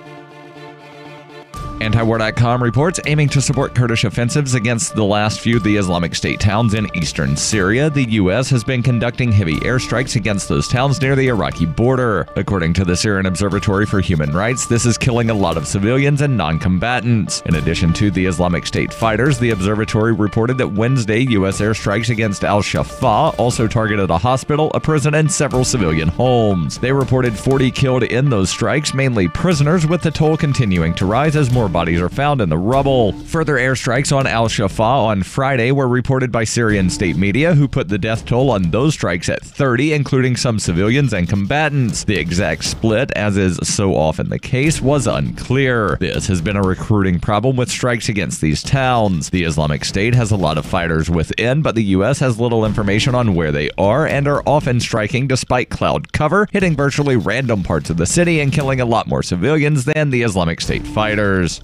Antiwar.com reports aiming to support Kurdish offensives against the last few of the Islamic State towns in eastern Syria. The U.S. has been conducting heavy airstrikes against those towns near the Iraqi border. According to the Syrian Observatory for Human Rights, this is killing a lot of civilians and non-combatants. In addition to the Islamic State fighters, the observatory reported that Wednesday U.S. airstrikes against Al-Shafa also targeted a hospital, a prison, and several civilian homes. They reported 40 killed in those strikes, mainly prisoners, with the toll continuing to rise as more bodies are found in the rubble. Further airstrikes on Al-Shafa on Friday were reported by Syrian state media, who put the death toll on those strikes at 30, including some civilians and combatants. The exact split, as is so often the case, was unclear. This has been a recruiting problem with strikes against these towns. The Islamic State has a lot of fighters within, but the U.S. has little information on where they are and are often striking despite cloud cover, hitting virtually random parts of the city and killing a lot more civilians than the Islamic State fighters.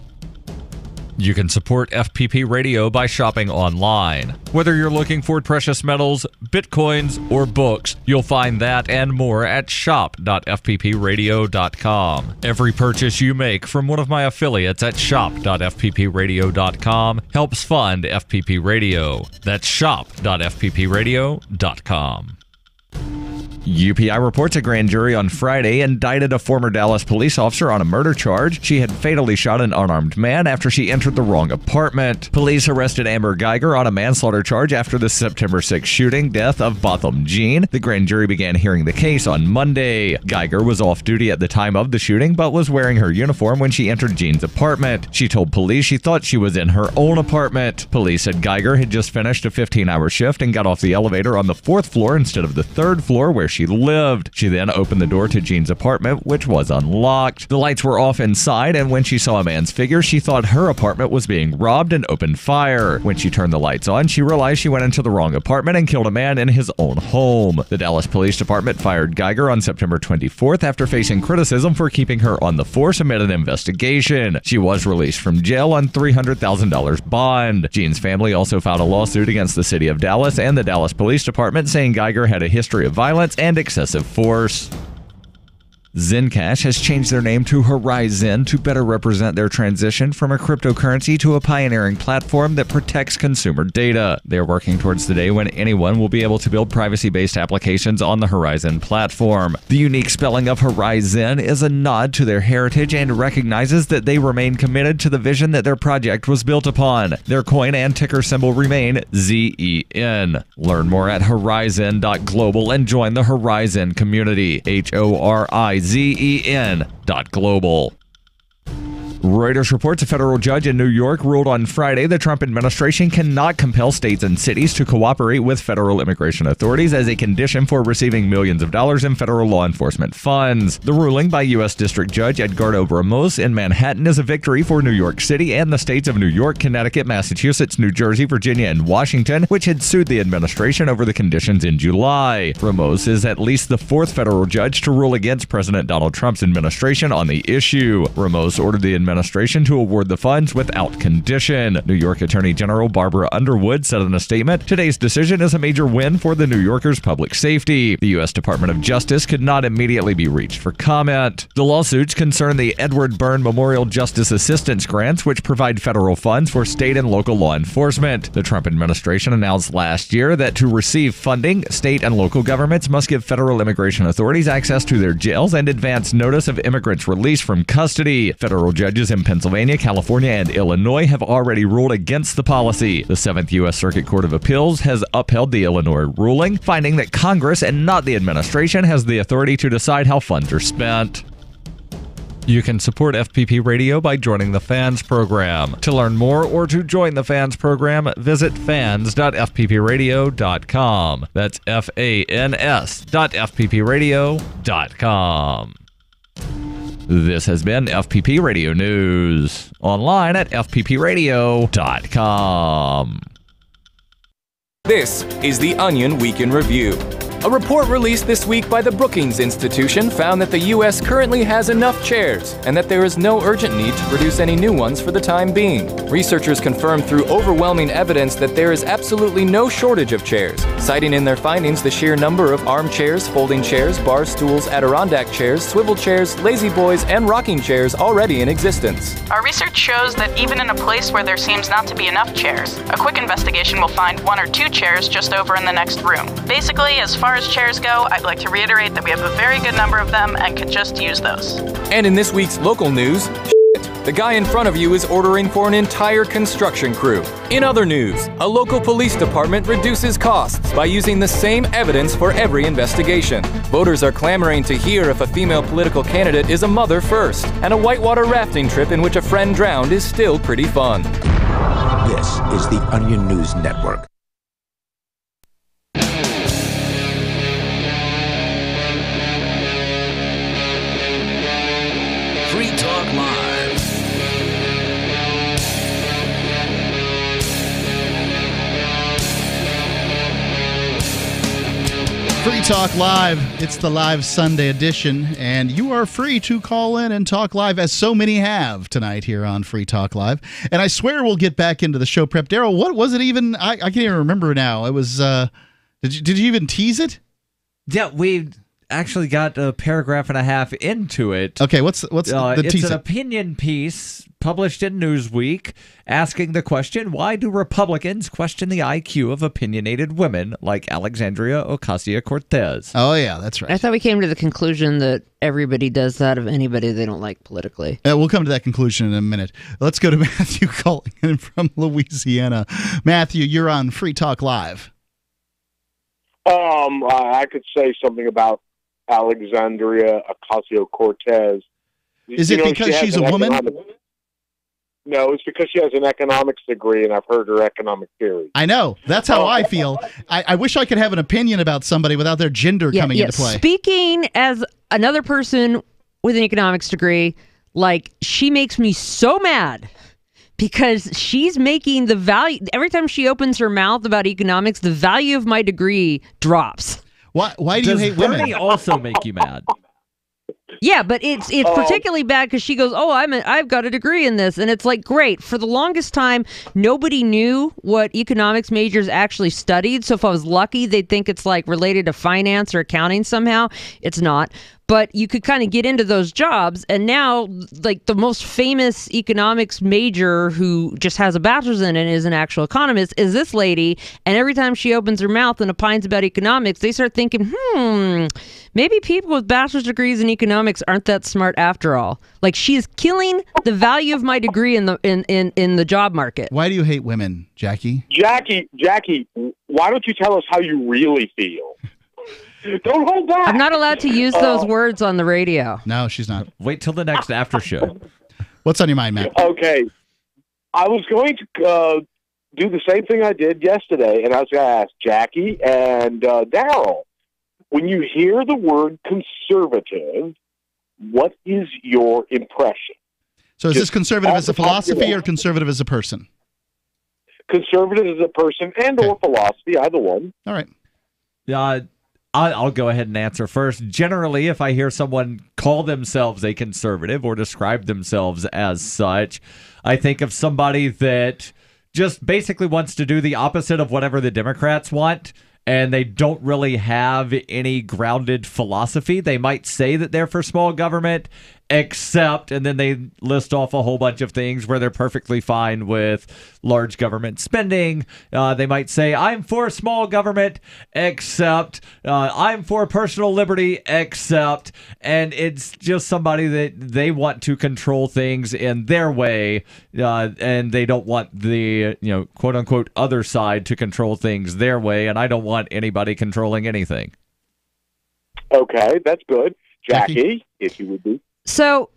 You can support FPP Radio by shopping online. Whether you're looking for precious metals, bitcoins, or books, you'll find that and more at shop.fppradio.com. Every purchase you make from one of my affiliates at shop.fppradio.com helps fund FPP Radio. That's shop.fppradio.com. UPI reports a grand jury on Friday indicted a former Dallas police officer on a murder charge. She had fatally shot an unarmed man after she entered the wrong apartment. Police arrested Amber Geiger on a manslaughter charge after the September 6 shooting death of Botham Jean. The grand jury began hearing the case on Monday. Geiger was off duty at the time of the shooting, but was wearing her uniform when she entered Jean's apartment. She told police she thought she was in her own apartment. Police said Geiger had just finished a 15-hour shift and got off the elevator on the 4th floor instead of the 3rd floor where she lived. She then opened the door to Jean's apartment, which was unlocked. The lights were off inside, and when she saw a man's figure, she thought her apartment was being robbed and opened fire. When she turned the lights on, she realized she went into the wrong apartment and killed a man in his own home. The Dallas Police Department fired Geiger on September 24th after facing criticism for keeping her on the force amid an investigation. She was released from jail on $300,000 bond. Jean's family also filed a lawsuit against the city of Dallas and the Dallas Police Department, saying Geiger had a history of violence and excessive force. Zencash has changed their name to Horizon to better represent their transition from a cryptocurrency to a pioneering platform that protects consumer data. They're working towards the day when anyone will be able to build privacy-based applications on the Horizon platform. The unique spelling of Horizon is a nod to their heritage and recognizes that they remain committed to the vision that their project was built upon. Their coin and ticker symbol remain ZEN. Learn more at horizon.global and join the Horizon community. HORIZEN.global. Reuters reports a federal judge in New York ruled on Friday the Trump administration cannot compel states and cities to cooperate with federal immigration authorities as a condition for receiving millions of dollars in federal law enforcement funds. The ruling by U.S. District Judge Edgardo Ramos in Manhattan is a victory for New York City and the states of New York, Connecticut, Massachusetts, New Jersey, Virginia, and Washington, which had sued the administration over the conditions in July. Ramos is at least the fourth federal judge to rule against President Donald Trump's administration on the issue. Ramos ordered the administration to award the funds without condition. New York Attorney General Barbara Underwood said in a statement, "Today's decision is a major win for the New Yorkers' public safety." The U.S. Department of Justice could not immediately be reached for comment. The lawsuits concern the Edward Byrne Memorial Justice Assistance Grants, which provide federal funds for state and local law enforcement. The Trump administration announced last year that to receive funding, state and local governments must give federal immigration authorities access to their jails and advance notice of immigrants released from custody. Federal judges in Pennsylvania, California, and Illinois have already ruled against the policy. The 7th U.S. Circuit Court of Appeals has upheld the Illinois ruling, finding that Congress and not the administration has the authority to decide how funds are spent. You can support FPP Radio by joining the Fans program. To learn more or to join the Fans program, visit fans.fppradio.com. That's fans.fppradio.com. This has been FPP Radio News, online at fppradio.com. This is the Onion Week in Review. A report released this week by the Brookings Institution found that the U.S. currently has enough chairs and that there is no urgent need to produce any new ones for the time being. Researchers confirmed through overwhelming evidence that there is absolutely no shortage of chairs, citing in their findings the sheer number of armchairs, folding chairs, bar stools, Adirondack chairs, swivel chairs, lazy boys, and rocking chairs already in existence. Our research shows that even in a place where there seems not to be enough chairs, a quick investigation will find 1 or 2 chairs just over in the next room. Basically, as far as chairs go, I'd like to reiterate that we have a very good number of them and could just use those. And in this week's local news, the guy in front of you is ordering for an entire construction crew. In other news, a local police department reduces costs by using the same evidence for every investigation. Voters are clamoring to hear if a female political candidate is a mother first, and a whitewater rafting trip in which a friend drowned is still pretty fun. This is the Onion News Network. Free Talk Live. Free Talk Live. It's the live Sunday edition, and you are free to call in and talk live, as so many have tonight here on Free Talk Live. And I swear we'll get back into the show prep. Daryl, what was it even? I can't even remember now. It was. Did you even tease it? Yeah, we actually got a paragraph and a half into it. Okay, what's the It's tease? an opinion piece published in Newsweek asking the question, why do Republicans question the IQ of opinionated women like Alexandria Ocasio-Cortez? Oh, yeah, that's right. I thought we came to the conclusion that everybody does that of anybody they don't like politically. We'll come to that conclusion in a minute. Let's go to Matthew calling in from Louisiana. Matthew, you're on Free Talk Live. I could say something about Alexandria Ocasio-Cortez. Is it because she's a woman? No, it's because she has an economics degree, and I've heard her economic theory. I know. That's how I feel. I wish I could have an opinion about somebody without their gender coming into play. Speaking as another person with an economics degree, like, she makes me so mad because she's making the value, every time she opens her mouth about economics, the value of my degree drops. Why do you hate women? Does Bernie also make you mad? Yeah, but it's particularly bad because she goes, "Oh, I've got a degree in this," and it's like, great. For the longest time, nobody knew what economics majors actually studied. So if I was lucky, they'd think it's like related to finance or accounting somehow. It's not. But you could kind of get into those jobs, and now, like, the most famous economics major who just has a bachelor's in it and is an actual economist is this lady. And every time she opens her mouth and opines about economics, they start thinking, maybe people with bachelor's degrees in economics aren't that smart after all. Like, she is killing the value of my degree in the job market. Why do you hate women, Jackie? Jackie, why don't you tell us how you really feel? Don't hold back. I'm not allowed to use those words on the radio. No, she's not. Wait till the next after show. What's on your mind, Matt? Okay. I was going to do the same thing I did yesterday, and I was going to ask Jackie and Daryl, when you hear the word conservative, what is your impression? So is this conservative as a philosophy or conservative as a person? Conservative as a person and or philosophy, either one. All right. I'll go ahead and answer first. Generally, if I hear someone call themselves a conservative or describe themselves as such, I think of somebody that just basically wants to do the opposite of whatever the Democrats want, and they don't really have any grounded philosophy. They might say that they're for small government, except, and then they list off a whole bunch of things where they're perfectly fine with large government spending. They might say, I'm for small government, except I'm for personal liberty, except, and it's just somebody that they want to control things in their way, and they don't want the, quote unquote, other side to control things their way, and I don't want anybody controlling anything. Okay, that's good. Jackie, if you would be. So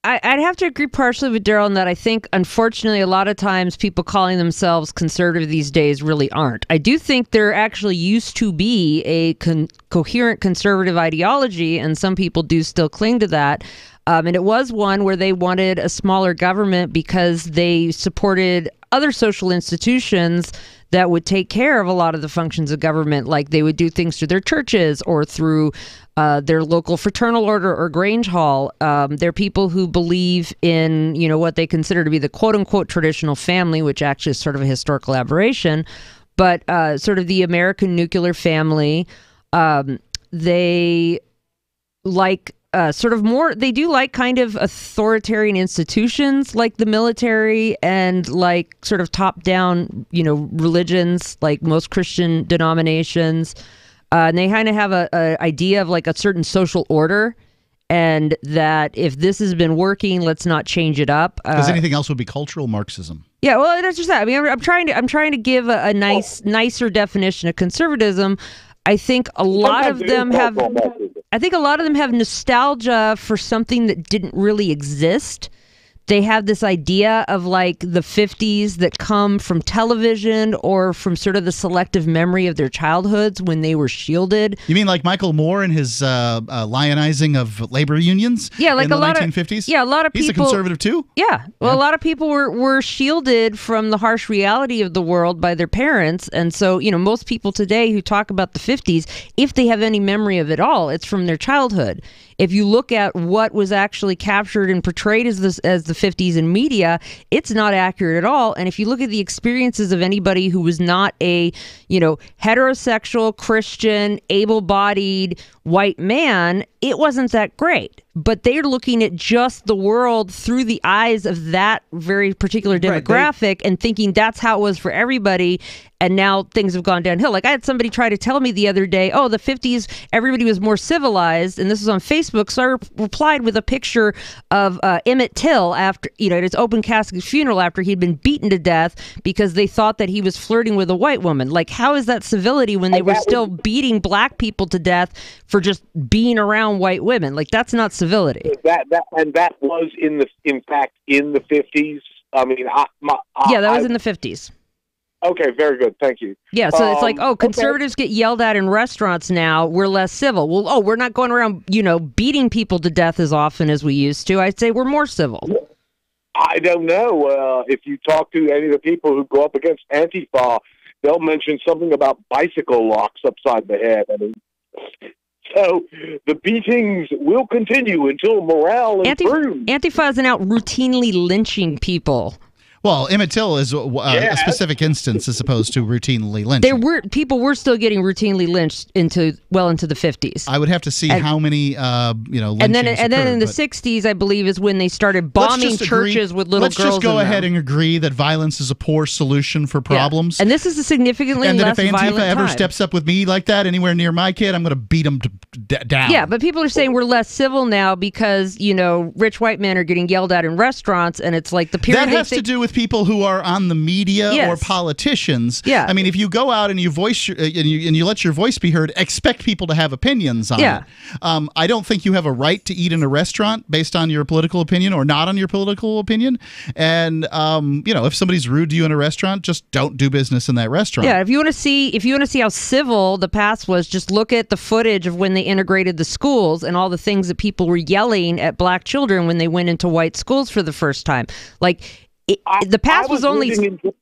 I'd have to agree partially with Daryl in that I think, unfortunately, a lot of times people calling themselves conservative these days really aren't. I do think there actually used to be a coherent conservative ideology, and some people do still cling to that. And it was one where they wanted a smaller government because they supported other social institutions that would take care of a lot of the functions of government, like they would do things through their churches or through their local fraternal order or Grange Hall. They're people who believe in, what they consider to be the quote-unquote traditional family, which actually is sort of a historical aberration, but sort of the American nuclear family. They like they do like kind of authoritarian institutions like the military and like sort of top-down, religions like most Christian denominations. And they kind of have a idea of like a certain social order, and that if this has been working, let's not change it up. Because anything else would be cultural Marxism. Yeah, well, that's just that. I mean, I'm trying to give a nicer definition of conservatism. I think a lot of them have nostalgia for something that didn't really exist. They have this idea of like the 50s that come from television or from sort of the selective memory of their childhoods when they were shielded. You mean like Michael Moore and his lionizing of labor unions? Yeah, like in the 1950s? Yeah, a lot of people. He's a conservative too? Yeah. Well, a lot of people were shielded from the harsh reality of the world by their parents. And so, most people today who talk about the 50s, if they have any memory of it all, it's from their childhood. If you look at what was actually captured and portrayed as the 50s in media, it's not accurate at all. And if you look at the experiences of anybody who was not a, heterosexual, Christian, able-bodied white man, it wasn't that great. But they're looking at just the world through the eyes of that very particular demographic and thinking that's how it was for everybody. And now things have gone downhill. Like I had somebody try to tell me the other day, oh, the 50s, everybody was more civilized. And this was on Facebook. So I replied with a picture of Emmett Till after, at his open casket funeral after he'd been beaten to death because they thought that he was flirting with a white woman. Like, how is that civility when they were still beating black people to death for just being around white women? Like, that's not civility. That was in fact in the 50s. I mean, yeah, that was in the 50s. Okay, very good. Thank you. Yeah, so it's like, conservatives get yelled at in restaurants now. We're less civil. Well, we're not going around, beating people to death as often as we used to. I'd say we're more civil. I don't know. If you talk to any of the people who go up against Antifa, they'll mention something about bicycle locks upside the head. I mean, so the beatings will continue until morale improves. Antifa isn't out routinely lynching people. Well, Emmett Till is a specific instance as opposed to routinely lynching. People were still getting routinely lynched into the 50s. I would have to see how many lynchings and then in the occurred, 60s, I believe, is when they started bombing churches with little girls. Let's just go ahead and agree that violence is a poor solution for problems. Yeah. And this is a significantly less violent time. And that if Antifa ever steps up with me like that anywhere near my kid, I'm going to beat them down. Yeah, but people are saying we're less civil now because rich white men are getting yelled at in restaurants, and it's like the period that has to do with people who are on the media or politicians. Yeah. I mean, if you go out and you voice and you let your voice be heard, expect people to have opinions on it. I don't think you have a right to eat in a restaurant based on your political opinion or not on your political opinion. And if somebody's rude to you in a restaurant, just don't do business in that restaurant. Yeah, if you want to see how civil the past was, just look at the footage of when they integrated the schools and all the things that people were yelling at black children when they went into white schools for the first time. Like, the past was only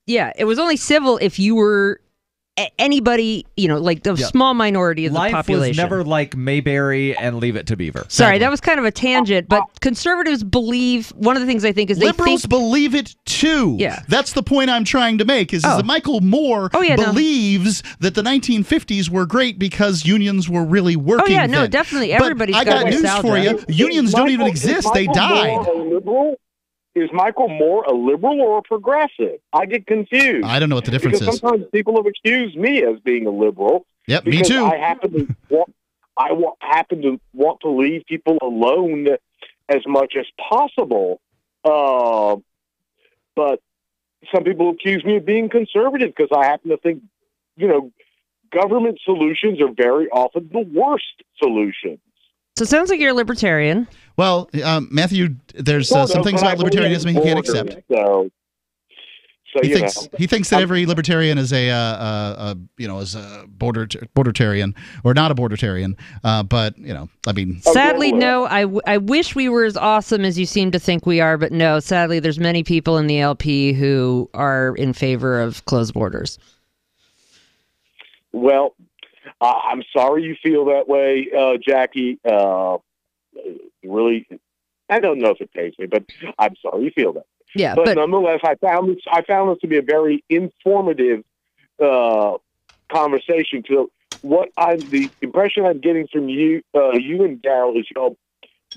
it was only civil if you were anybody, like the small minority of the population. Life was never like Mayberry and Leave It to Beaver. Sorry, that was kind of a tangent, but conservatives believe, one of the things I think is liberals believe it too. Yeah. That's the point I'm trying to make is that Michael Moore believes that the 1950s were great because unions were really working. Oh yeah, no, then. definitely. Everybody's but I got news for you. Unions don't even exist. They died. Is Michael Moore a liberal or a progressive? I get confused. I don't know what the difference is. Sometimes people have accused me as being a liberal. Yep, me too. I happen to want to leave people alone as much as possible. But some people accuse me of being conservative because I happen to think, government solutions are very often the worst solutions. So it sounds like you're a libertarian. Well, Matthew, there's some things about libertarianism he can't accept. He thinks that every libertarian is a bordertarian or not a bordertarian. But I mean, sadly, no. I wish we were as awesome as you seem to think we are, but no. Sadly, there's many people in the LP who are in favor of closed borders. Well, I'm sorry you feel that way, Jackie. Really, I don't know if it pays me, but I'm sorry you feel that. Yeah, but nonetheless, I found this to be a very informative conversation. So, the impression I'm getting from you and Daryl is,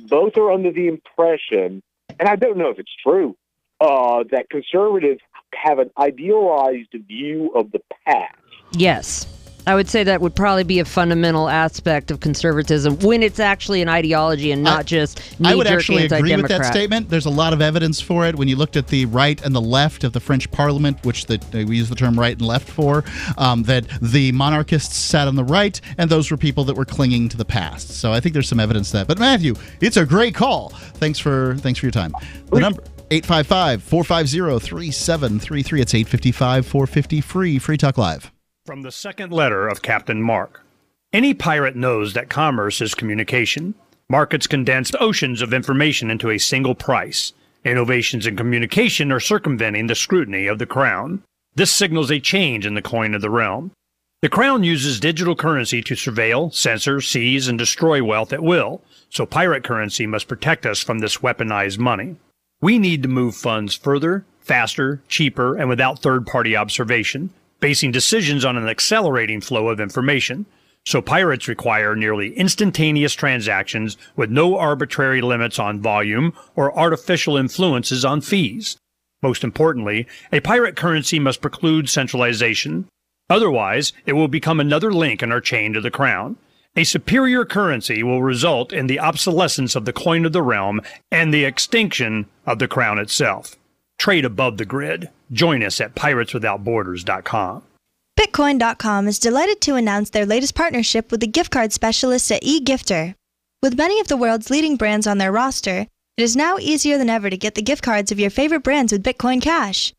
both are under the impression, and I don't know if it's true, that conservatives have an idealized view of the past. Yes. I would say that would probably be a fundamental aspect of conservatism when it's actually an ideology and not just knee-jerk I would actually agree with that anti-democrat. statement. There's a lot of evidence for it when you looked at the right and the left of the French Parliament, which we use the term right and left for, that the monarchists sat on the right, and those were people that were clinging to the past. So I think there's some evidence of that. But Matthew, it's a great call. Thanks for your time. The number 855-450-3733. It's 855-450-FREE. Free Talk Live. From the second letter of Captain Mark. Any pirate knows that commerce is communication. Markets condense oceans of information into a single price. Innovations in communication are circumventing the scrutiny of the crown. This signals a change in the coin of the realm. The crown uses digital currency to surveil, censor, seize, and destroy wealth at will, so pirate currency must protect us from this weaponized money. We need to move funds further, faster, cheaper, and without third-party observation, basing decisions on an accelerating flow of information. So pirates require nearly instantaneous transactions with no arbitrary limits on volume or artificial influences on fees. Most importantly, a pirate currency must preclude centralization. Otherwise, it will become another link in our chain to the crown. A superior currency will result in the obsolescence of the coin of the realm and the extinction of the crown itself. Trade above the grid. Join us at pirateswithoutborders.com. Bitcoin.com is delighted to announce their latest partnership with the gift card specialists at eGifter. With many of the world's leading brands on their roster, It is now easier than ever to get the gift cards of your favorite brands with Bitcoin Cash.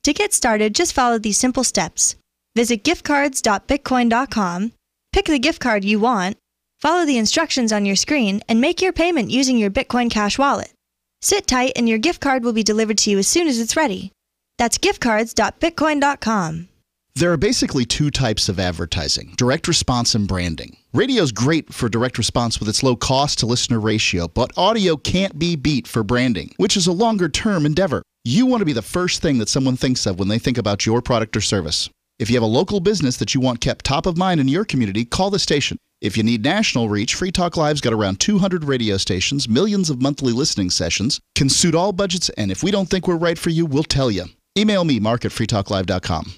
To get started, just follow these simple steps. Visit giftcards.bitcoin.com, pick the gift card you want, follow the instructions on your screen, and make your payment using your Bitcoin Cash wallet. Sit tight and your gift card will be delivered to you as soon as it's ready. That's giftcards.bitcoin.com. There are basically two types of advertising, direct response and branding. Radio's great for direct response with its low cost to listener ratio, but audio can't be beat for branding, which is a longer-term endeavor. You want to be the first thing that someone thinks of when they think about your product or service. If you have a local business that you want kept top of mind in your community, call the station. If you need national reach, Free Talk Live's got around 200 radio stations, millions of monthly listening sessions, can suit all budgets, and if we don't think we're right for you, we'll tell you. Email me, mark@freetalklive.com.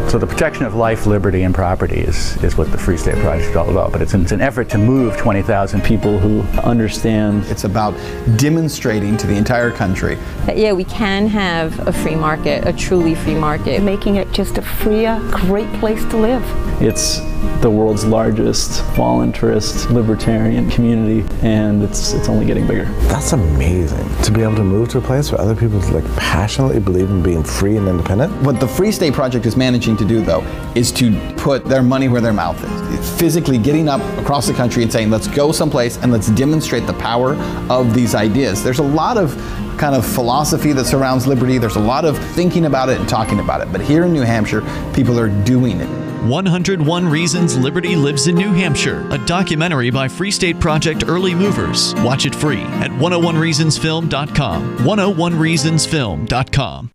So the protection of life, liberty, and property is what the Free State Project is all about. But it's an effort to move 20,000 people who understand. It's about demonstrating to the entire country that, yeah, we can have a free market, a truly free market. Making it just a freer, great place to live. It's the world's largest voluntarist libertarian community, and it's only getting bigger. That's amazing, to be able to move to a place where other people passionately believe in being free and independent. What the Free State Project is managing to do, though, is to put their money where their mouth is. Physically getting up across the country and saying, let's go someplace and let's demonstrate the power of these ideas. There's a lot of kind of philosophy that surrounds liberty. There's a lot of thinking about it and talking about it. But here in New Hampshire, people are doing it. 101 Reasons Liberty Lives in New Hampshire, a documentary by Free State Project Early Movers. Watch it free at 101reasonsfilm.com. 101reasonsfilm.com.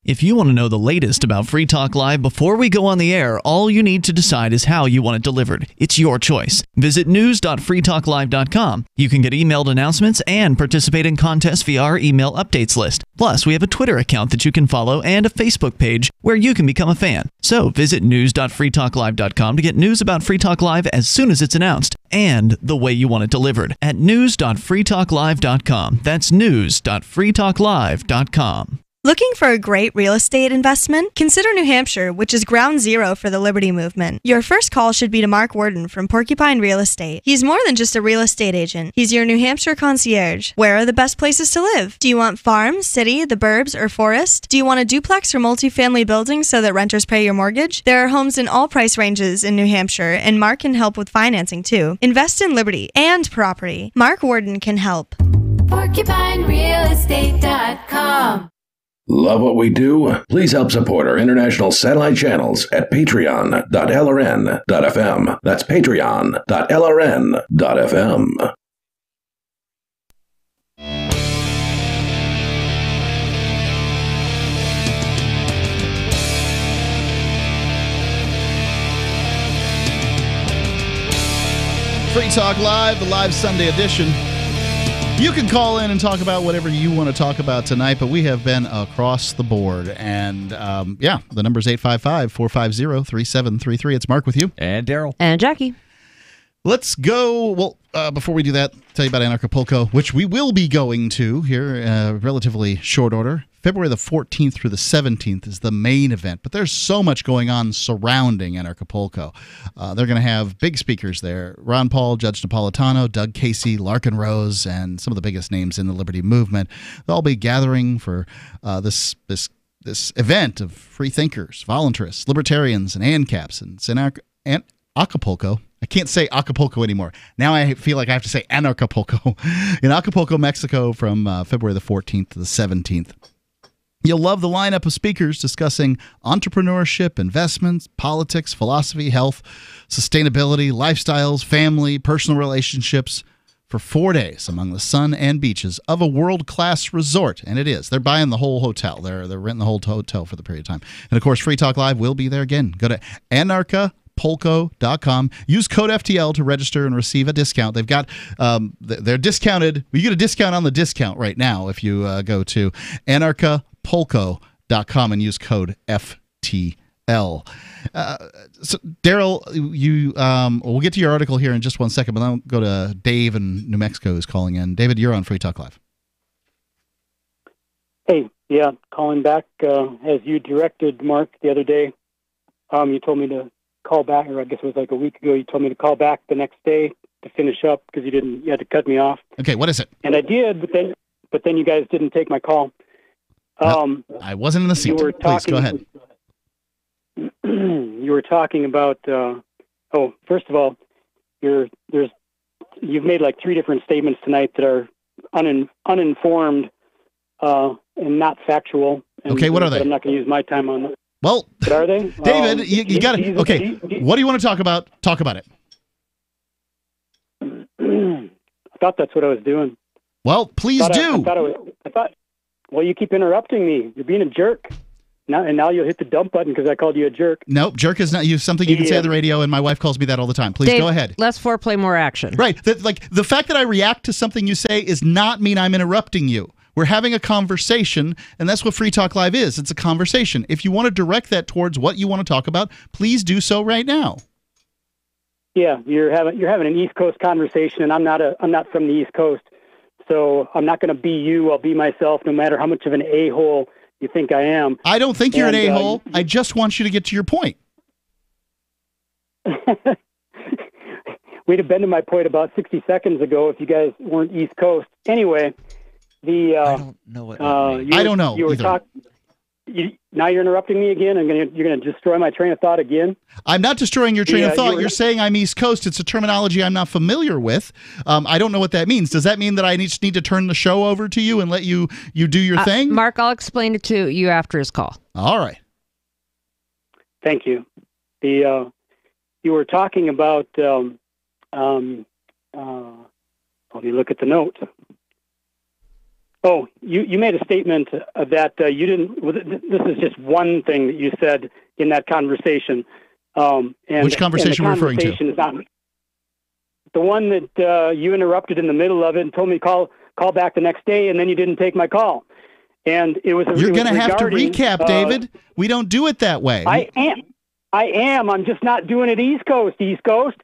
If you want to know the latest about Free Talk Live before we go on the air, all you need to decide is how you want it delivered. It's your choice. Visit news.freetalklive.com. You can get emailed announcements and participate in contests via our email updates list. Plus, we have a Twitter account that you can follow and a Facebook page where you can become a fan. So visit news.freetalklive.com to get news about Free Talk Live as soon as it's announced and the way you want it delivered at news.freetalklive.com. That's news.freetalklive.com. Looking for a great real estate investment? Consider New Hampshire, which is ground zero for the Liberty Movement. Your first call should be to Mark Worden from Porcupine Real Estate. He's more than just a real estate agent. He's your New Hampshire concierge. Where are the best places to live? Do you want farm, city, the burbs, or forest? Do you want a duplex or multifamily building so that renters pay your mortgage? There are homes in all price ranges in New Hampshire, and Mark can help with financing too. Invest in liberty and property. Mark Worden can help. PorcupineRealEstate.com. Love what we do? Please help support our international satellite channels at patreon.lrn.fm. That's patreon.lrn.fm. Free Talk Live, the live Sunday edition. You can call in and talk about whatever you want to talk about tonight, but we have been across the board. And, the number is 855-450-3733. It's Mark with you. And Daryl. And Jackie. Let's go. Well, before we do that, tell you about Anarchapulco, which we will be going to here relatively short order. February the 14th through the 17th is the main event, but there's so much going on surrounding Anarchapulco. They're going to have big speakers there. Ron Paul, Judge Napolitano, Doug Casey, Larkin Rose, and some of the biggest names in the Liberty Movement. They'll all be gathering for this event of free thinkers, voluntarists, libertarians, and ANCAPs. And Acapulco. I can't say Acapulco anymore. Now I feel like I have to say Anarchapulco. In Acapulco, Mexico from February the 14th to the 17th. You'll love the lineup of speakers discussing entrepreneurship, investments, politics, philosophy, health, sustainability, lifestyles, family, personal relationships for 4 days among the sun and beaches of a world-class resort. And it is. They're buying the whole hotel. They're renting the whole hotel for the period of time. And, of course, Free Talk Live will be there again. Go to Anarchapulco.com. Use code FTL to register and receive a discount. They've got, they're discounted. You get a discount on the discount right now if you go to Anarchapulco.com and use code FTL. So, Daryl, we'll get to your article here in just 1 second, but I'll go to Dave in New Mexico who's calling in. David, you're on Free Talk Live. Hey, calling back as you directed, Mark, the other day. You told me to call back, or I guess it was like a week ago. You told me to call back the next day to finish up because you had to cut me off. Okay, what is it? And I did, but then you guys didn't take my call. I wasn't in the seat. Please go ahead. You were talking about. First of all, you've made like 3 different statements tonight that are uninformed and not factual. Okay, what are they? I'm not going to use my time on them. Well, what are they? David, you got to. Okay, what do you want to talk about? Talk about it. I thought that's what I was doing. Well, please do. I thought. Well, you keep interrupting me. You're being a jerk. Now you'll hit the dump button because I called you a jerk. Nope, jerk is not something you can say on the radio, and my wife calls me that all the time. Please, Dave, go ahead. Less foreplay, more action. Right. The fact that I react to something you say is not mean I'm interrupting you. We're having a conversation, and that's what Free Talk Live is. It's a conversation. If you want to direct that towards what you want to talk about, please do so right now. Yeah, you're having an East Coast conversation, and I'm not from the East Coast, so I'm not going to be you. I'll be myself, no matter how much of an a-hole you think I am. I don't think you're an a-hole. I just want you to get to your point. We'd have been to my point about 60 seconds ago if you guys weren't East Coast. Anyway, I don't know what that means. I don't know. You were now you're interrupting me again. You're going to destroy my train of thought again. I'm not destroying your train of thought. You're saying I'm East Coast. It's a terminology I'm not familiar with. I don't know what that means. Does that mean that I just need to turn the show over to you and let you do your thing? Mark, I'll explain it to you after his call. All right. Thank you. You were talking about. Let me look at the note. Oh, you made a statement that you didn't. This is just one thing that you said in that conversation. Which conversation are you referring to? Is not the one that you interrupted in the middle of it and told me call back the next day, and then you didn't take my call. And it was. You're going to have to recap, David. We don't do it that way. I am. I'm just not doing it East Coast. East Coast.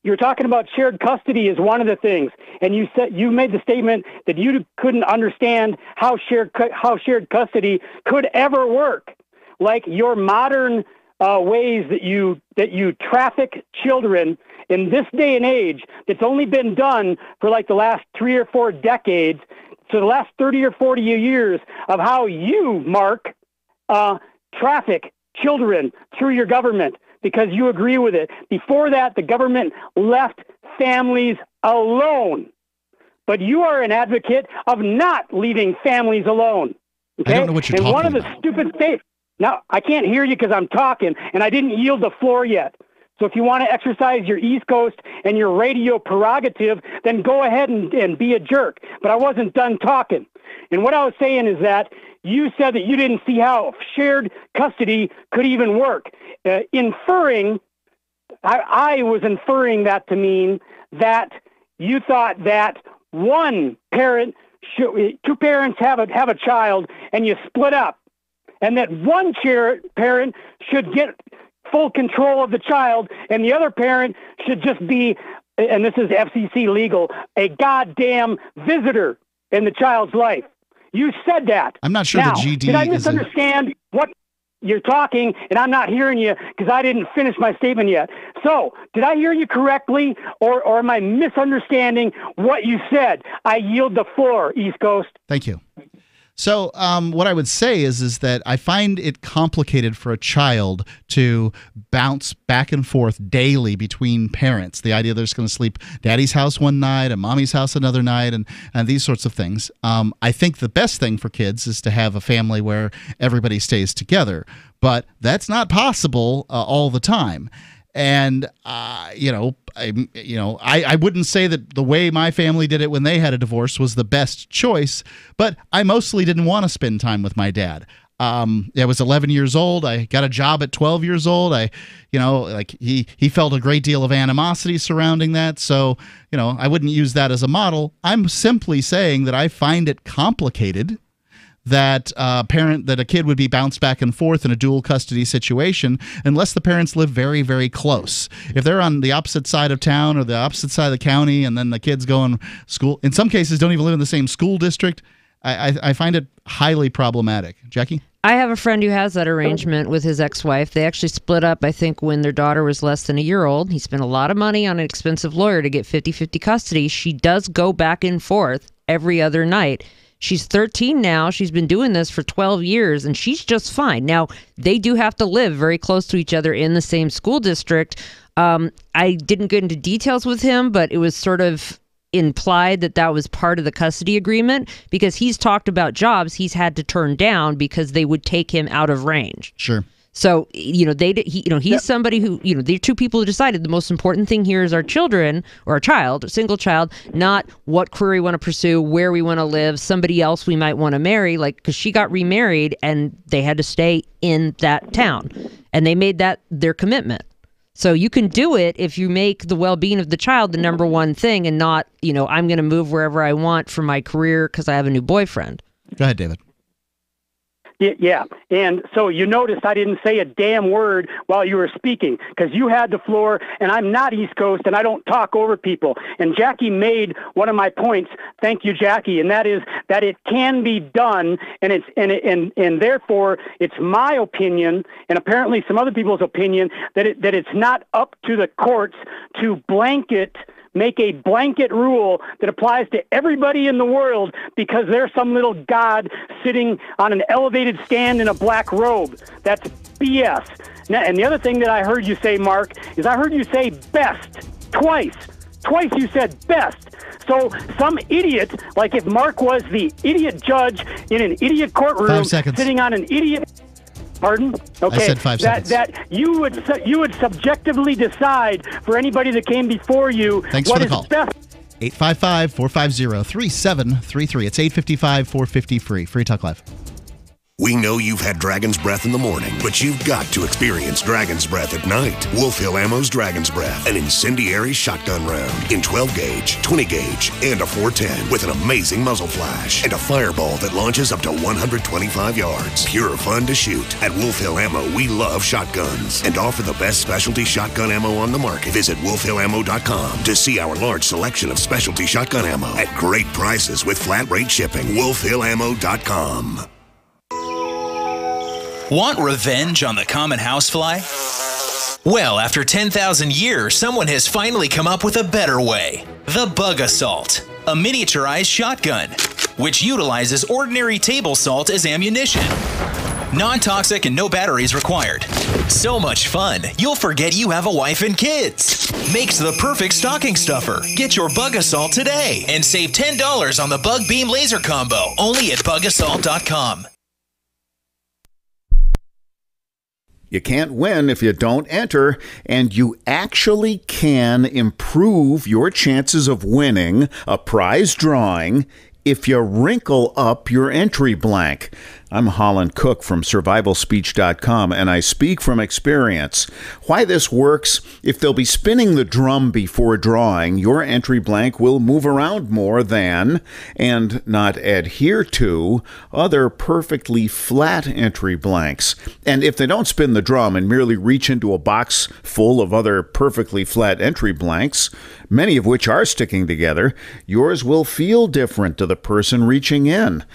You were talking about shared custody as one of the things, and you made the statement that you couldn't understand how shared custody could ever work, like your modern ways that you traffic children in this day and age. That's only been done for like the last 3 or 4 decades, so the last 30 or 40 years of how you, Mark, traffic children through your government. Because you agree with it. Before that, the government left families alone. But you are an advocate of not leaving families alone. Okay? I don't know what you're talking about. And one of the stupid things. Now, I can't hear you because I'm talking, and I didn't yield the floor yet. So if you want to exercise your East Coast and your radio prerogative, then go ahead and be a jerk. But I wasn't done talking. And what I was saying is that you said that you didn't see how shared custody could even work. I was inferring that to mean that you thought that two parents have a child and you split up, and that one parent should get full control of the child and the other parent should just be, and this is FCC legal, a goddamn visitor in the child's life. You said that. I'm not sure now, the GD did I misunderstand what you're talking, and I'm not hearing you because I didn't finish my statement yet. So, did I hear you correctly, or am I misunderstanding what you said? I yield the floor, East Coast. Thank you. So what I would say is that I find it complicated for a child to bounce back and forth daily between parents. The idea they're just going to sleep daddy's house one night and mommy's house another night and these sorts of things. I think the best thing for kids is to have a family where everybody stays together. But that's not possible all the time. And, I wouldn't say that the way my family did it when they had a divorce was the best choice, but I mostly didn't want to spend time with my dad. I was 11 years old. I got a job at 12 years old. He felt a great deal of animosity surrounding that. So, I wouldn't use that as a model. I'm simply saying that I find it complicated that a kid would be bounced back and forth in a dual custody situation unless the parents live very, very close. If they're on the opposite side of town or the opposite side of the county and then the kids go in school, in some cases don't even live in the same school district, I find it highly problematic. Jackie? I have a friend who has that arrangement with his ex-wife. They actually split up, I think, when their daughter was less than a year old. He spent a lot of money on an expensive lawyer to get 50-50 custody. She does go back and forth every other night. She's 13 now. She's been doing this for 12 years, and she's just fine. Now, they do have to live very close to each other in the same school district. I didn't get into details with him, but it was sort of implied that that was part of the custody agreement, because he's talked about jobs he's had to turn down because they would take him out of range. Sure. So, he's somebody who, they're two people who decided the most important thing here is our children, or our child, a single child, not what career we want to pursue, where we want to live, somebody else we might want to marry, because she got remarried and they had to stay in that town, and they made that their commitment. So you can do it if you make the well-being of the child the number one thing, and not, I'm going to move wherever I want for my career because I have a new boyfriend. Go ahead, David. Yeah. And so you noticed I didn't say a damn word while you were speaking, because you had the floor, and I'm not East Coast, and I don't talk over people. And Jackie made one of my points. Thank you, Jackie. And that is that it can be done, and therefore it's my opinion, and apparently some other people's opinion, that it's not up to the courts to make a blanket rule that applies to everybody in the world because there's some little god sitting on an elevated stand in a black robe. That's BS. And the other thing that I heard you say, Mark, is I heard you say best twice. Twice you said best. So some idiot, like if Mark was the idiot judge in an idiot courtroom 5 seconds. Sitting on an idiot... Pardon? Okay. I said 5 seconds. That you would subjectively decide for anybody that came before you. Thanks what for the is call. best. 855-450-3733. It's 855-450-FREE. Free Talk Live. We know you've had Dragon's Breath in the morning, but you've got to experience Dragon's Breath at night. Wolf Hill Ammo's Dragon's Breath, an incendiary shotgun round in 12 gauge, 20 gauge, and a 410 with an amazing muzzle flash and a fireball that launches up to 125 yards. Pure fun to shoot. At Wolf Hill Ammo, we love shotguns and offer the best specialty shotgun ammo on the market. Visit wolfhillammo.com to see our large selection of specialty shotgun ammo at great prices with flat rate shipping. wolfhillammo.com. Want revenge on the common housefly? Well, after 10,000 years, someone has finally come up with a better way. The Bug Assault, a miniaturized shotgun, which utilizes ordinary table salt as ammunition. Non-toxic and no batteries required. So much fun, you'll forget you have a wife and kids. Makes the perfect stocking stuffer. Get your Bug Assault today and save $10 on the Bug Beam Laser Combo, only at bugassault.com. You can't win if you don't enter, and you actually can improve your chances of winning a prize drawing if you wrinkle up your entry blank. I'm Holland Cook from survivalspeech.com, and I speak from experience. Why this works: if they'll be spinning the drum before drawing, your entry blank will move around more than, and not adhere to, other perfectly flat entry blanks. And if they don't spin the drum and merely reach into a box full of other perfectly flat entry blanks, many of which are sticking together, yours will feel different to the person reaching in.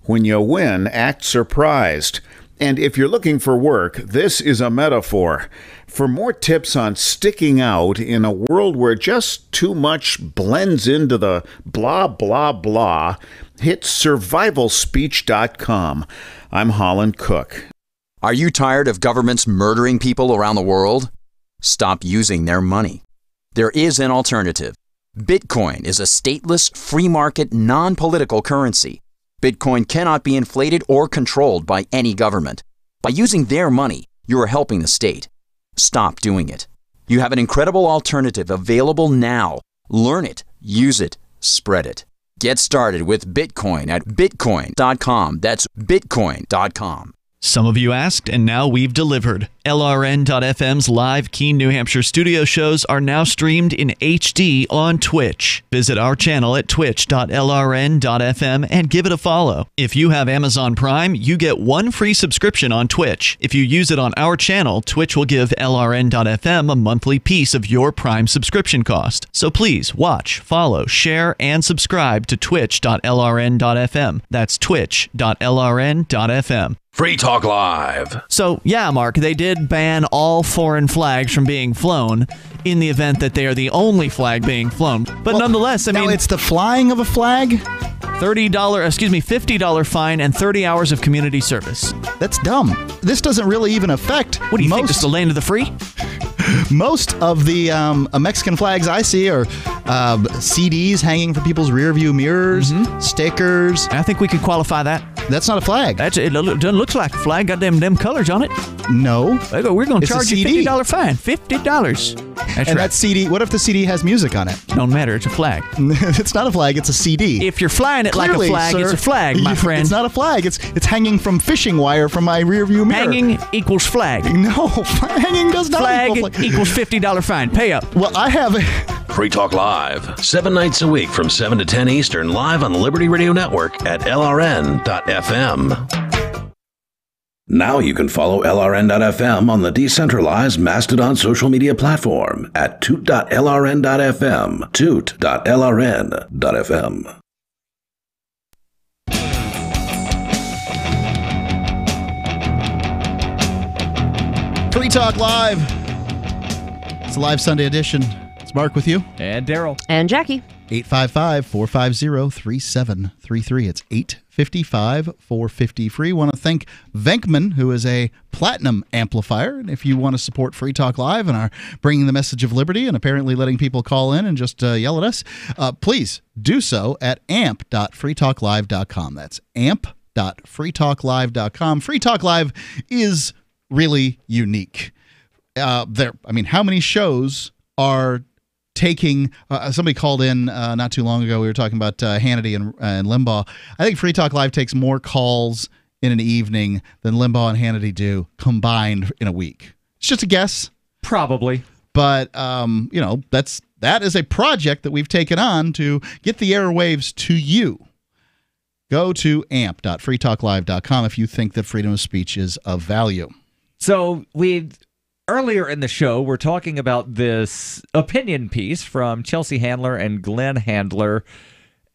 When you win, act surprised. And if you're looking for work, this is a metaphor. For more tips on sticking out in a world where just too much blends into the blah, blah, blah, hit survivalspeech.com. I'm Holland Cook. Are you tired of governments murdering people around the world? Stop using their money. There is an alternative. Bitcoin is a stateless, free market, non-political currency. Bitcoin cannot be inflated or controlled by any government. By using their money, you are helping the state. Stop doing it. You have an incredible alternative available now. Learn it, use it, spread it. Get started with Bitcoin at bitcoin.com. That's bitcoin.com. Some of you asked, and now we've delivered. LRN.FM's live Keene, New Hampshire studio shows are now streamed in HD on Twitch. Visit our channel at twitch.lrn.fm and give it a follow. If you have Amazon Prime, you get 1 free subscription on Twitch. If you use it on our channel, Twitch will give LRN.FM a monthly piece of your Prime subscription cost. So please watch, follow, share, and subscribe to twitch.lrn.fm. That's twitch.lrn.fm. Free Talk Live. So, yeah, Mark, they did ban all foreign flags from being flown in the event that they are the only flag being flown. But nonetheless, I mean, it's the flying of a flag? $50 fine and 30 hours of community service. That's dumb. This doesn't really even affect What do you think, this is the land of the free? Most of the Mexican flags I see are CDs hanging from people's rear view mirrors, stickers. I think we could qualify that. That's not a flag. It doesn't look like a flag. Got them colors on it. No. We're going to charge you $50 fine. $50. That's right. That CD, what if the CD has music on it? Don't matter. It's a flag. It's not a flag. It's a CD. If you're flying it Clearly, like a flag, sir, it's a flag, my friend. It's not a flag. It's hanging from fishing wire from my rear view mirror. Hanging equals flag. No, hanging does not equal flag. Equals $50 fine. Pay up. Well, I have Free Talk Live, 7 nights a week from 7 to 10 Eastern, live on the Liberty Radio Network at LRN.FM. Now you can follow LRN.FM on the decentralized Mastodon social media platform at toot.lrn.fm, toot.lrn.fm. Free Talk Live. It's a live Sunday edition. It's Mark with you. And Daryl. And Jackie. 855-450-3733. It's 855-450-FREE. Want to thank Venkman, who is a platinum amplifier. And if you want to support Free Talk Live and are bringing the message of liberty and apparently letting people call in and just yell at us, please do so at amp.freetalklive.com. That's amp.freetalklive.com. Free Talk Live is really unique. How many shows are taking somebody called in not too long ago. We were talking about Hannity and Limbaugh. I think Free Talk Live takes more calls in an evening than Limbaugh and Hannity do combined in a week. It's just a guess. Probably. But that is a project that we've taken on to get the airwaves to you. Go to amp.freetalklive.com if you think that freedom of speech is of value. So earlier in the show, we're talking about this opinion piece from Chelsea Handler and Glenn Handler.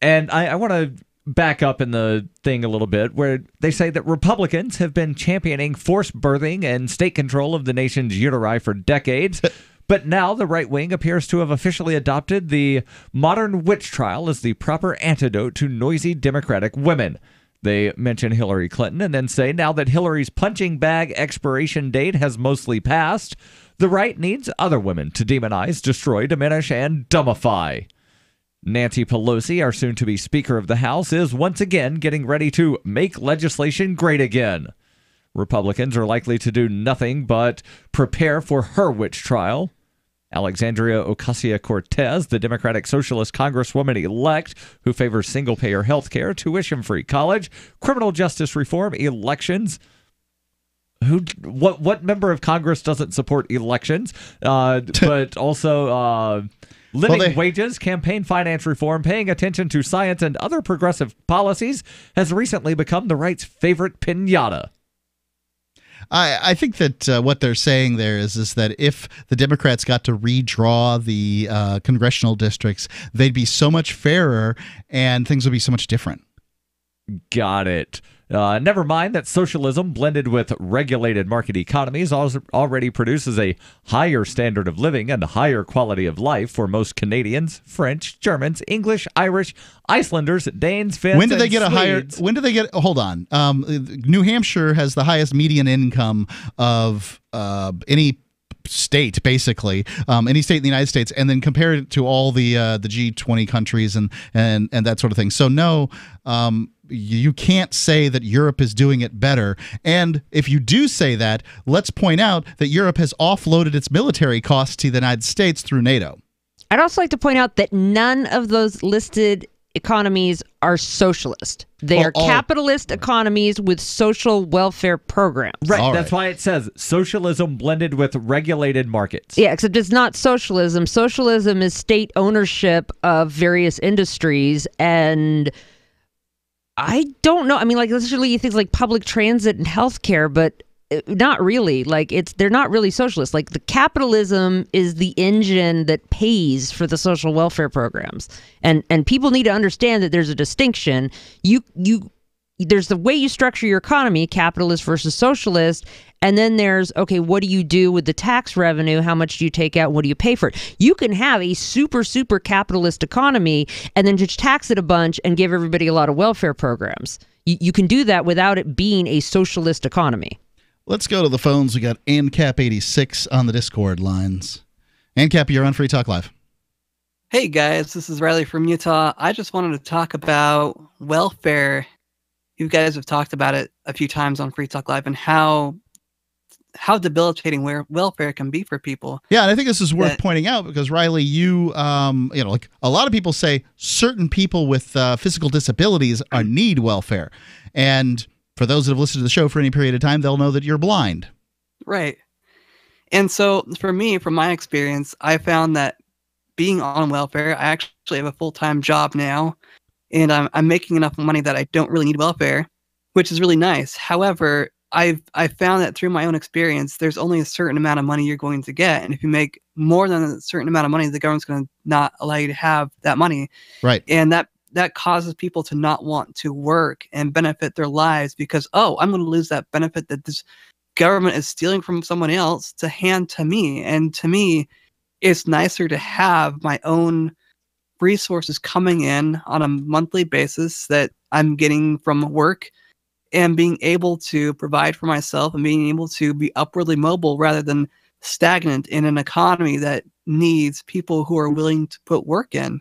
And I want to back up in the thing a little bit, where they say that Republicans have been championing forced birthing and state control of the nation's uteri for decades. But now the right wing appears to have officially adopted the modern witch trial as the proper antidote to noisy Democratic women. They mention Hillary Clinton and then say now that Hillary's punching bag expiration date has mostly passed, the right needs other women to demonize, destroy, diminish, and dumbify. Nancy Pelosi, our soon-to-be Speaker of the House, is once again getting ready to make legislation great again. Republicans are likely to do nothing but prepare for her witch trial. Alexandria Ocasio-Cortez, the Democratic Socialist Congresswoman-elect who favors single-payer health care, tuition-free college, criminal justice reform, elections. What member of Congress doesn't support elections? But also living wages, campaign finance reform, paying attention to science, and other progressive policies has recently become the right's favorite piñata. I think that what they're saying there is that if the Democrats got to redraw the congressional districts, they'd be so much fairer and things would be so much different. Got it. Never mind that socialism blended with regulated market economies already produces a higher standard of living and a higher quality of life for most Canadians, French, Germans, English, Irish, Icelanders, Danes, Finns, When do they get Swedes. a higher? When do they get? Hold on. New Hampshire has the highest median income of any state, basically, any state in the United States, and then compare it to all the G20 countries and that sort of thing. So no. You can't say that Europe is doing it better. And if you do say that, let's point out that Europe has offloaded its military costs to the United States through NATO. I'd also like to point out that none of those listed economies are socialist. They are capitalist economies with social welfare programs. Right. That's why it says socialism blended with regulated markets. Yeah, except it's not socialism. Socialism is state ownership of various industries, and I don't know. I mean, like, literally things like public transit and healthcare, but not really. Like, they're not really socialist. Like, the capitalism is the engine that pays for the social welfare programs, and people need to understand that there's a distinction. There's the way you structure your economy, capitalist versus socialist, and then there's, okay, what do you do with the tax revenue? How much do you take out? What do you pay for it? You can have a super capitalist economy and then just tax it a bunch and give everybody a lot of welfare programs. You can do that without it being a socialist economy. Let's go to the phones. We got ANCAP86 on the Discord lines. ANCAP, you're on Free Talk Live. Hey guys, this is Riley from Utah. I just wanted to talk about welfare. You guys have talked about it a few times on Free Talk Live and how debilitating welfare can be for people. Yeah, and I think this is worth pointing out because, Riley, you like a lot of people say certain people with physical disabilities need welfare. And for those that have listened to the show for any period of time, they'll know that you're blind. Right. And so for me, from my experience, I found that being on welfare, I actually have a full-time job now, and I'm making enough money that I don't really need welfare, which is really nice. However, I've found that through my own experience, there's only a certain amount of money you're going to get. And if you make more than a certain amount of money, the government's going to not allow you to have that money. Right. And that causes people to not want to work and benefit their lives because, I'm going to lose that benefit that this government is stealing from someone else to hand to me. And to me, it's nicer to have my own resources coming in on a monthly basis that I'm getting from work and being able to provide for myself and being able to be upwardly mobile rather than stagnant in an economy that needs people who are willing to put work in.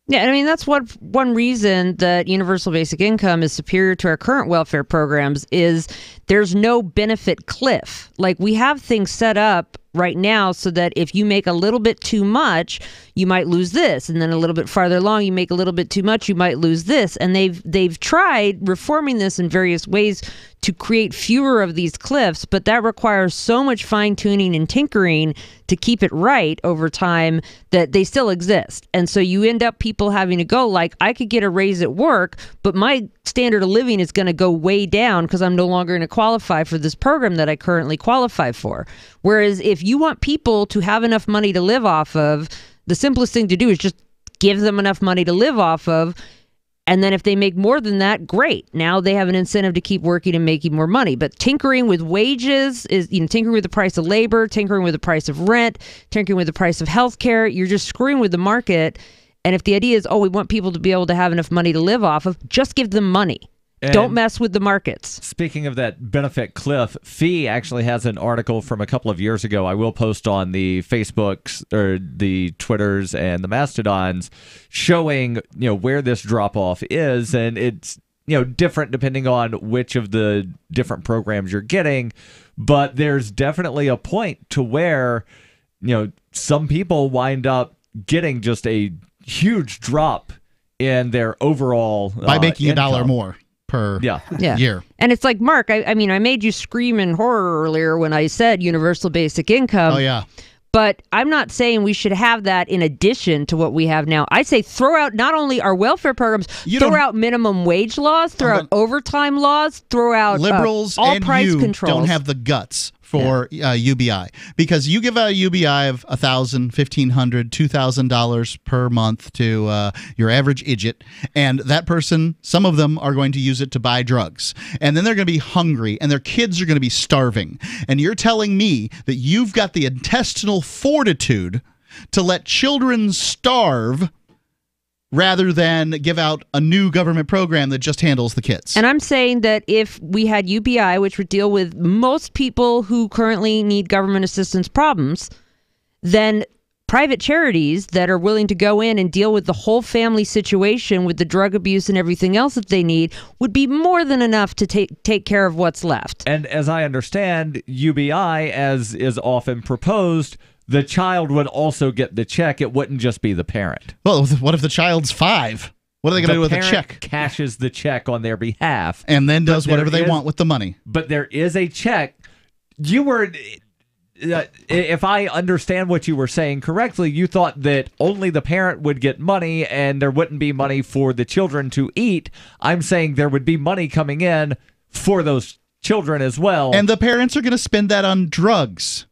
Yeah, I mean, that's one reason that universal basic income is superior to our current welfare programs is there's no benefit cliff. Like, we have things set up right now so that if you make a little bit too much, you might lose this, and then a little bit farther along, you make a little bit too much, you might lose this. And they've tried reforming this in various ways to create fewer of these cliffs, but that requires so much fine-tuning and tinkering to keep it right over time that they still exist. And so you end up people having to go like, I could get a raise at work, but my standard of living is going to go way down because I'm no longer going to qualify for this program that I currently qualify for. Whereas if you want people to have enough money to live off of, the simplest thing to do is just give them enough money to live off of. And then if they make more than that, great. Now they have an incentive to keep working and making more money. But tinkering with wages is, tinkering with the price of labor, tinkering with the price of rent, tinkering with the price of healthcare. You're just screwing with the market. And if the idea is, we want people to be able to have enough money to live off of, just give them money. And don't mess with the markets. Speaking of that benefit cliff, FEE actually has an article from a couple of years ago. I will post on the Facebooks or the Twitters and the Mastodons showing, where this drop off is. And it's, different depending on which of the different programs you're getting. But there's definitely a point to where, some people wind up getting just a huge drop in their overall by making income. $1 more per year. And it's like, Mark, I made you scream in horror earlier when I said universal basic income. Oh, yeah. But I'm not saying we should have that in addition to what we have now. I say throw out not only our welfare programs, throw out minimum wage laws, throw out overtime laws, throw out liberals all and price you controls. Don't have the guts for UBI because you give out a UBI of $1,000, $1,500, $2,000 per month to your average idiot, and that person, some of them are going to use it to buy drugs, and then they're going to be hungry, and their kids are going to be starving, and you're telling me that you've got the intestinal fortitude to let children starve rather than give out a new government program that just handles the kids. And I'm saying that if we had UBI, which would deal with most people who currently need government assistance problems, then private charities that are willing to go in and deal with the whole family situation with the drug abuse and everything else that they need would be more than enough to take care of what's left. And as I understand, UBI, as is often proposed, the child would also get the check. It wouldn't just be the parent. Well, what if the child's 5? What are they going to do with a check? Cashes the check on their behalf. And then does whatever they want with the money. But there is a check. You were... if I understand what you were saying correctly, you thought that only the parent would get money and there wouldn't be money for the children to eat. I'm saying there would be money coming in for those children as well. And the parents are going to spend that on drugs.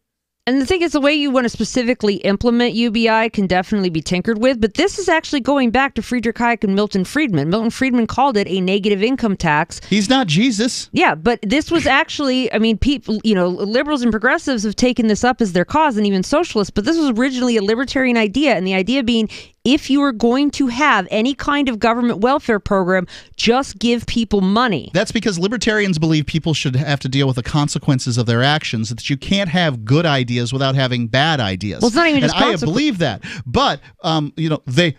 And the thing is, the way you want to specifically implement UBI can definitely be tinkered with, but this is actually going back to Friedrich Hayek and Milton Friedman. Milton Friedman called it a negative income tax. He's not Jesus. Yeah, but this was actually, I mean, people, liberals and progressives have taken this up as their cause, and even socialists, but this was originally a libertarian idea, and the idea being, if you are going to have any kind of government welfare program, just give people money. That's because libertarians believe people should have to deal with the consequences of their actions, that you can't have good ideas without having bad ideas. Well, it's not even just I believe that. But,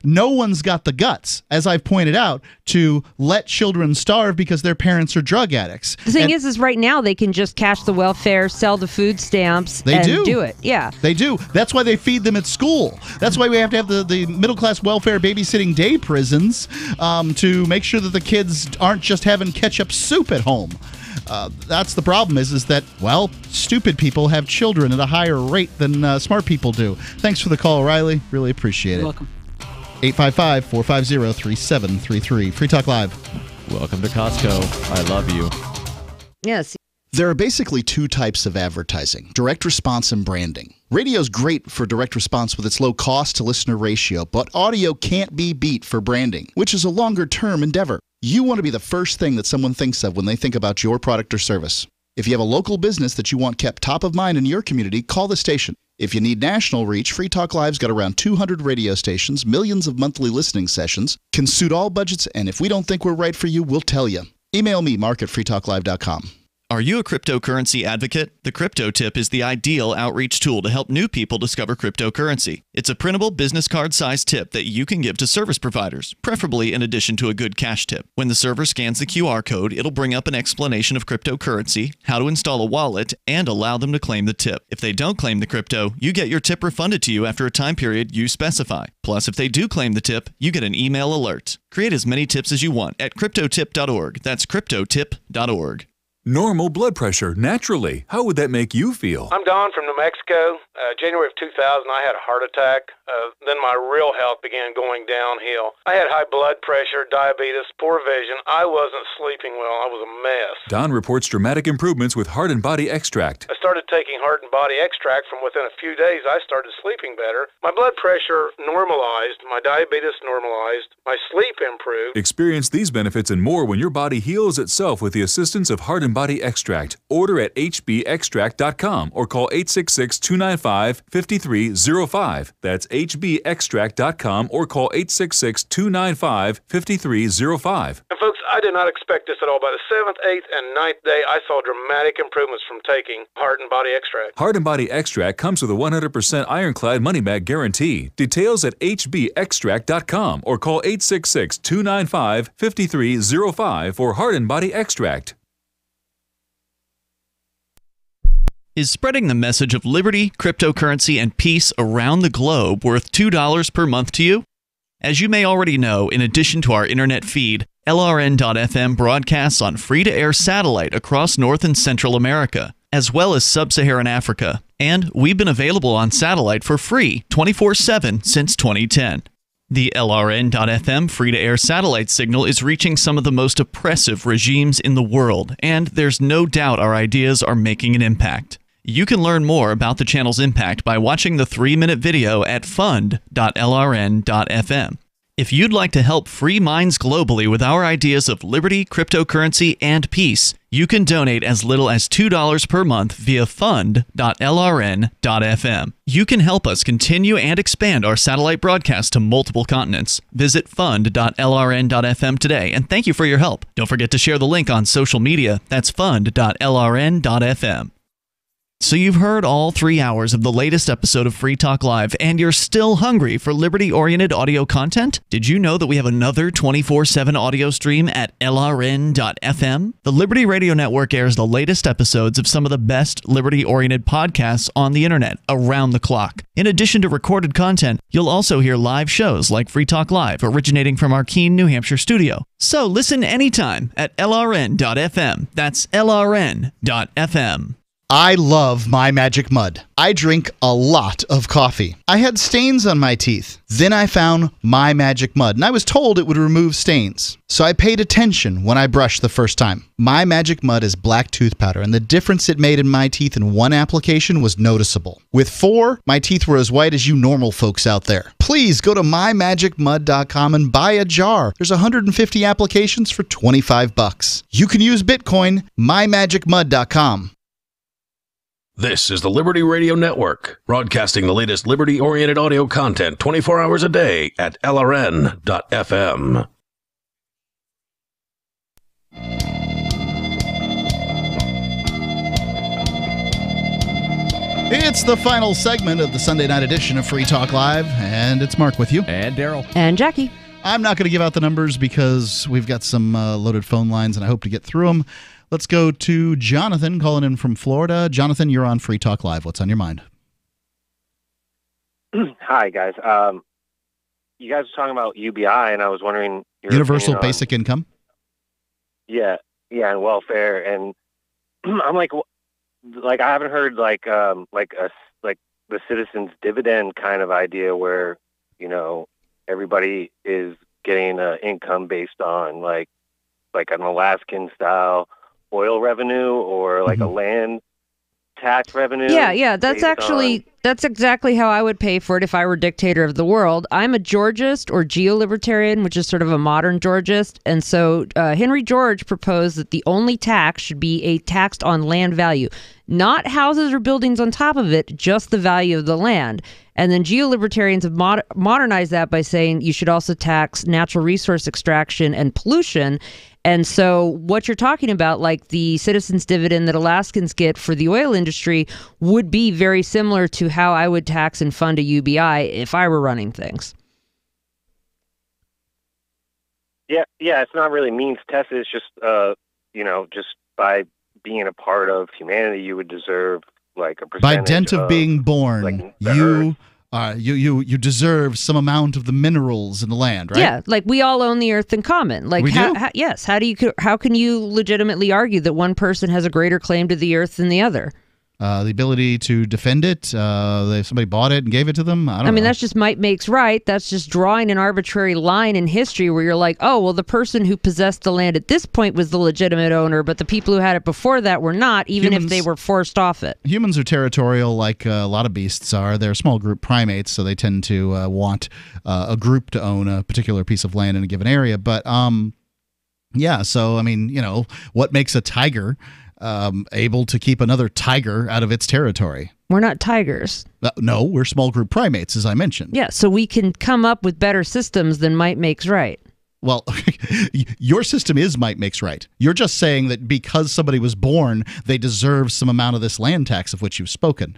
no one's got the guts, as I've pointed out, to let children starve because their parents are drug addicts. The thing is right now they can just cash the welfare, sell the food stamps, and do it. Yeah. They do. That's why they feed them at school. That's why we have to have the middle-class welfare babysitting day prisons to make sure that the kids aren't just having ketchup soup at home. That's the problem is that, well, stupid people have children at a higher rate than smart people do. Thanks for the call, Riley. Really appreciate it. You're welcome. 855-450-3733. Free Talk Live. Welcome to Costco. I love you. Yes. There are basically two types of advertising, direct response and branding. Radio's great for direct response with its low cost to listener ratio, but audio can't be beat for branding, which is a longer-term endeavor. You want to be the first thing that someone thinks of when they think about your product or service. If you have a local business that you want kept top of mind in your community, call the station. If you need national reach, Free Talk Live's got around 200 radio stations, millions of monthly listening sessions, can suit all budgets, and if we don't think we're right for you, we'll tell you. Email me, mark@freetalklive.com. Are you a cryptocurrency advocate? The Crypto Tip is the ideal outreach tool to help new people discover cryptocurrency. It's a printable business card-sized tip that you can give to service providers, preferably in addition to a good cash tip. When the server scans the QR code, it'll bring up an explanation of cryptocurrency, how to install a wallet, and allow them to claim the tip. If they don't claim the crypto, you get your tip refunded to you after a time period you specify. Plus, if they do claim the tip, you get an email alert. Create as many tips as you want at cryptotip.org. That's cryptotip.org. Normal blood pressure, naturally. How would that make you feel? I'm Don from New Mexico. January of 2000, I had a heart attack. Then my real health began going downhill. I had high blood pressure, diabetes, poor vision. I wasn't sleeping well. I was a mess. Don reports dramatic improvements with Heart and Body Extract. I started taking Heart and Body Extract. From within a few days, I started sleeping better. My blood pressure normalized. My diabetes normalized. My sleep improved. Experience these benefits and more when your body heals itself with the assistance of Heart and Body Extract. Order at hbextract.com or call 866-295-5305. That's hbextract.com or call 866-295-5305. And folks, I did not expect this at all. By the 7th, 8th, and 9th day, I saw dramatic improvements from taking Heart and Body Extract. Heart and Body Extract comes with a 100% ironclad money-back guarantee. Details at hbextract.com or call 866-295-5305 for Heart and Body Extract. Is spreading the message of liberty, cryptocurrency, and peace around the globe worth $2 per month to you? As you may already know, in addition to our internet feed, LRN.FM broadcasts on free-to-air satellite across North and Central America, as well as Sub-Saharan Africa. And we've been available on satellite for free 24/7 since 2010. The LRN.FM free-to-air satellite signal is reaching some of the most oppressive regimes in the world, and there's no doubt our ideas are making an impact. You can learn more about the channel's impact by watching the 3-minute video at fund.lrn.fm. If you'd like to help free minds globally with our ideas of liberty, cryptocurrency, and peace, you can donate as little as $2 per month via fund.lrn.fm. You can help us continue and expand our satellite broadcast to multiple continents. Visit fund.lrn.fm today, and thank you for your help. Don't forget to share the link on social media. That's fund.lrn.fm. So you've heard all 3 hours of the latest episode of Free Talk Live, and you're still hungry for liberty-oriented audio content? Did you know that we have another 24/7 audio stream at LRN.FM? The Liberty Radio Network airs the latest episodes of some of the best liberty-oriented podcasts on the internet around the clock. In addition to recorded content, you'll also hear live shows like Free Talk Live, originating from our Keene, New Hampshire studio. So listen anytime at LRN.FM. That's LRN.FM. I love My Magic Mud. I drink a lot of coffee. I had stains on my teeth. Then I found My Magic Mud, and I was told it would remove stains. So I paid attention when I brushed the first time. My Magic Mud is black tooth powder, and the difference it made in my teeth in one application was noticeable. With 4, my teeth were as white as you normal folks out there. Please go to mymagicmud.com and buy a jar. There's 150 applications for $25. You can use Bitcoin, mymagicmud.com. This is the Liberty Radio Network, broadcasting the latest liberty-oriented audio content 24 hours a day at LRN.FM. It's the final segment of the Sunday night edition of Free Talk Live, and it's Mark with you. And Daryl. And Jackie. I'm not going to give out the numbers because we've got some loaded phone lines, and I hope to get through them. Let's go to Jonathan calling in from Florida. Jonathan, you're on Free Talk Live. What's on your mind? Hi, guys. You guys were talking about UBI, and I was wondering... Universal Basic Income? Yeah, and welfare. And I'm like, I haven't heard like the citizens' dividend kind of idea where, everybody is getting an income based on like an Alaskan style oil revenue or like a land tax revenue. Yeah. That's exactly how I would pay for it if I were dictator of the world. I'm a Georgist or geolibertarian, which is sort of a modern Georgist. And so Henry George proposed that the only tax should be a tax on land value, not houses or buildings on top of it, just the value of the land. And then geolibertarians have modernized that by saying you should also tax natural resource extraction and pollution. And so what you're talking about, like the citizens' dividend that Alaskans get for the oil industry, would be very similar to how I would tax and fund a UBI if I were running things. Yeah, it's not really means tested. It's just, just by being a part of humanity, you would deserve like a percentage. By dint of being born, you deserve some amount of the minerals in the land, right? Yeah, like we all own the earth in common. Like, yes. How can you legitimately argue that one person has a greater claim to the earth than the other? The ability to defend it. If somebody bought it and gave it to them. I don't know. That's just might makes right. That's just drawing an arbitrary line in history where you're like, oh, well, the person who possessed the land at this point was the legitimate owner, but the people who had it before that were not, even if they were forced off it. Humans are territorial like a lot of beasts are. They're small group primates, so they tend to want a group to own a particular piece of land in a given area. But, so, what makes a tiger able to keep another tiger out of its territory? We're not tigers. No, we're small group primates, as I mentioned. Yeah, so we can come up with better systems than might makes right. Well, your system is might makes right. You're just saying that because somebody was born, they deserve some amount of this land tax of which you've spoken.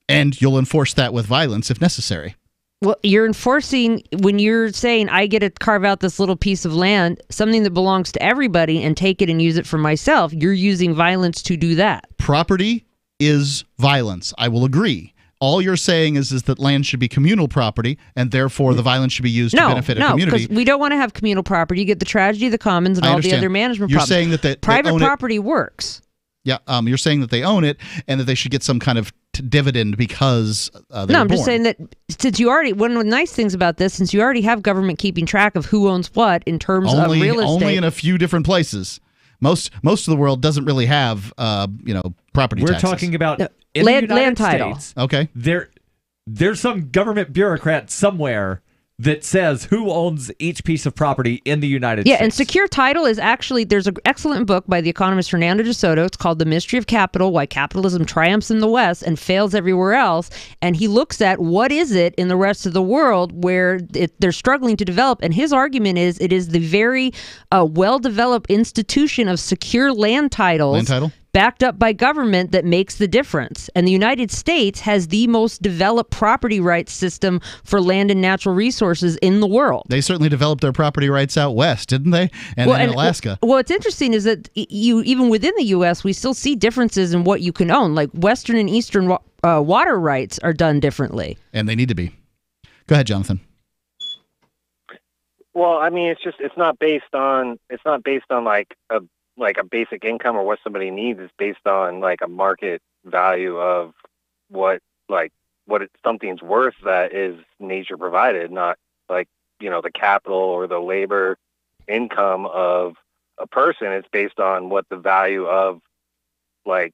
And you'll enforce that with violence if necessary. Well, you're enforcing, when you're saying I get to carve out this little piece of land, something that belongs to everybody, and take it and use it for myself, you're using violence to do that. Property is violence. I will agree. All you're saying is that land should be communal property, and therefore the violence should be used to benefit a community. No, because we don't want to have communal property. You get the tragedy of the commons and all the other management problems. You're saying that private property works. Yeah, you're saying that they own it and that they should get some kind of dividend because No, I'm just saying that since you already, one of the nice things about this, since you already have government keeping track of who owns what in terms of real estate. Only in a few different places. Most of the world doesn't really have, property taxes. We're talking about land title. States, okay. There's some government bureaucrat somewhere that says who owns each piece of property in the United States. Yeah, and secure title is actually, there's an excellent book by the economist Fernando de Soto. It's called The Mystery of Capital, Why Capitalism Triumphs in the West and Fails Everywhere Else. And he looks at what is it in the rest of the world where they're struggling to develop. And his argument is it is the very well-developed institution of secure land titles. backed up by government that makes the difference. And the United States has the most developed property rights system for land and natural resources in the world. They certainly developed their property rights out west, didn't they? And in Alaska. Well, what's interesting is that even within the U.S., we still see differences in what you can own. Like Western and Eastern water rights are done differently. And they need to be. Go ahead, Jonathan. Well, I mean, it's not based on like a basic income or what somebody needs. It's based on like a market value of what something's worth that is nature provided, not like, the capital or the labor income of a person. It's based on what the value of like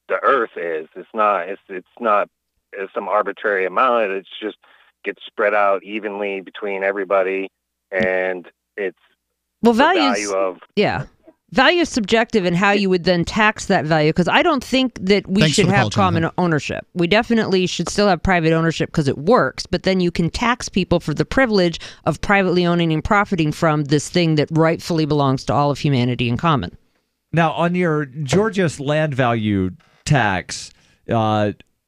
the earth is. It's not some arbitrary amount. It's just gets spread out evenly between everybody. And it's value is subjective in how you would then tax that value, because I don't think that we should have common ownership. We definitely should still have private ownership because it works, but then you can tax people for the privilege of privately owning and profiting from this thing that rightfully belongs to all of humanity in common. Now, on your Georgia's land value tax,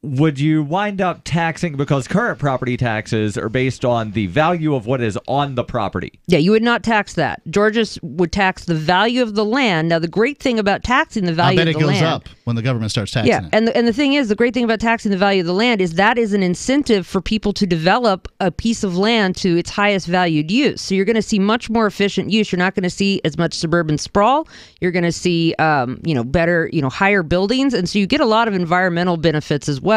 would you wind up taxing, because current property taxes are based on the value of what is on the property? Yeah, you would not tax that. Georgia would tax the value of the land. Now, the great thing about taxing the value of the land... I bet it goes up when the government starts taxing it. And the thing is, the great thing about taxing the value of the land is that is an incentive for people to develop a piece of land to its highest valued use. So you're going to see much more efficient use. You're not going to see as much suburban sprawl. You're going to see, better, higher buildings. And so you get a lot of environmental benefits as well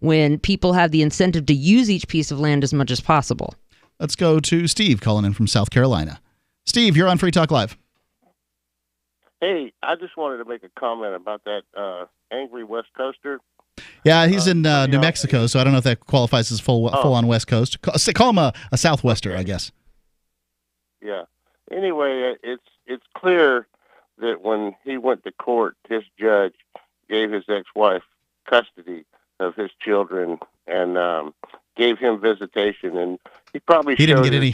when people have the incentive to use each piece of land as much as possible. Let's go to Steve calling in from South Carolina. Steve, you're on Free Talk Live. Hey, I just wanted to make a comment about that angry West Coaster. Yeah, he's in New Mexico, so I don't know if that qualifies as full-on West Coast. Call him a Southwester, I guess. Yeah. Anyway, it's clear that when he went to court, his judge gave his ex-wife custody of his children and gave him visitation, and he didn't get any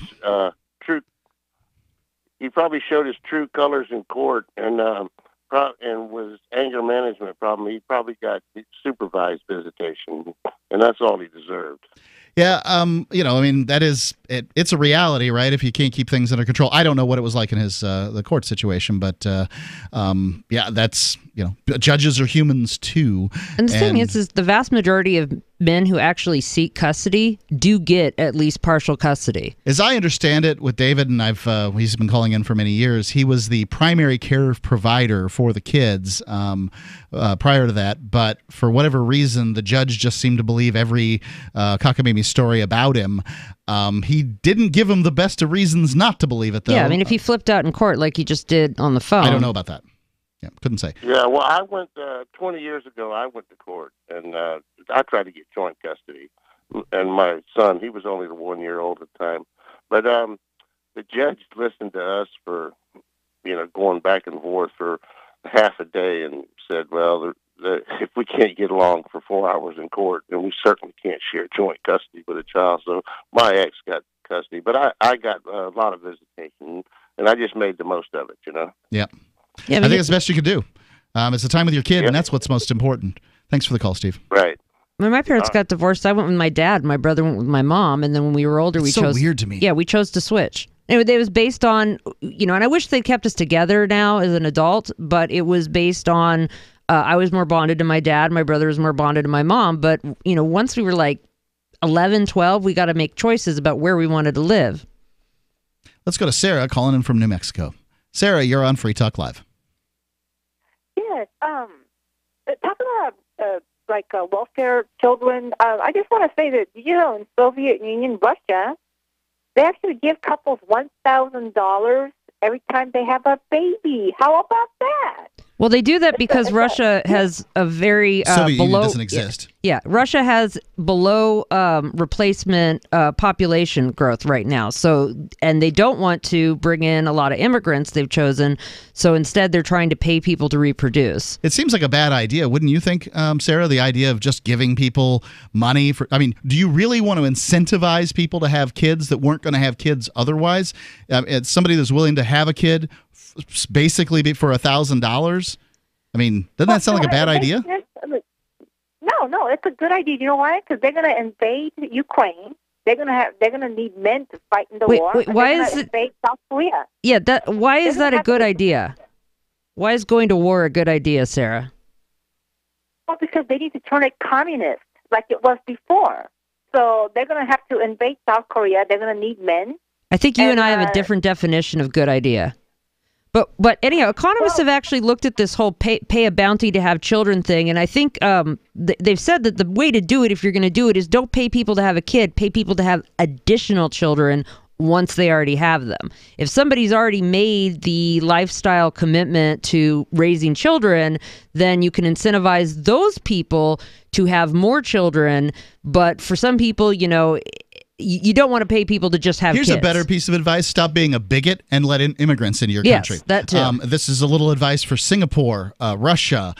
true. He probably showed his true colors in court, and with his anger management problem, he probably got supervised visitation, and that's all he deserved. Yeah, that is it. It's a reality, right? If you can't keep things under control. I don't know what it was like in his the court situation, but that's judges are humans too. And the thing is the vast majority of men who actually seek custody do get at least partial custody. As I understand it, with David, and he's been calling in for many years. He was the primary care provider for the kids prior to that, but for whatever reason, the judge just seemed to believe every cockamamie story about him. He didn't give him the best of reasons not to believe it, though. Yeah, I mean, if he flipped out in court like he just did on the phone. I don't know about that. Yeah, couldn't say. Yeah, well, I went 20 years ago. I went to court, and I tried to get joint custody. And my son, he was only 1 year old at the time, but the judge listened to us for going back and forth for half a day, and said, "Well, if we can't get along for 4 hours in court, then we certainly can't share joint custody with a child." So my ex got custody, but I got a lot of visitation, and I just made the most of it. Yeah. Yeah, I think it's the best you could do. It's the time with your kid, and that's what's most important. Thanks for the call, Steve. Right. When my parents got divorced, I went with my dad. My brother went with my mom, and then when we were older, we chose. So weird to me. Yeah, we chose to switch. It was based on, and I wish they'd kept us together now as an adult, but it was based on I was more bonded to my dad. My brother was more bonded to my mom. But, once we were like 11, 12, we got to make choices about where we wanted to live. Let's go to Sarah calling in from New Mexico. Sarah, you're on Free Talk Live. Yes. Talking about welfare children, I just want to say that, in Soviet Union, Russia, they actually give couples $1,000 every time they have a baby. How about that? Well, they do that because Russia has a very Soviet Union doesn't exist. Yeah, Russia has below replacement population growth right now. So, and they don't want to bring in a lot of immigrants. They've chosen. So instead, they're trying to pay people to reproduce. It seems like a bad idea, wouldn't you think, Sarah? The idea of just giving people money for. I mean, do you really want to incentivize people to have kids that weren't going to have kids otherwise? It's somebody that's willing to have a kid basically for $1,000. I mean, doesn't that sound like a bad idea? No, it's a good idea. You know why? Because they're going to invade Ukraine. They're gonna need men to fight in the war. Wait, why is it invade South Korea? Yeah, why is that a good idea? Why is going to war a good idea, Sarah? Well, because they need to turn it communist like it was before. So they're gonna have to invade South Korea. They're gonna need men. I think you and I have a different definition of good idea. But anyhow, economists have actually looked at this whole pay a bounty to have children thing, and I think they've said that the way to do it, if you're going to do it, is don't pay people to have a kid, pay people to have additional children once they already have them. If somebody's already made the lifestyle commitment to raising children, then you can incentivize those people to have more children. But for some people, you don't want to pay people to just have kids. Here's a better piece of advice. Stop being a bigot and let in immigrants into your country. Yes, that too. This is a little advice for Singapore, Russia,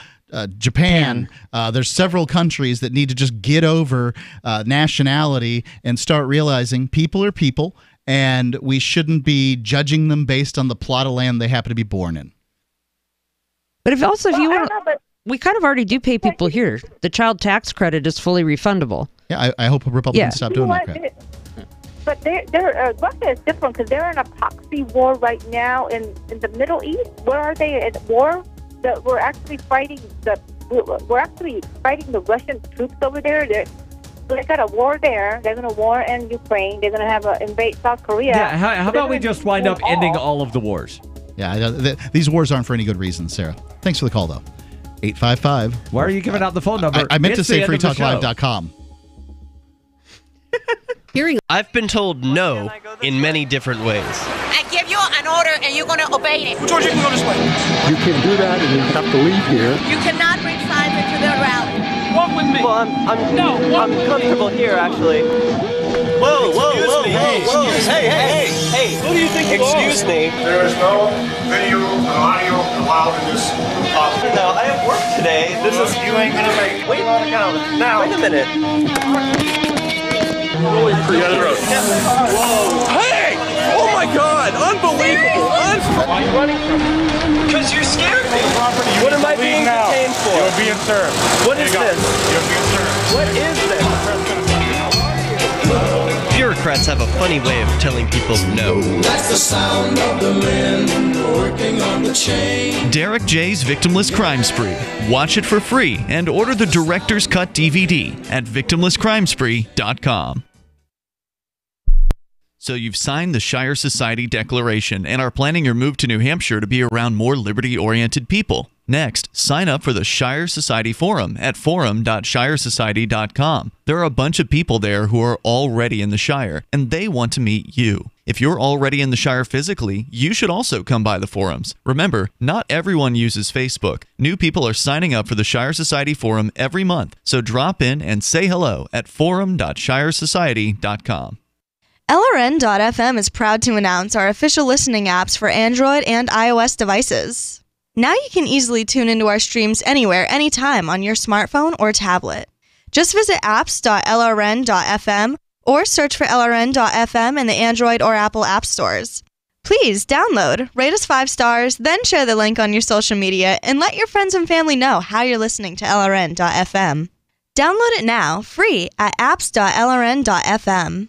Japan. There's several countries that need to just get over nationality and start realizing people are people, and we shouldn't be judging them based on the plot of land they happen to be born in. But if you want to... We kind of already do pay people here. The child tax credit is fully refundable. Yeah, I hope Republicans stop doing that crap. But Russia is different because they're in a proxy war right now in the Middle East. Where are they at war? We're actually fighting the Russian troops over there. They got a war there. They're going to war in Ukraine. They're going to have invade South Korea. Yeah, how about we just wind up ending all of the wars? Yeah, these wars aren't for any good reason, Sarah. Thanks for the call, though. 855. Why are you giving out the phone number? I meant to say freetalklive.com. I've been told no in many different ways. I give you an order and you're going to obey it. George, you can go this way. You can do that and you have to leave here. You cannot bring signs into the rally. Walk with me. Well, I'm comfortable here, actually. Whoa. Hey. Who do you think you are? Excuse me. There is no video and audio allowed in this office. No, I have work today. You ain't gonna make Wait a minute. You got it road. Hey! Oh my God! Unbelievable! Why are you running from me? Because you're scared me. What am I being detained for? You're being served. What is this? You're being served. What is this? Bureaucrats have a funny way of telling people no. That's the sound of the men working on the chain. Derek J's Victimless Crime Spree. Watch it for free and order the Director's Cut DVD at victimlesscrimespree.com. So you've signed the Shire Society Declaration and are planning your move to New Hampshire to be around more liberty-oriented people. Next, sign up for the Shire Society Forum at forum.shiresociety.com. There are a bunch of people there who are already in the Shire, and they want to meet you. If you're already in the Shire physically, you should also come by the forums. Remember, not everyone uses Facebook. New people are signing up for the Shire Society Forum every month, so drop in and say hello at forum.shiresociety.com. LRN.FM is proud to announce our official listening apps for Android and iOS devices. Now you can easily tune into our streams anywhere, anytime on your smartphone or tablet. Just visit apps.lrn.fm or search for LRN.FM in the Android or Apple app stores. Please download, rate us 5 stars, then share the link on your social media and let your friends and family know how you're listening to LRN.FM. Download it now, free at apps.lrn.fm.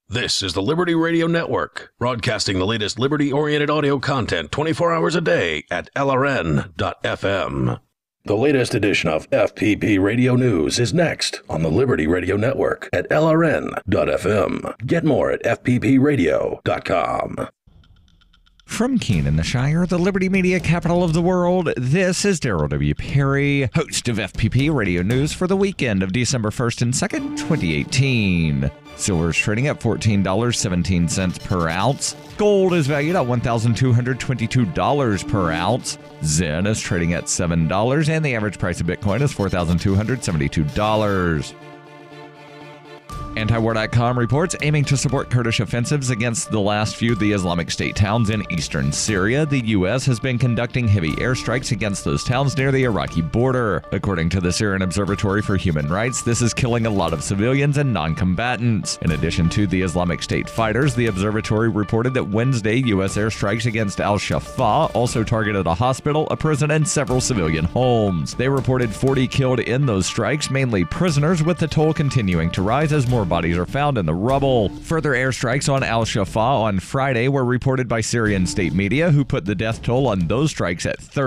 This is the Liberty Radio Network, broadcasting the latest liberty-oriented audio content 24 hours a day at LRN.FM. The latest edition of FPP Radio News is next on the Liberty Radio Network at LRN.FM. Get more at FPPRadio.com. From Keene in the Shire, the Liberty Media capital of the world, this is Darryl W. Perry, host of FPP Radio News for the weekend of December 1st and 2nd, 2018. Silver is trading at $14.17 per ounce. Gold is valued at $1,222 per ounce. Zen is trading at $7, and the average price of Bitcoin is $4,272. Antiwar.com reports, aiming to support Kurdish offensives against the last few of the Islamic State towns in eastern Syria, the U.S. has been conducting heavy airstrikes against those towns near the Iraqi border. According to the Syrian Observatory for Human Rights, this is killing a lot of civilians and non-combatants. In addition to the Islamic State fighters, the observatory reported that Wednesday U.S. airstrikes against Al-Shafa also targeted a hospital, a prison, and several civilian homes. They reported 40 killed in those strikes, mainly prisoners, with the toll continuing to rise as more bodies are found in the rubble. Further airstrikes on Al-Shafa on Friday were reported by Syrian state media, who put the death toll on those strikes at 30.